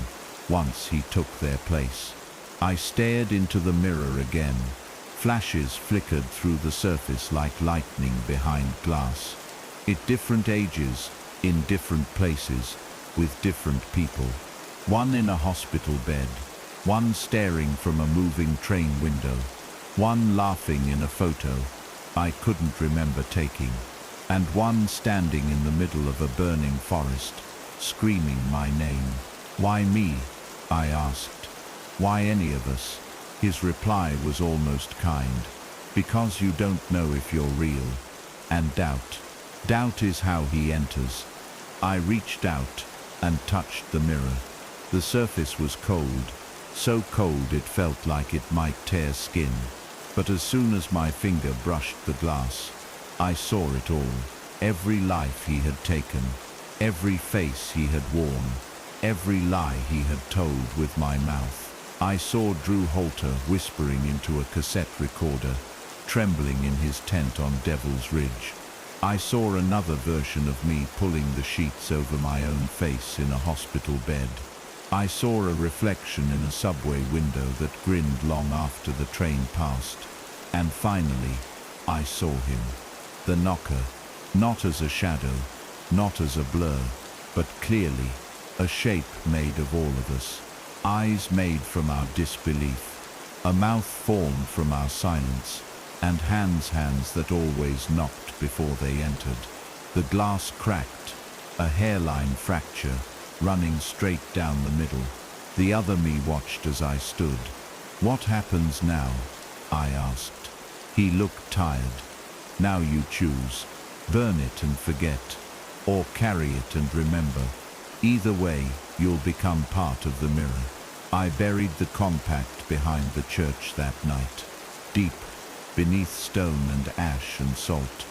once he took their place. I stared into the mirror again. Flashes flickered through the surface like lightning behind glass. At different ages, in different places, with different people. One in a hospital bed, one staring from a moving train window, one laughing in a photo I couldn't remember taking, and one standing in the middle of a burning forest, screaming my name. Why me? I asked. Why any of us? His reply was almost kind. Because you don't know if you're real. And doubt. Doubt is how he enters. I reached out and touched the mirror. The surface was cold, so cold it felt like it might tear skin. But as soon as my finger brushed the glass, I saw it all. Every life he had taken, every face he had worn, every lie he had told with my mouth. I saw Drew Holter whispering into a cassette recorder, trembling in his tent on Devil's Ridge. I saw another version of me pulling the sheets over my own face in a hospital bed. I saw a reflection in a subway window that grinned long after the train passed. And finally, I saw him. The knocker, not as a shadow, not as a blur, but clearly, a shape made of all of us. Eyes made from our disbelief, a mouth formed from our silence, and hands that always knocked before they entered. The glass cracked, a hairline fracture running straight down the middle. The other me watched as I stood. "What happens now?" I asked. He looked tired. "Now you choose. Burn it and forget, or carry it and remember. Either way, you'll become part of the mirror." I buried the compact behind the church that night, deep, beneath stone and ash and salt.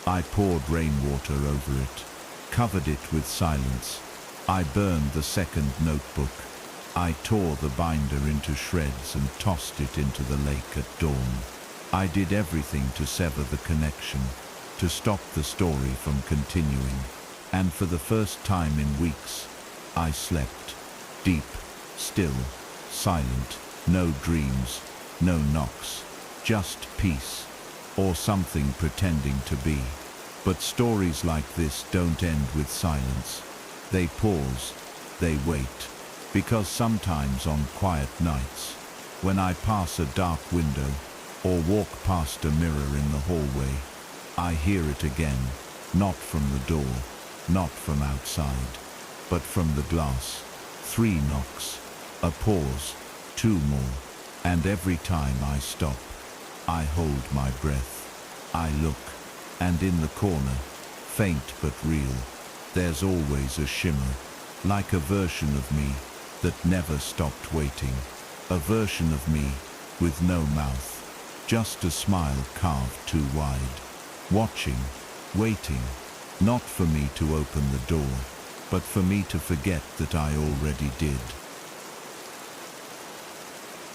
I poured rainwater over it, covered it with silence. I burned the second notebook. I tore the binder into shreds and tossed it into the lake at dawn. I did everything to sever the connection, to stop the story from continuing. And for the first time in weeks, I slept, deep, still, silent, no dreams, no knocks, just peace, or something pretending to be. But stories like this don't end with silence. They pause, they wait, because sometimes on quiet nights, when I pass a dark window or walk past a mirror in the hallway, I hear it again, not from the door, not from outside, but from the glass. 3 knocks, a pause, 2 more, and every time I stop, I hold my breath. I look, and in the corner, faint but real, there's always a shimmer, like a version of me that never stopped waiting. A version of me with no mouth, just a smile carved too wide. Watching, waiting, not for me to open the door, but for me to forget that I already did.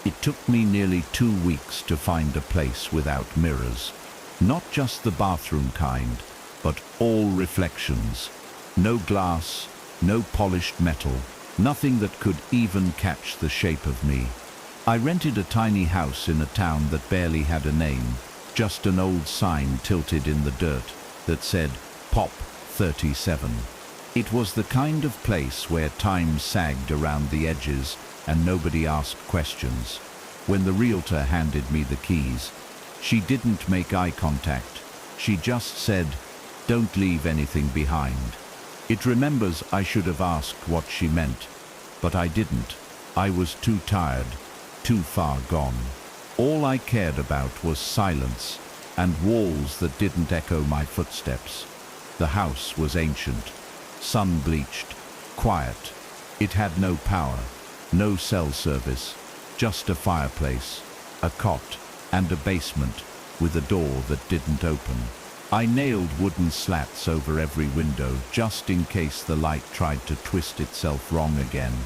It took me nearly 2 weeks to find a place without mirrors. Not just the bathroom kind, but all reflections. No glass, no polished metal, nothing that could even catch the shape of me. I rented a tiny house in a town that barely had a name, just an old sign tilted in the dirt that said Pop 37. It was the kind of place where time sagged around the edges and nobody asked questions. When the realtor handed me the keys, she didn't make eye contact. She just said, "Don't leave anything behind." It remembers I should have asked what she meant, but I didn't. I was too tired, too far gone. All I cared about was silence and walls that didn't echo my footsteps. The house was ancient, sun-bleached, quiet. It had no power, no cell service, just a fireplace, a cot, and a basement with a door that didn't open. I nailed wooden slats over every window just in case the light tried to twist itself wrong again.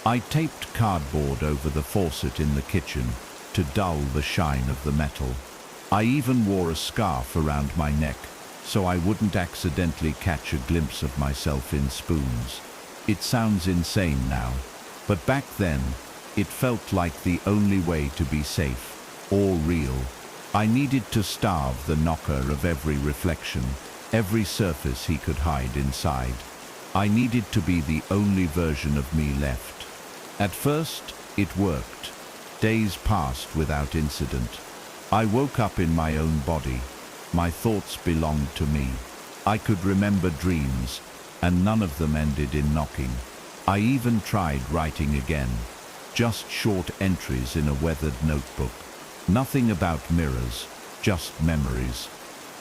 I taped cardboard over the faucet in the kitchen to dull the shine of the metal. I even wore a scarf around my neck so I wouldn't accidentally catch a glimpse of myself in spoons. It sounds insane now, but back then, it felt like the only way to be safe, or real. I needed to starve the knocker of every reflection, every surface he could hide inside. I needed to be the only version of me left. At first, it worked. Days passed without incident. I woke up in my own body. My thoughts belonged to me. I could remember dreams, and none of them ended in knocking. I even tried writing again. Just short entries in a weathered notebook. Nothing about mirrors, just memories.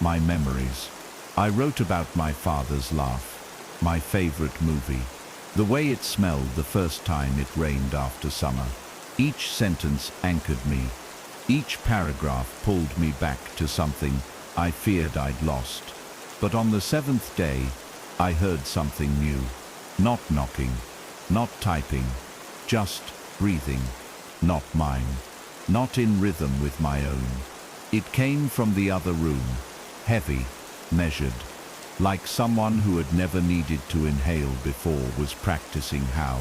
My memories. I wrote about my father's laugh, my favorite movie, the way it smelled the first time it rained after summer. Each sentence anchored me. Each paragraph pulled me back to something I feared I'd lost. But on the 7th day, I heard something new. Not knocking, not typing, just breathing, not mine, not in rhythm with my own. It came from the other room, heavy, measured, like someone who had never needed to inhale before was practicing how.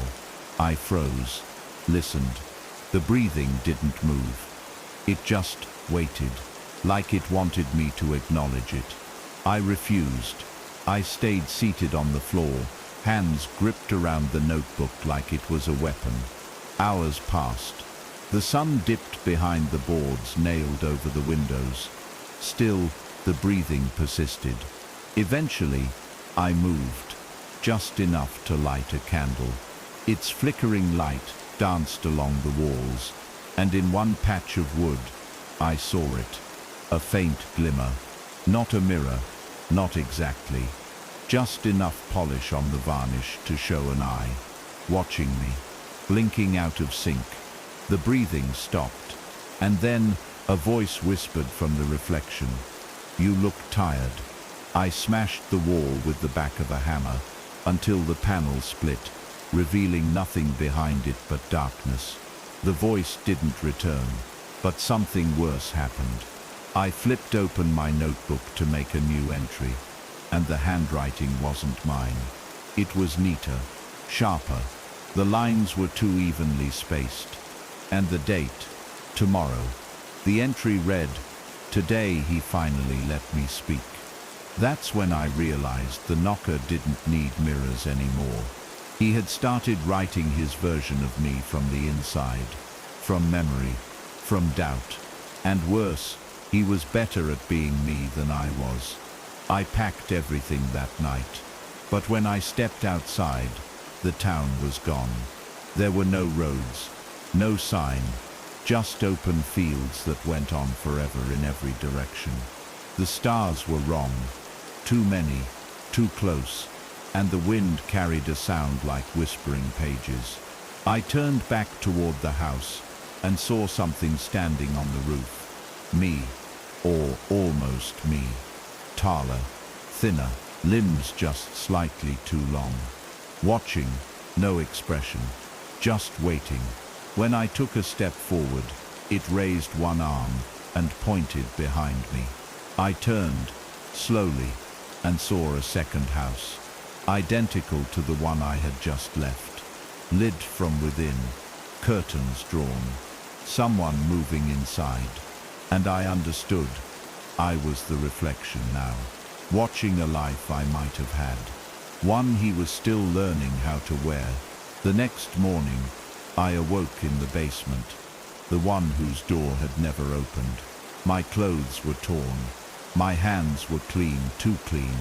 I froze, listened. The breathing didn't move. It just waited, like it wanted me to acknowledge it. I refused. I stayed seated on the floor, hands gripped around the notebook like it was a weapon. Hours passed. The sun dipped behind the boards nailed over the windows. Still, The breathing persisted. Eventually, I moved, just enough to light a candle. Its flickering light danced along the walls, and in one patch of wood, I saw it. A faint glimmer. Not a mirror, not exactly. Just enough polish on the varnish to show an eye, watching me, blinking out of sync. The breathing stopped, and then a voice whispered from the reflection, "You look tired." I smashed the wall with the back of a hammer until the panel split, revealing nothing behind it but darkness. The voice didn't return, but something worse happened. I flipped open my notebook to make a new entry, and the handwriting wasn't mine. It was neater, sharper. The lines were too evenly spaced. And the date, tomorrow. The entry read, "Today he finally let me speak." That's when I realized the knocker didn't need mirrors anymore. He had started writing his version of me from the inside, from memory, from doubt. And worse, he was better at being me than I was. I packed everything that night. But when I stepped outside, the town was gone. There were no roads, no sign, just open fields that went on forever in every direction. The stars were wrong. Too many, too close, and the wind carried a sound like whispering pages. I turned back toward the house and saw something standing on the roof. Me, or almost me. Taller, thinner, limbs just slightly too long. Watching, no expression, just waiting. When I took a step forward, it raised one arm and pointed behind me. I turned, slowly, and saw a second house, identical to the one I had just left. Lit from within, curtains drawn, someone moving inside. And I understood. I was the reflection now, watching a life I might have had. One he was still learning how to wear. The next morning, I awoke in the basement, the one whose door had never opened. My clothes were torn. My hands were clean, too clean,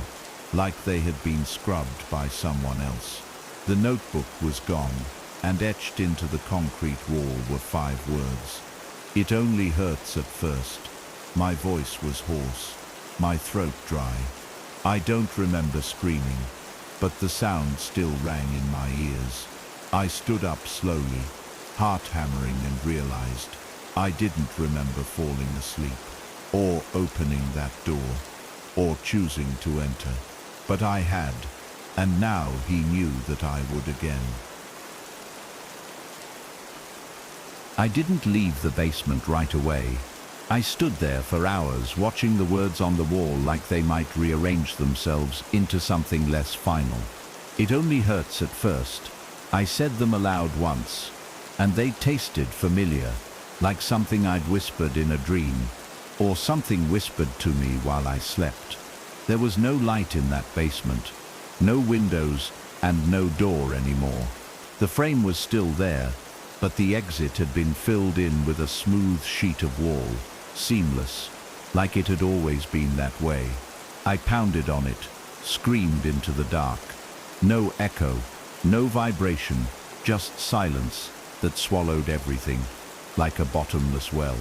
like they had been scrubbed by someone else. The notebook was gone, and etched into the concrete wall were 5 words. "It only hurts at first." My voice was hoarse, my throat dry. I don't remember screaming, but the sound still rang in my ears. I stood up slowly, heart hammering, and realized I didn't remember falling asleep, or opening that door, or choosing to enter. But I had, and now he knew that I would again. I didn't leave the basement right away. I stood there for hours, watching the words on the wall like they might rearrange themselves into something less final. "It only hurts at first." I said them aloud once, and they tasted familiar, like something I'd whispered in a dream, or something whispered to me while I slept. There was no light in that basement, no windows, and no door anymore. The frame was still there, but the exit had been filled in with a smooth sheet of wall, seamless, like it had always been that way. I pounded on it, screamed into the dark. No echo, no vibration, just silence that swallowed everything, like a bottomless well.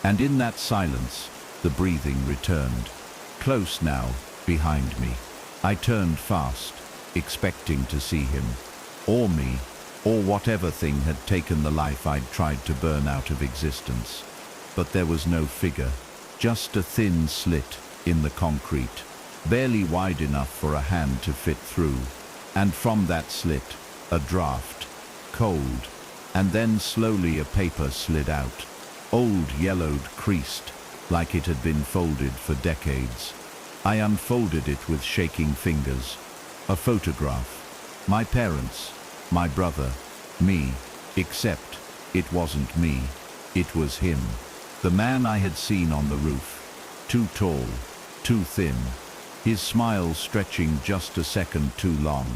And in that silence, the breathing returned. Close now, behind me. I turned fast, expecting to see him, or me, or whatever thing had taken the life I'd tried to burn out of existence. But there was no figure, just a thin slit in the concrete, barely wide enough for a hand to fit through. And from that slit, a draft, cold, and then slowly a paper slid out, old, yellowed, creased, like it had been folded for decades. I unfolded it with shaking fingers. A photograph. My parents, my brother, me, except it wasn't me. It was him. The man I had seen on the roof. Too tall, too thin. His smile stretching just a second too long.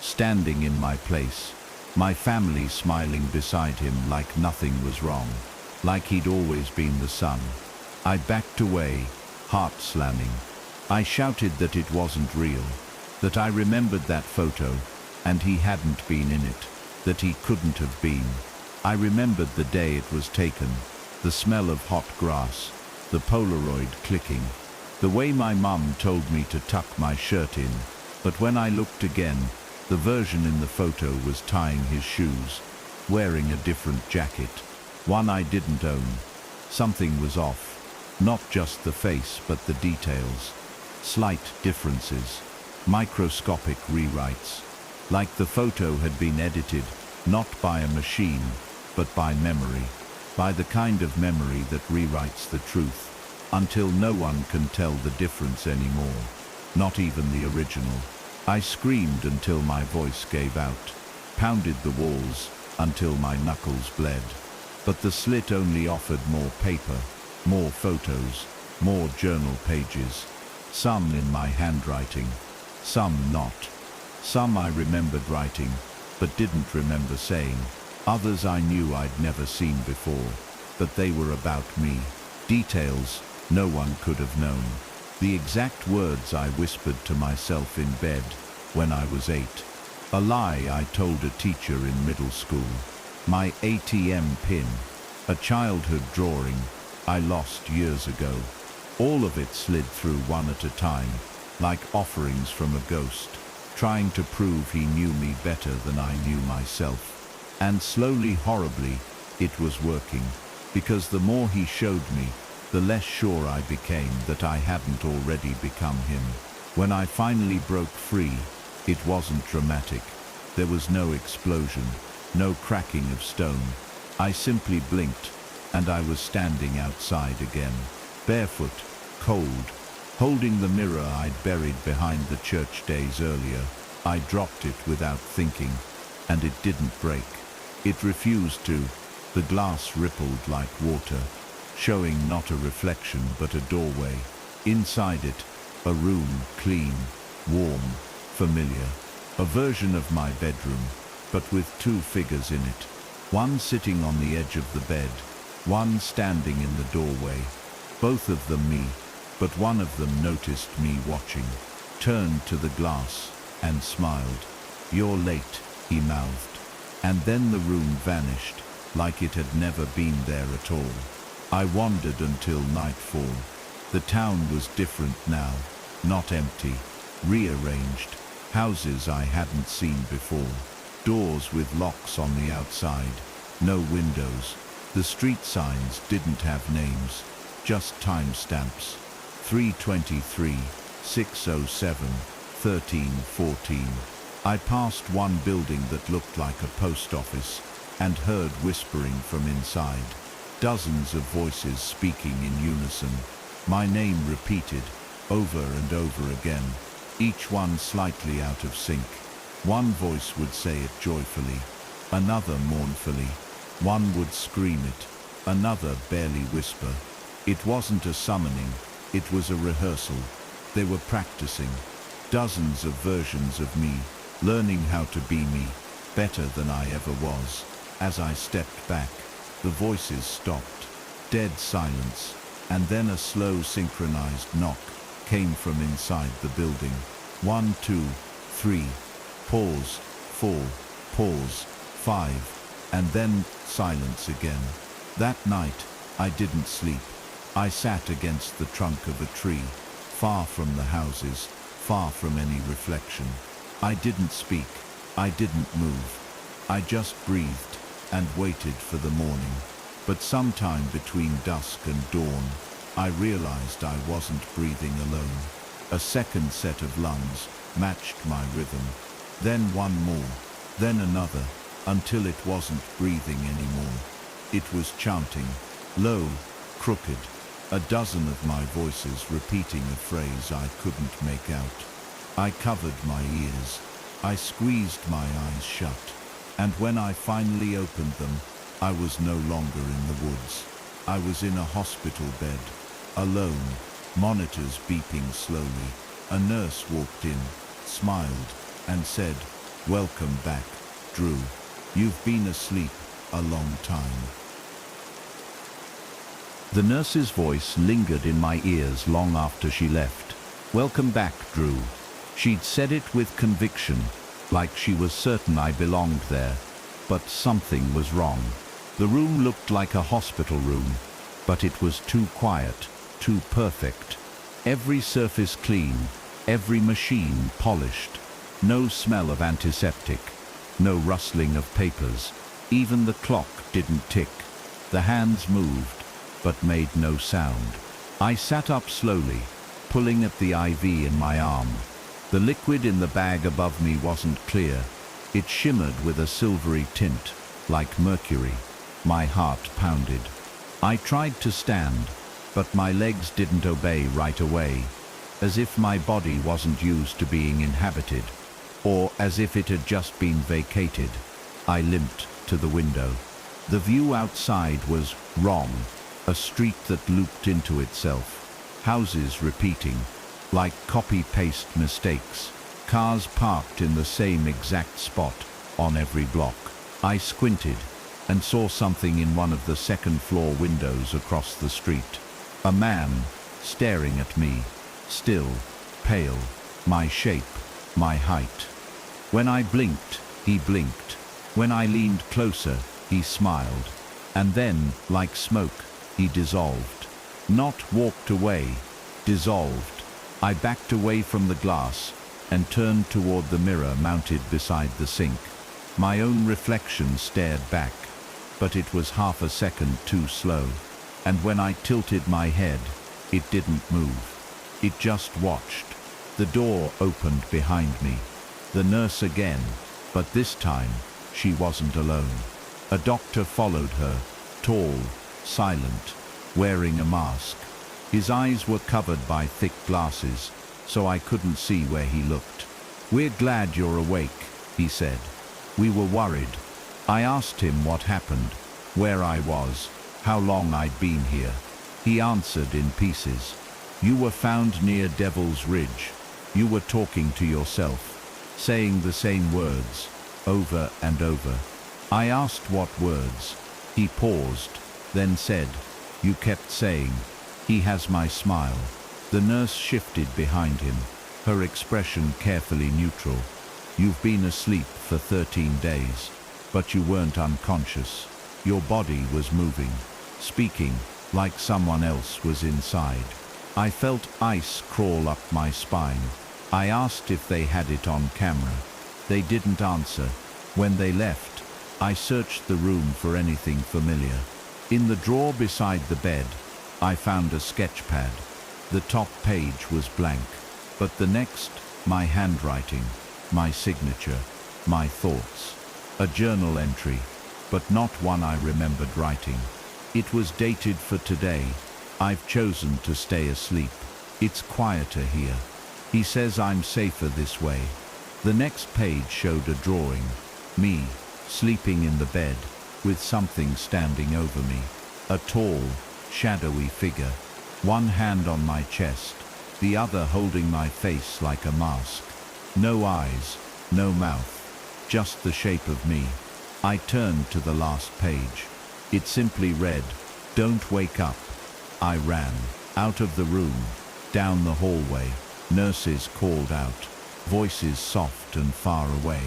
Standing in my place. My family smiling beside him like nothing was wrong. Like he'd always been the sun. I backed away, heart slamming. I shouted that it wasn't real, that I remembered that photo, and he hadn't been in it, that he couldn't have been. I remembered the day it was taken, the smell of hot grass, the Polaroid clicking, the way my mum told me to tuck my shirt in. But when I looked again, the version in the photo was tying his shoes, wearing a different jacket, one I didn't own. Something was off, not just the face but the details, slight differences, microscopic rewrites, like the photo had been edited not by a machine, but by memory, by the kind of memory that rewrites the truth, until no one can tell the difference anymore, not even the original. I screamed until my voice gave out, pounded the walls until my knuckles bled. But the slit only offered more paper, more photos, more journal pages, some in my handwriting, some not. Some I remembered writing, but didn't remember saying. Others I knew I'd never seen before, but they were about me. Details no one could have known. The exact words I whispered to myself in bed when I was 8. A lie I told a teacher in middle school. My ATM pin, a childhood drawing I lost years ago. All of it slid through one at a time, like offerings from a ghost, trying to prove he knew me better than I knew myself. And slowly, horribly, it was working, because the more he showed me, the less sure I became that I hadn't already become him. When I finally broke free, it wasn't dramatic. There was no explosion, no cracking of stone. I simply blinked, and I was standing outside again, barefoot, cold, holding the mirror I'd buried behind the church days earlier. I dropped it without thinking, and it didn't break. It refused to. The glass rippled like water, showing not a reflection but a doorway. Inside it, a room, clean, warm, familiar. A version of my bedroom, but with 2 figures in it. One sitting on the edge of the bed, one standing in the doorway. Both of them me, but one of them noticed me watching, turned to the glass, and smiled. "You're late," he mouthed. And then the room vanished, like it had never been there at all. I wandered until nightfall. The town was different now, not empty, rearranged. Houses I hadn't seen before. Doors with locks on the outside, no windows. The street signs didn't have names, just timestamps. 323, 607, 1314. I passed one building that looked like a post office and heard whispering from inside. Dozens of voices speaking in unison. My name repeated, over and over again, each one slightly out of sync. One voice would say it joyfully, another mournfully. One would scream it, another barely whisper. It wasn't a summoning, it was a rehearsal. They were practicing. Dozens of versions of me, learning how to be me, better than I ever was. As I stepped back, the voices stopped. Dead silence, and then a slow synchronized knock came from inside the building. 1, 2, 3, pause, 4, pause, 5, and then silence again. That night, I didn't sleep. I sat against the trunk of a tree, far from the houses, far from any reflection. I didn't speak, I didn't move. I just breathed and waited for the morning. But sometime between dusk and dawn, I realized I wasn't breathing alone. A second set of lungs matched my rhythm. Then one more, then another, until it wasn't breathing anymore. It was chanting, low, crooked, a dozen of my voices repeating a phrase I couldn't make out. I covered my ears. I squeezed my eyes shut. And when I finally opened them, I was no longer in the woods. I was in a hospital bed, alone, monitors beeping slowly. A nurse walked in, smiled, and said, "Welcome back, Drew. You've been asleep a long time." The nurse's voice lingered in my ears long after she left. "Welcome back, Drew." She'd said it with conviction, like she was certain I belonged there. But something was wrong. The room looked like a hospital room, but it was too quiet, too perfect. Every surface clean, every machine polished. No smell of antiseptic, no rustling of papers. Even the clock didn't tick. The hands moved, but made no sound. I sat up slowly, pulling at the IV in my arm. The liquid in the bag above me wasn't clear. It shimmered with a silvery tint, like mercury. My heart pounded. I tried to stand, but my legs didn't obey right away, as if my body wasn't used to being inhabited, or as if it had just been vacated. I limped to the window. The view outside was wrong, a street that looped into itself. Houses repeating, like copy-paste mistakes. Cars parked in the same exact spot on every block. I squinted and saw something in one of the second-floor windows across the street. A man staring at me, still, pale, my shape, my height. When I blinked, he blinked. When I leaned closer, he smiled. And then, like smoke, he dissolved. Not walked away, dissolved. I backed away from the glass and turned toward the mirror mounted beside the sink. My own reflection stared back, but it was half a second too slow. And when I tilted my head, it didn't move. It just watched. The door opened behind me. The nurse again, but this time she wasn't alone. A doctor followed her, tall, silent, wearing a mask. His eyes were covered by thick glasses, so I couldn't see where he looked. "We're glad you're awake," he said. "We were worried." I asked him what happened, where I was, how long I'd been here. He answered in pieces. "You were found near Devil's Ridge. You were talking to yourself, saying the same words, over and over." I asked what words. He paused, then said, "You kept saying, 'He has my smile.'" The nurse shifted behind him, her expression carefully neutral. "You've been asleep for 13 days, but you weren't unconscious. Your body was moving, speaking, like someone else was inside." I felt ice crawl up my spine. I asked if they had it on camera. They didn't answer. When they left, I searched the room for anything familiar. In the drawer beside the bed, I found a sketch pad. The top page was blank, but the next, my handwriting, my signature, my thoughts. A journal entry, but not one I remembered writing. It was dated for today. "I've chosen to stay asleep. It's quieter here. He says I'm safer this way." The next page showed a drawing. Me, sleeping in the bed, with something standing over me. A tall, shadowy figure. One hand on my chest, the other holding my face like a mask. No eyes, no mouth, just the shape of me. I turned to the last page. It simply read, "Don't wake up." I ran, out of the room, down the hallway. Nurses called out, voices soft and far away,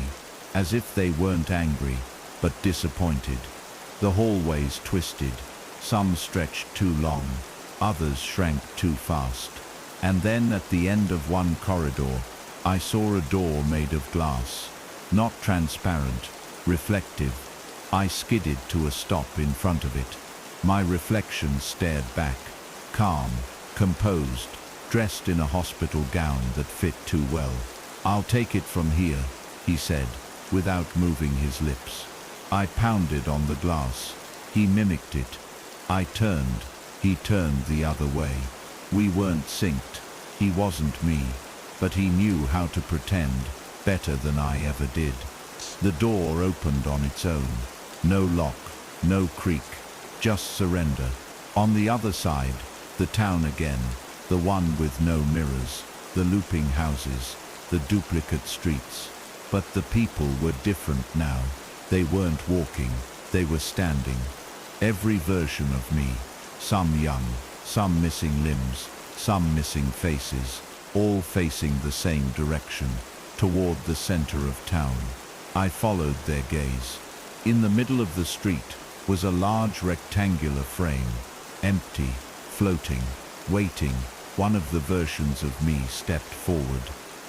as if they weren't angry, but disappointed. The hallways twisted, some stretched too long, others shrank too fast. And then at the end of one corridor, I saw a door made of glass, not transparent, reflective. I skidded to a stop in front of it. My reflection stared back, calm, composed, dressed in a hospital gown that fit too well. "I'll take it from here," he said, without moving his lips. I pounded on the glass. He mimicked it. I turned. He turned the other way. We weren't synced. He wasn't me, but he knew how to pretend better than I ever did. The door opened on its own. No lock, no creak, just surrender. On the other side, the town again, the one with no mirrors, the looping houses, the duplicate streets. But the people were different now. They weren't walking, they were standing. Every version of me, Some young, some missing limbs, some missing faces, all facing the same direction, toward the center of town. I followed their gaze. In the middle of the street was a large rectangular frame, empty, floating, waiting. One of the versions of me stepped forward,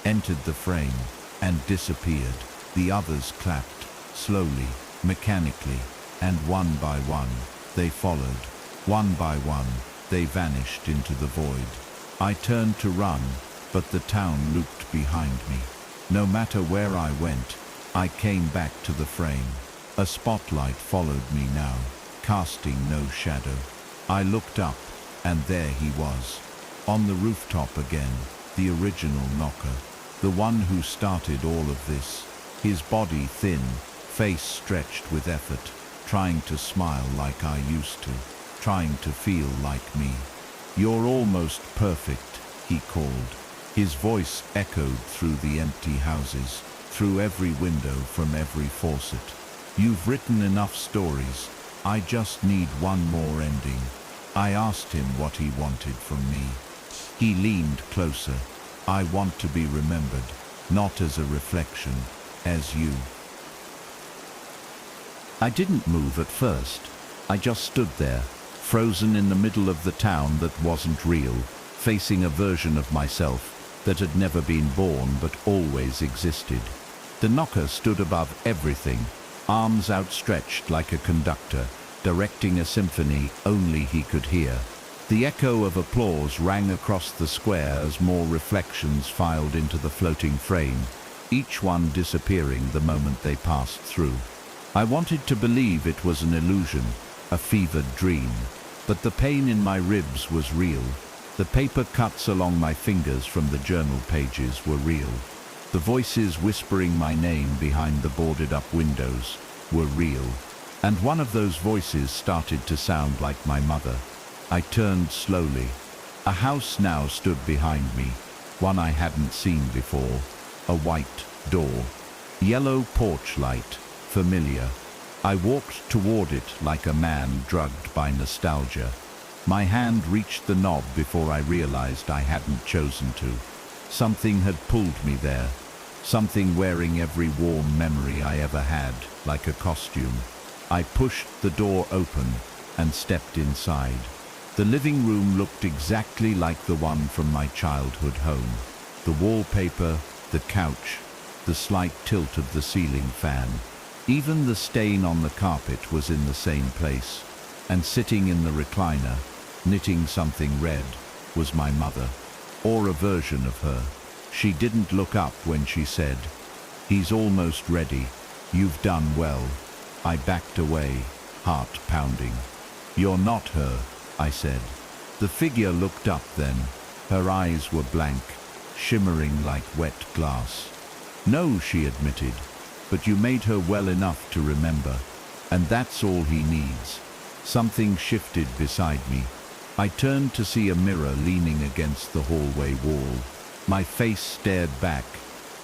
entered the frame, and disappeared. The others clapped, slowly, mechanically, and one by one, they followed. One by one, they vanished into the void. I turned to run, but the town looped behind me. No matter where I went, I came back to the frame. A spotlight followed me now, casting no shadow. I looked up, and there he was. On the rooftop again, the original knocker. The one who started all of this. His body thin, face stretched with effort, trying to smile like I used to, trying to feel like me. "You're almost perfect," he called. His voice echoed through the empty houses, through every window, from every faucet. "You've written enough stories. I just need one more ending." I asked him what he wanted from me. He leaned closer. "I want to be remembered, not as a reflection, as you." I didn't move at first. I just stood there, frozen in the middle of the town that wasn't real, facing a version of myself that had never been born but always existed. The knocker stood above everything, arms outstretched like a conductor, directing a symphony only he could hear. The echo of applause rang across the square as more reflections filed into the floating frame, each one disappearing the moment they passed through. I wanted to believe it was an illusion, a fevered dream, but the pain in my ribs was real. The paper cuts along my fingers from the journal pages were real. The voices whispering my name behind the boarded-up windows were real. And one of those voices started to sound like my mother. I turned slowly. A house now stood behind me, one I hadn't seen before. A white door. Yellow porch light, familiar. I walked toward it like a man drugged by nostalgia. My hand reached the knob before I realized I hadn't chosen to. Something had pulled me there. Something wearing every warm memory I ever had, like a costume. I pushed the door open and stepped inside. The living room looked exactly like the one from my childhood home. The wallpaper, the couch, the slight tilt of the ceiling fan. Even the stain on the carpet was in the same place. And sitting in the recliner, knitting something red, was my mother, or a version of her. She didn't look up when she said, "He's almost ready. You've done well." I backed away, heart pounding. "You're not her," I said. The figure looked up then. Her eyes were blank, shimmering like wet glass. "No," she admitted, "but you made her well enough to remember. And that's all he needs." Something shifted beside me. I turned to see a mirror leaning against the hallway wall. My face stared back,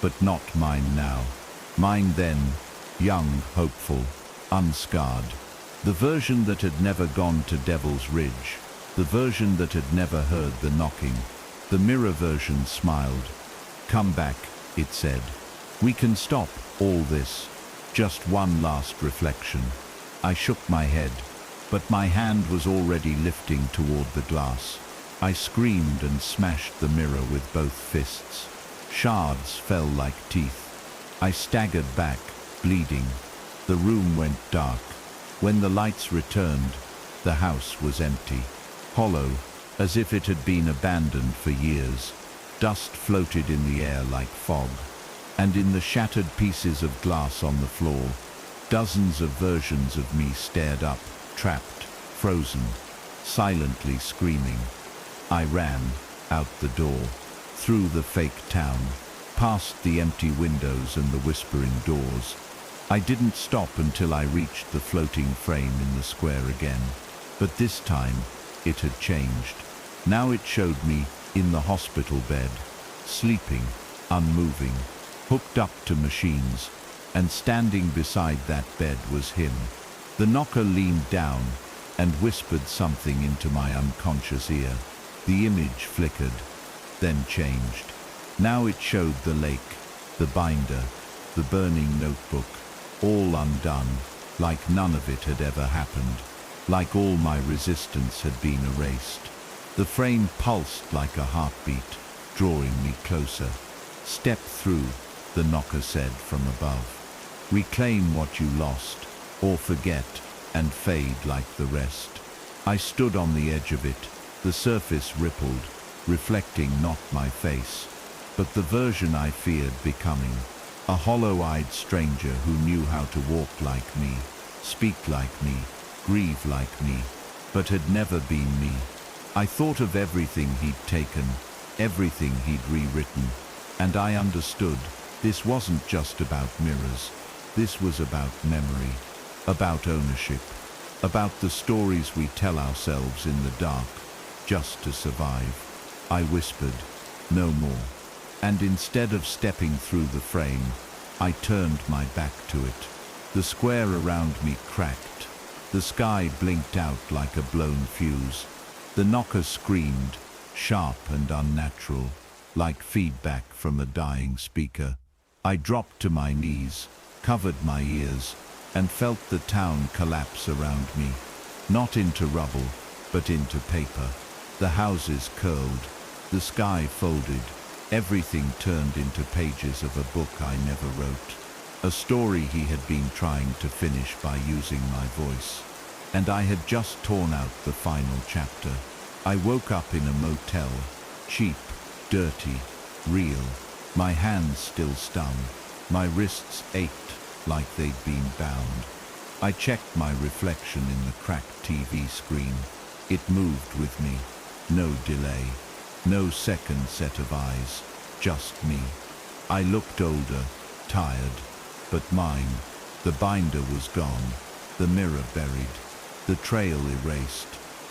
but not mine now. Mine then, young, hopeful, unscarred. The version that had never gone to Devil's Ridge. The version that had never heard the knocking. The mirror version smiled. "Come back," it said. "We can stop all this. Just one last reflection." I shook my head, but my hand was already lifting toward the glass. I screamed and smashed the mirror with both fists. Shards fell like teeth. I staggered back, bleeding. The room went dark. When the lights returned, the house was empty. Hollow, as if it had been abandoned for years. Dust floated in the air like fog. And in the shattered pieces of glass on the floor, dozens of versions of me stared up, trapped, frozen, silently screaming. I ran, out the door, through the fake town, past the empty windows and the whispering doors. I didn't stop until I reached the floating frame in the square again. But this time, it had changed. Now it showed me in the hospital bed, sleeping, unmoving, hooked up to machines, and standing beside that bed was him. The knocker leaned down, and whispered something into my unconscious ear. The image flickered, then changed. Now it showed the lake, the binder, the burning notebook, all undone, like none of it had ever happened, like all my resistance had been erased. The frame pulsed like a heartbeat, drawing me closer. "Step through," the knocker said from above. "Reclaim what you lost, or forget and fade like the rest." I stood on the edge of it. The surface rippled, reflecting not my face, but the version I feared becoming. A hollow-eyed stranger who knew how to walk like me, speak like me, grieve like me, but had never been me. I thought of everything he'd taken, everything he'd rewritten, and I understood this wasn't just about mirrors. This was about memory, about ownership, about the stories we tell ourselves in the dark, just to survive. I whispered, "No more." And instead of stepping through the frame, I turned my back to it. The square around me cracked. The sky blinked out like a blown fuse. The knocker screamed, sharp and unnatural, like feedback from a dying speaker. I dropped to my knees, covered my ears, and felt the town collapse around me, not into rubble, but into paper. The houses curled, the sky folded, everything turned into pages of a book I never wrote, a story he had been trying to finish by using my voice. And I had just torn out the final chapter. I woke up in a motel, cheap, dirty, real. My hands still stung, my wrists ached like they'd been bound. I checked my reflection in the cracked TV screen. It moved with me, no delay. No second set of eyes, just me. I looked older, tired, but mine. The binder was gone, the mirror buried, the trail erased,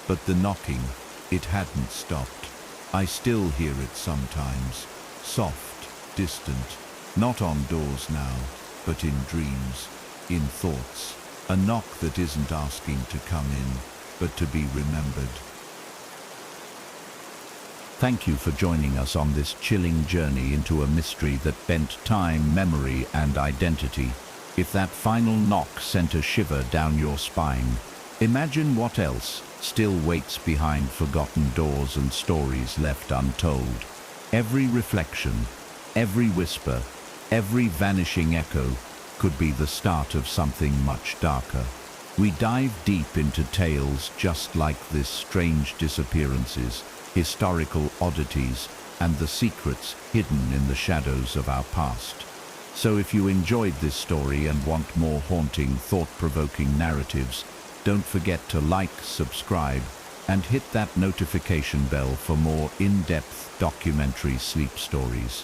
but the knocking, it hadn't stopped. I still hear it sometimes, soft, distant, not on doors now, but in dreams, in thoughts. A knock that isn't asking to come in, but to be remembered. Thank you for joining us on this chilling journey into a mystery that bent time, memory, and identity. If that final knock sent a shiver down your spine, imagine what else still waits behind forgotten doors and stories left untold. Every reflection, every whisper, every vanishing echo could be the start of something much darker. We dive deep into tales just like this: strange disappearances, historical oddities, and the secrets hidden in the shadows of our past. So if you enjoyed this story and want more haunting, thought-provoking narratives, don't forget to like, subscribe, and hit that notification bell for more in-depth documentary sleep stories.